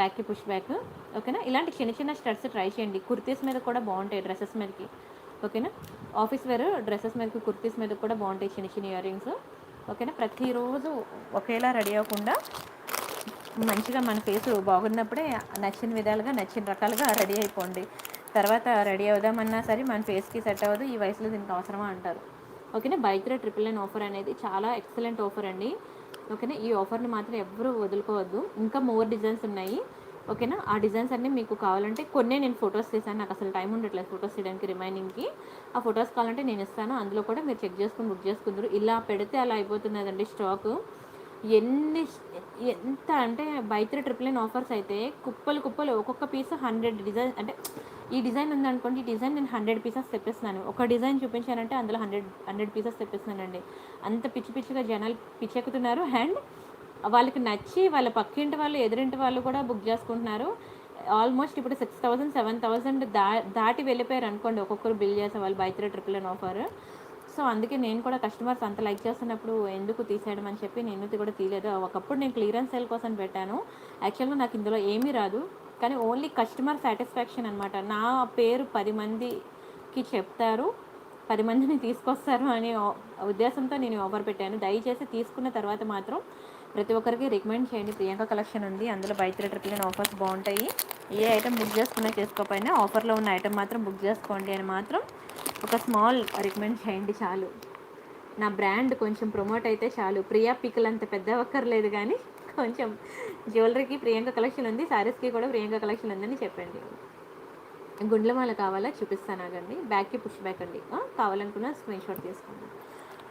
బ్యాక్కి పుష్ బ్యాక్, ఓకేనా. ఇలాంటి చిన్న చిన్న స్టడ్స్ ట్రై చేయండి, కుర్తీస్ మీద కూడా బాగుంటాయి, డ్రెస్సెస్ మీదకి, ఓకేనా. ఆఫీస్ వేర్ డ్రెస్సెస్ మీదకి, కుర్తీస్ మీద కూడా బాగుంటాయి చిన్న చిన్న ఇయర్ రింగ్స్, ఓకేనా. ప్రతిరోజు ఒకేలా రెడీ అవ్వకుండా మంచిగా మన ఫేస్ బాగున్నప్పుడే నచ్చిన విధాలుగా నచ్చిన రకాలుగా రెడీ అయిపోండి. తర్వాత రెడీ అవుదామన్నా సరే మన ఫేస్కి సెట్ అవ్వదు, ఈ వయసులో దీనికి అవసరమా అంటారు, ఓకేనా. బై 399 ఆఫర్ అనేది చాలా ఎక్సలెంట్ ఆఫర్ అండి, ఓకేనా. ఈ ఆఫర్ని మాత్రం ఎవ్వరూ వదులుకోవద్దు. ఇంకా మోర్ డిజైన్స్ ఉన్నాయి, ఓకేనా. ఆ డిజైన్స్ అన్నీ మీకు కావాలంటే కొన్ని నేను ఫొటోస్ తీసాను, నాకు అసలు టైం ఉండట్లేదు ఫొటోస్ తీయడానికి రిమైనింగ్కి. ఆ ఫొటోస్ కావాలంటే నేను ఇస్తాను, అందులో కూడా మీరు చెక్ చేసుకుని బుక్ చేసుకుందరు. ఇలా పెడితే అలా అయిపోతున్నదండి స్టాకు. ఎంత అంటే బై 399 ఆఫర్స్ అయితే కుప్పలు ఒక్కొక్క పీస్ 100 డిజైన్, అంటే ఈ డిజైన్ ఉందనుకోండి, ఈ డిజైన్ నేను 100 పీసెస్ తెప్పిస్తున్నాను. ఒక డిజైన్ చూపించానంటే అందులో 100 పీసెస్ తెప్పిస్తున్నానండి. అంత పిచ్చిగా జనాలు పిచ్చెక్కుతున్నారు. అండ్ వాళ్ళకి నచ్చి వాళ్ళ పక్కింటి వాళ్ళు, ఎదురింటి వాళ్ళు కూడా బుక్ చేసుకుంటున్నారు. ఆల్మోస్ట్ ఇప్పుడు 6000 7000 దాటి వెళ్ళిపోయారు అనుకోండి ఒక్కొక్కరు బిల్ చేసే వాళ్ళు బై 399 ఆఫర్. సో అందుకే నేను కూడా కస్టమర్స్ అంత లైక్ చేస్తున్నప్పుడు ఎందుకు తీసేయడం అని చెప్పి నేను కూడా తీయలేదు. ఒకప్పుడు నేను క్లియరెన్స్ సేల్ కోసం పెట్టాను. యాక్చువల్గా నాకు ఇందులో ఏమీ రాదు, కానీ ఓన్లీ కస్టమర్ సాటిస్ఫాక్షన్ అనమాట. నా పేరు 10 మందికి చెప్తారు, 10 మందిని తీసుకొస్తారు అనే ఉద్దేశంతో నేను ఆఫర్ పెట్టాను. దయచేసి తీసుకున్న తర్వాత మాత్రం ప్రతి ఒక్కరికి రికమెండ్ చేయండి. ప్రియాంక కలెక్షన్ ఉంది, అందులో బై 3 ట్రిపుల్ నైన్ ఆఫర్స్ బాగుంటాయి. ఏ ఐటమ్ బుక్ చేసుకున్నా చేసుకోకపోయినా ఆఫర్లో ఉన్న ఐటమ్ మాత్రం బుక్ చేసుకోండి అని మాత్రం ఒక స్మాల్ రికమెండ్ చేయండి చాలు. నా బ్రాండ్ కొంచెం ప్రమోట్ అయితే చాలు. ప్రియా పికల్ అంత పెద్ద ఒక్కర్లేదు కానీ కొంచెం జ్యువెలరీకి ప్రియాంక కలెక్షన్ ఉంది, శారీస్కి కూడా ప్రియాంక కలెక్షన్ ఉందని చెప్పండి. గుండ్లమాల కావాలా చూపిస్తాను ఆగండి. బ్యాక్కి పుష్ బ్యాక్ అండి. కావాలనుకున్న స్క్రీన్ షాట్ తీసుకోండి.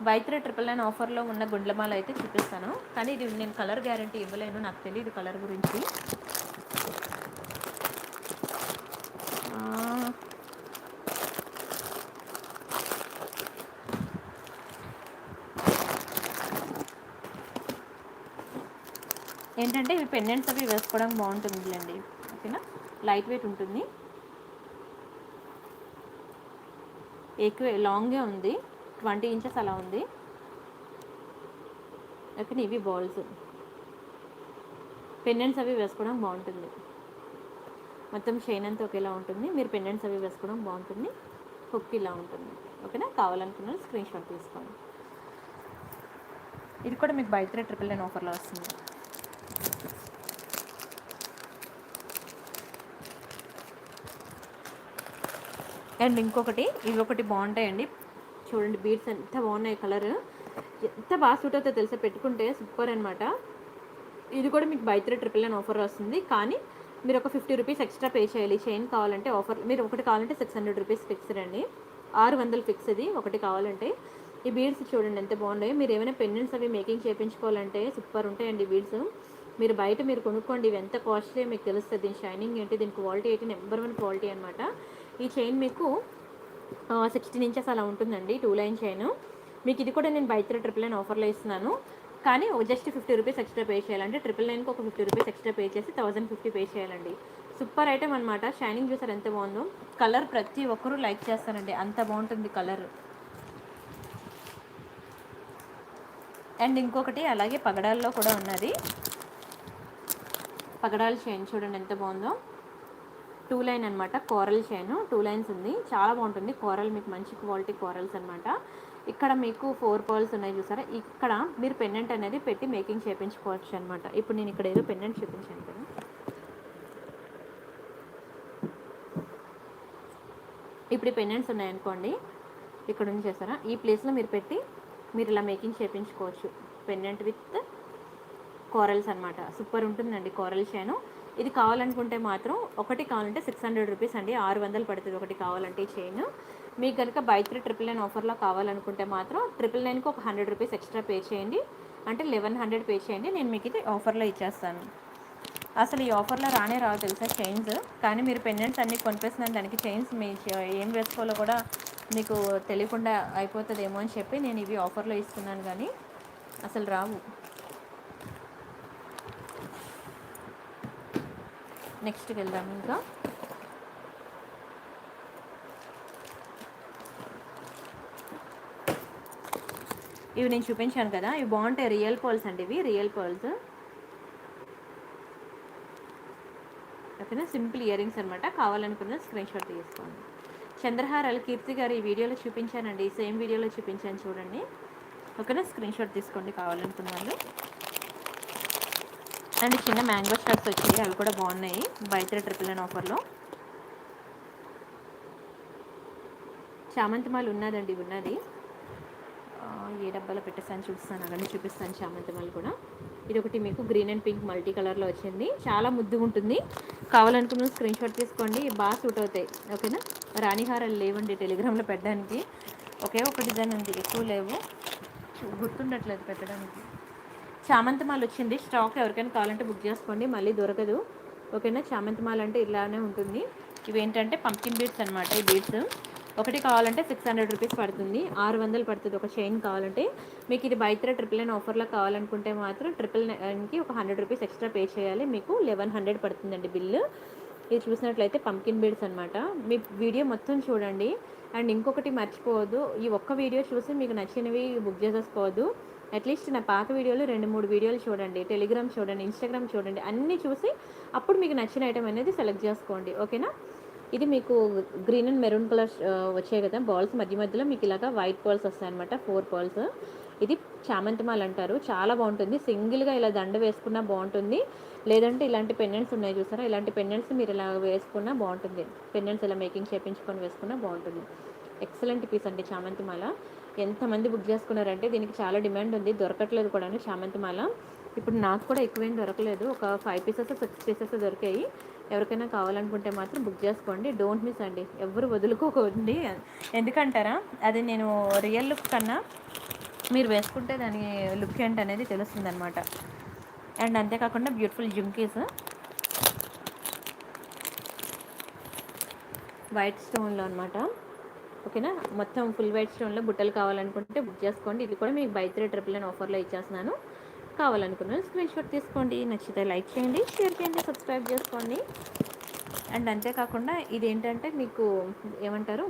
బై 3 ట్రిపుల్ నైన్ ఆఫర్లో ఉన్న గుండ్లమాల అయితే చూపిస్తాను, కానీ ఇది నేను కలర్ గ్యారంటీ ఇవ్వలేను, నాకు తెలియదు కలర్ గురించి. ఏంటంటే ఇవి పెండెంట్స్ అవి వేసుకోవడానికి బాగుంటుందిలేండి. ఓకేనా, లైట్ వెయిట్ ఉంటుంది, ఎక్కువ లాంగే ఉంది, 20 ఇంచెస్ అలా ఉంది. ఓకేనా, ఇవి బాల్స్ పెండెంట్స్ అవి వేసుకోవడం బాగుంటుంది. మొత్తం చైన్ అంతా ఒకేలా ఉంటుంది, మీరు పెండెంట్స్ అవి వేసుకోవడం బాగుంటుంది. హుక్ ఇలా ఉంటుంది. ఓకేనా, కావాలనుకున్న స్క్రీన్ షాట్ తీసుకోండి. ఇది కూడా మీకు బై 3 ట్రిపుల్ నైన్ ఆఫర్లో వస్తుంది. అండ్ ఇంకొకటి, ఇవి ఒకటి బాగుంటాయండి చూడండి. బీడ్స్ ఎంత బాగున్నాయి, కలర్ ఎంత బాగా సూట్ అవుతుందో తెలిసే పెట్టుకుంటే సూపర్ అనమాట. ఇది కూడా మీకు బై 3 ట్రిపుల్ నైన్ ఆఫర్ వస్తుంది, కానీ మీరు ఒక 50 రూపీస్ ఎక్స్ట్రా పే చేయాలి. చైన్ కావాలంటే ఆఫర్, మీరు ఒకటి కావాలంటే 600 రూపీస్ ఫిక్స్డ్ అండి, 600 ఫిక్స్. ఇది ఒకటి కావాలంటే. ఈ బీడ్స్ చూడండి ఎంత బాగున్నాయి. మీరు ఏమైనా పెండెంట్స్ అవి మేకింగ్ చేయించుకోవాలంటే సూపర్ ఉంటాయండి బీడ్స్. మీరు బయట మీరు కొనుక్కోండి, ఇవి ఎంత కాస్ట్లీ మీకు తెలుస్తుంది. దీని షైనింగ్ ఏంటి, దీని క్వాలిటీ ఏంటి, నెంబర్ 1 క్వాలిటీ అనమాట. ఈ చైన్ మీకు 16 ఇంచెస్ అలా ఉంటుందండి, 2 లైన్ చైన్. మీకు ఇది కూడా నేను బై 3 ట్రిపుల్ నైన్ ఆఫర్లో ఇస్తున్నాను, కానీ జస్ట్ 50 రూపీస్ ఎక్స్ట్రా పే చేయాలంటే ట్రిపుల్ నైన్కి ఒక 50 రూపీస్ ఎక్స్ట్రా పే చేసి 1050 పే చేయాలండి. సూపర్ ఐటమ్ అనమాట. షైనింగ్ చూసారు ఎంత బాగుందో, కలర్ ప్రతి ఒక్కరూ లైక్ చేస్తారండి, అంత బాగుంటుంది కలర్. అండ్ ఇంకొకటి అలాగే పగడాల్లో కూడా ఉన్నది, పగడాల చైన్ చూడండి ఎంత బాగుందో. 2 లైన్ అనమాట, కోరల్ చైన్ 2 లైన్స్ ఉంది, చాలా బాగుంటుంది. కోరల్ మీకు మంచి క్వాలిటీ కోరల్స్ అనమాట. ఇక్కడ మీకు 4 పర్ల్స్ ఉన్నాయి చూసారా, ఇక్కడ మీరు పెండెంట్ అనేది పెట్టి మేకింగ్ చేయించుకోవచ్చు అనమాట. ఇప్పుడు నేను ఇక్కడ ఏదో పెండెంట్ చూపించాను కదా, ఇప్పుడు ఈ పెండెంట్స్ ఉన్నాయనుకోండి, ఇక్కడ ఉంది చేస్తారా, ఈ ప్లేస్లో మీరు పెట్టి మీరు ఇలా మేకింగ్ చేయించుకోవచ్చు. పెండెంట్ విత్ కోరల్స్ అనమాట, సూపర్ ఉంటుందండి కోరల్ చైన్. ఇది కావాలనుకుంటే మాత్రం ఒకటి కావాలంటే 600 రూపీస్ అండి, 600 పడుతుంది ఒకటి కావాలంటే ఈ చైన్. మీకు కనుక బై 3 ట్రిపుల్ నైన్ ఆఫర్లో కావాలనుకుంటే మాత్రం 999కి ఒక 100 రూపీస్ ఎక్స్ట్రా పే చేయండి, అంటే 1100 పే చేయండి. నేను మీకు ఇది ఆఫర్లో ఇచ్చేస్తాను. అసలు ఈ ఆఫర్లో రానే రావు తెలుసా చైన్స్, కానీ మీరు పెండెంట్స్ అన్నీ కొనిపిస్తున్నాను, దానికి చైన్స్ మీ ఏం వేసుకోవాలో కూడా మీకు తెలియకుండా అయిపోతుందేమో అని చెప్పి నేను ఇవి ఆఫర్లో ఇస్తున్నాను, కానీ అసలు రావు. నెక్స్ట్కి వెళ్దాం. ఇంకా ఇవి నేను చూపించాను కదా, ఇవి బాగుంటాయి, రియల్ పర్ల్స్ అండి, ఇవి రియల్ పర్ల్స్. ఓకేనా, సింపుల్ ఇయర్ రింగ్స్ అనమాట. కావాలనుకున్న స్క్రీన్ షాట్ తీసుకోండి. చంద్రహారాలు కీర్తి గారు ఈ వీడియోలో చూపించానండి, సేమ్ వీడియోలో చూపించాను చూడండి. ఓకేనా, స్క్రీన్ షాట్ తీసుకోండి కావాలనుకున్న వాళ్ళు. అండ్ చిన్న మ్యాంగో స్టడ్స్ వచ్చాయి, అవి కూడా బాగున్నాయి బై 3 ట్రిపుల్ నైన్ ఆఫర్లో. చామంతి మాల ఉన్నదండి, ఉన్నది. ఏ డబ్బాలో పెట్టేసాను చూపిస్తాను, అవన్నీ చూపిస్తాను. చామంతి మాల కూడా ఇది ఒకటి మీకు గ్రీన్ అండ్ పింక్ మల్టీ కలర్లో వచ్చింది, చాలా ముద్దుగా ఉంటుంది. కావాలనుకున్న స్క్రీన్ షాట్ తీసుకోండి, బాగా సూట్ అవుతాయి. ఓకేనా, రాణిహారాలు లేవండి టెలిగ్రామ్లో పెట్టడానికి, ఒకే ఒక డిజైన్ ఉంది, ఎక్కువ లేవు, గుర్తుండట్లేదు పెట్టడానికి. చామంతి మాల వచ్చింది, స్టాక్ ఎవరికైనా కావాలంటే బుక్ చేసుకోండి, మళ్ళీ దొరకదు. ఓకేనా, చామంతి మాల అంటే ఇలానే ఉంటుంది. ఇవేంటంటే పంకిన్ బీడ్స్ అనమాట. ఈ బీడ్స్ ఒకటి కావాలంటే 600 రూపీస్ పడుతుంది, 600 పడుతుంది ఒక చైన్ కావాలంటే. మీకు ఇది బై 3 ట్రిపుల్ నైన్ ఆఫర్లో కావాలనుకుంటే మాత్రం 999కి ఒక 100 రూపీస్ ఎక్స్ట్రా పే చేయాలి, మీకు 1100 పడుతుందండి బిల్లు. ఇది చూసినట్లయితే పంకిన్ బీడ్స్ అనమాట. మీ వీడియో మొత్తం చూడండి. అండ్ ఇంకొకటి మర్చిపోవద్దు, ఈ ఒక్క వీడియో చూసి మీకు నచ్చినవి బుక్ చేసేసుకోవద్దు. అట్లీస్ట్ నా పాత వీడియోలు 2-3 వీడియోలు చూడండి, టెలిగ్రామ్ చూడండి, ఇన్స్టాగ్రామ్ చూడండి, అన్నీ చూసి అప్పుడు మీకు నచ్చిన ఐటమ్ అనేది సెలెక్ట్ చేసుకోండి. ఓకేనా, ఇది మీకు గ్రీన్ అండ్ మెరూన్ కలర్ వచ్చాయి కదా బాల్స్, మధ్య మధ్యలో మీకు ఇలాగా వైట్ పర్ల్స్ వస్తాయన్నమాట, 4 పర్ల్స్. ఇది చామంతి మాల అంటారు, చాలా బాగుంటుంది. సింగిల్గా ఇలా దండ వేసుకున్నా బాగుంటుంది, లేదంటే ఇలాంటి పెండెంట్స్ ఉన్నాయి చూసారా, ఇలాంటి పెండెంట్స్ మీరు ఇలా వేసుకున్నా బాగుంటుంది. పెండెంట్స్ ఇలా మేకింగ్ చేయించుకొని వేసుకున్నా బాగుంటుంది. ఎక్సలెంట్ పీస్ అండి చామంతి మాల. ఎంతమంది బుక్ చేసుకున్నారంటే దీనికి చాలా డిమాండ్ ఉంది, దొరకట్లేదు కూడా చామంతి మాల. ఇప్పుడు నాకు కూడా ఎక్కువేం దొరకలేదు, ఒక 5 పీసెస్ 6 పీసెస్ దొరికాయి. ఎవరికైనా కావాలనుకుంటే మాత్రం బుక్ చేసుకోండి, డోంట్ మిస్ అండి, ఎవరు వదులుకోకండి. ఎందుకంటారా, అది నేను రియల్ లుక్ కన్నా మీరు వేసుకుంటే దాని లుక్ ఏంటి అనేది తెలుస్తుంది అనమాట. అండ్ అంతేకాకుండా బ్యూటిఫుల్ జుమ్కీస్ వైట్ స్టోన్లో అనమాట. ఓకేనా, మొత్తం ఫుల్ వైట్ స్టోన్లో బుట్టలు కావాలనుకుంటే బుక్ చేసుకోండి. ఇది కూడా మీకు బై 3 999 ఆఫర్లో ఇచ్చేస్తున్నాను. కావాలనుకున్నాను స్క్రీన్ షాట్ తీసుకోండి, నచ్చితే లైక్ చేయండి, షేర్ చేయండి, సబ్స్క్రైబ్ చేసుకోండి. అండ్ అంతేకాకుండా ఇది ఏంటంటే మీకు ఏమంటారు,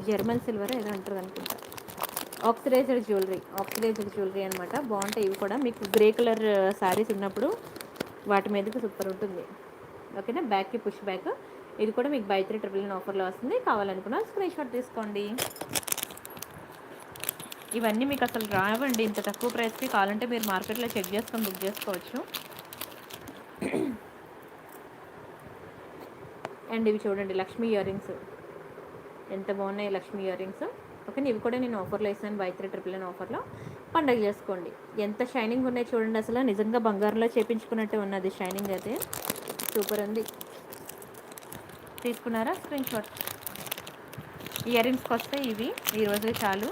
జర్మన్ సిల్వర్ ఏదో అంటారు అనుకుంటా, ఆక్సిడైజ్డ్ జ్యువెలరీ అనమాట. బాగుంటాయి ఇవి కూడా, మీకు గ్రే కలర్ శారీస్ ఉన్నప్పుడు వాటి మీదకి సూపర్ ఉంటుంది. ఓకేనా, బ్యాక్కి పుష్ బ్యాక్. ఇది కూడా మీకు బై 3 999 ఆఫర్లో వస్తుంది. కావాలనుకున్నా స్క్రీన్ షాట్ తీసుకోండి. ఇవన్నీ మీకు అసలు రావండి ఇంత తక్కువ ప్రైస్కి, కావాలంటే మీరు మార్కెట్లో చెక్ చేసుకొని బుక్ చేసుకోవచ్చు. అండ్ ఇవి చూడండి లక్ష్మీ ఇయర్ రింగ్స్, ఎంత బాగున్నాయి లక్ష్మీ ఇయర్ రింగ్స్. ఓకే, ఇవి కూడా నేను ఆఫర్లో ఇస్తాను, బై 3 999 ఆఫర్లో. పండగ చేసుకోండి. ఎంత షైనింగ్ ఉన్నాయి చూడండి, అసలు నిజంగా బంగారంలో చేపించుకున్నట్టే ఉన్నది షైనింగ్ అయితే, సూపర్ ఉంది. తీసుకున్నారా స్క్రీన్ షాట్. ఇయర్ రింగ్స్కి వస్తే ఇవి ఈరోజు చాలు,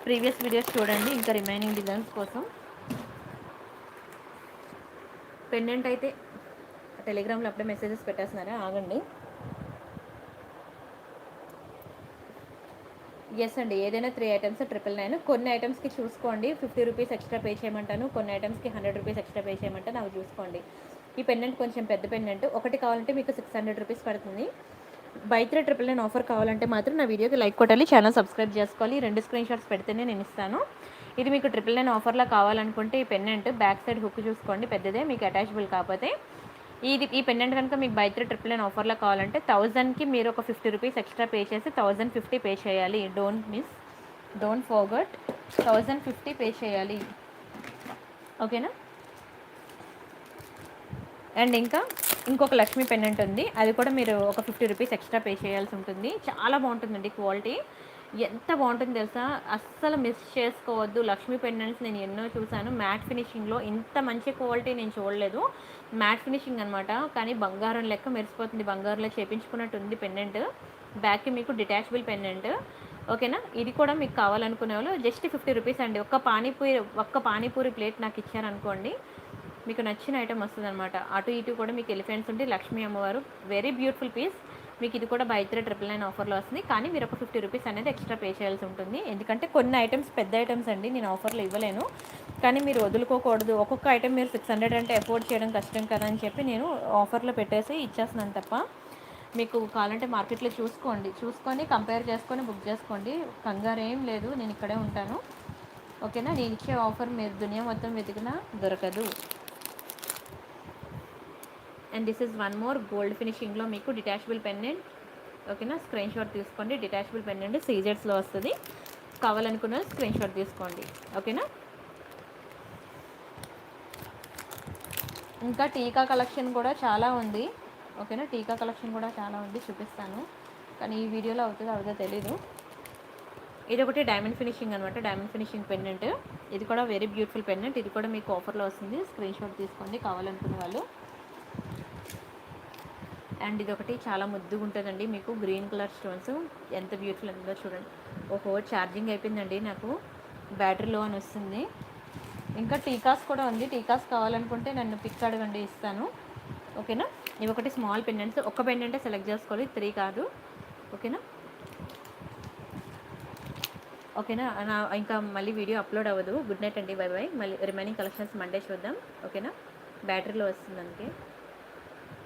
ప్రీవియస్ వీడియోస్ చూడండి ఇంకా రిమైనింగ్ డిజైన్స్ కోసం. పెండెంట్ అయితే టెలిగ్రామ్లో అప్పుడే మెసేజెస్ పెట్టేస్తున్నారా, ఆగండి. ఎస్ అండి, ఏదైనా 3 ఐటమ్స్ 999. కొన్ని ఐటమ్స్కి చూసుకోండి 50 రూపీస్ ఎక్స్ట్రా పే చేయమంటాను, కొన్ని ఐటమ్స్కి 100 రూపీస్ ఎక్స్ట్రా పే చేయమంటాను, అవి చూసుకోండి. ఈ పెండెంట్ కొంచెం పెద్ద పెండెంట్, ఒకటి కావాలంటే మీకు 600 రూపీస్ పడుతుంది. బై 3 999 ఆఫర్ కావాలంటే మాత్రం నా వీడియోకి లైక్ కొట్టాలి, ఛానల్ సబ్స్క్రైబ్ చేసుకోవాలి. 2 స్క్రీన్ షాట్స్ పెడితేనే నేను ఇస్తాను. ఇది మీకు 999 ఆఫర్లో కావాలనుకుంటే ఈ పెండెంట్ బ్యాక్ సైడ్ హుక్ చూసుకోండి, పెద్దదే, మీకు అటాచబుల్ కాకపోతే. ఈ పెండెంట్ కనుక మీకు బై 3 999 ఆఫర్లో కావాలంటే 1000కి మీరు ఒక 50 రూపీస్ ఎక్స్ట్రా పే చేసి 1050 పే చేయాలి. డోంట్ ఫర్గెట్, 1050 పే చేయాలి. ఓకేనా. అండ్ ఇంకా ఇంకొక లక్ష్మీ పెండెంట్ ఉంది, అది కూడా మీరు ఒక 50 రూపీస్ ఎక్స్ట్రా పే చేయాల్సి ఉంటుంది. చాలా బాగుంటుందండి క్వాలిటీ, ఎంత బాగుంటుంది తెలుసా, అస్సలు మిస్ చేసుకోవద్దు. లక్ష్మీ పెండెంట్స్ నేను ఎన్నో చూశాను, మ్యాట్ ఫినిషింగ్లో ఇంత మంచి క్వాలిటీ నేను చూడలేదు. మ్యాట్ ఫినిషింగ్ అనమాట, కానీ బంగారం లెక్క మెరిసిపోతుంది, బంగారంలో చేపించుకున్నట్టు ఉంది పెండెంట్. బ్యాక్కి మీకు డిటాచబుల్ పెండెంట్. ఓకేనా, ఇది కూడా మీకు కావాలనుకునే వాళ్ళు జస్ట్ 50 రూపీస్ అండి. ఒక్క పానీపూరి ప్లేట్ నాకు ఇచ్చారనుకోండి, మీకు నచ్చిన ఐటమ్ వస్తుంది అనమాట. అటు ఇటు కూడా మీకు ఎలిఫెంట్స్ ఉంటే లక్ష్మీ అమ్మవారు, వెరీ బ్యూటిఫుల్ పీస్. మీకు ఇది కూడా బై 3 999 ఆఫర్లో వస్తుంది, కానీ మీరు ఒక 50 రూపీస్ అనేది ఎక్స్ట్రా పే చేయాల్సి ఉంటుంది. ఎందుకంటే కొన్ని ఐటమ్స్ పెద్ద ఐటమ్స్ అండి, నేను ఆఫర్లో ఇవ్వలేను, కానీ మీరు వదులుకోకూడదు. ఒక్కొక్క ఐటమ్ మీరు 600 అంటే అఫోర్డ్ చేయడం కష్టం కదా అని చెప్పి నేను ఆఫర్లో పెట్టేసి ఇచ్చేస్తున్నాను తప్ప. మీకు కావాలంటే మార్కెట్లో చూసుకొని కంపేర్ చేసుకొని బుక్ చేసుకోండి, కంగారు ఏం లేదు, నేను ఇక్కడే ఉంటాను. ఓకేనా, నేను ఇచ్చే ఆఫర్ మీరు దునియా మొత్తం వెతికినా దొరకదు. And this is one more gold ఫినిషింగ్లో మీకు డిటాచబుల్ పెండెంట్. ఓకేనా, స్క్రీన్ షాట్ తీసుకోండి. డిటాచబుల్ పెండెంట్ సీజెడ్స్లో వస్తుంది, కావాలనుకున్న స్క్రీన్ షాట్ తీసుకోండి. ఓకేనా. ఇంకా టీకా కలెక్షన్ కూడా చాలా ఉంది. ఓకేనా, టీకా కలెక్షన్ కూడా చాలా ఉంది, చూపిస్తాను, కానీ ఈ వీడియోలో అవుతుందో తెలీదు. ఇది ఒకటి డైమండ్ ఫినిషింగ్ అనమాట, డైమండ్ ఫినిషింగ్ పెండెంట్. ఇది కూడా వెరీ బ్యూటిఫుల్ పెండెంట్, ఇది కూడా మీకు ఆఫర్లో వస్తుంది, స్క్రీన్ షాట్ తీసుకోండి కావాలనుకునే వాళ్ళు. అండ్ ఇది ఒకటి చాలా ముద్దుగా ఉంటుందండి, మీకు గ్రీన్ కలర్ స్టోన్స్, ఎంత బ్యూటిఫుల్ ఉందో చూడండి. ఓహో, ఛార్జింగ్ అయిపోయిందండి నాకు, బ్యాటరీ లో అని వస్తుంది. ఇంకా టీకాస్ కూడా ఉంది, టీకాస్ కావాలనుకుంటే నన్ను పిక్ అడగండి, ఇస్తాను. ఓకేనా, ఇవి ఒకటి స్మాల్ పెండెంట్స్, ఒక్క పెండెంటే సెలెక్ట్ చేసుకోవాలి, 3 కాదు. ఓకేనా. ఇంకా మళ్ళీ వీడియో అప్లోడ్ అవ్వదు. గుడ్ నైట్ అండి, బై బై. మళ్ళీ రిమైనింగ్ కలెక్షన్స్ మండే చూద్దాం. ఓకేనా, బ్యాటరీలో వస్తుంది అందుకే.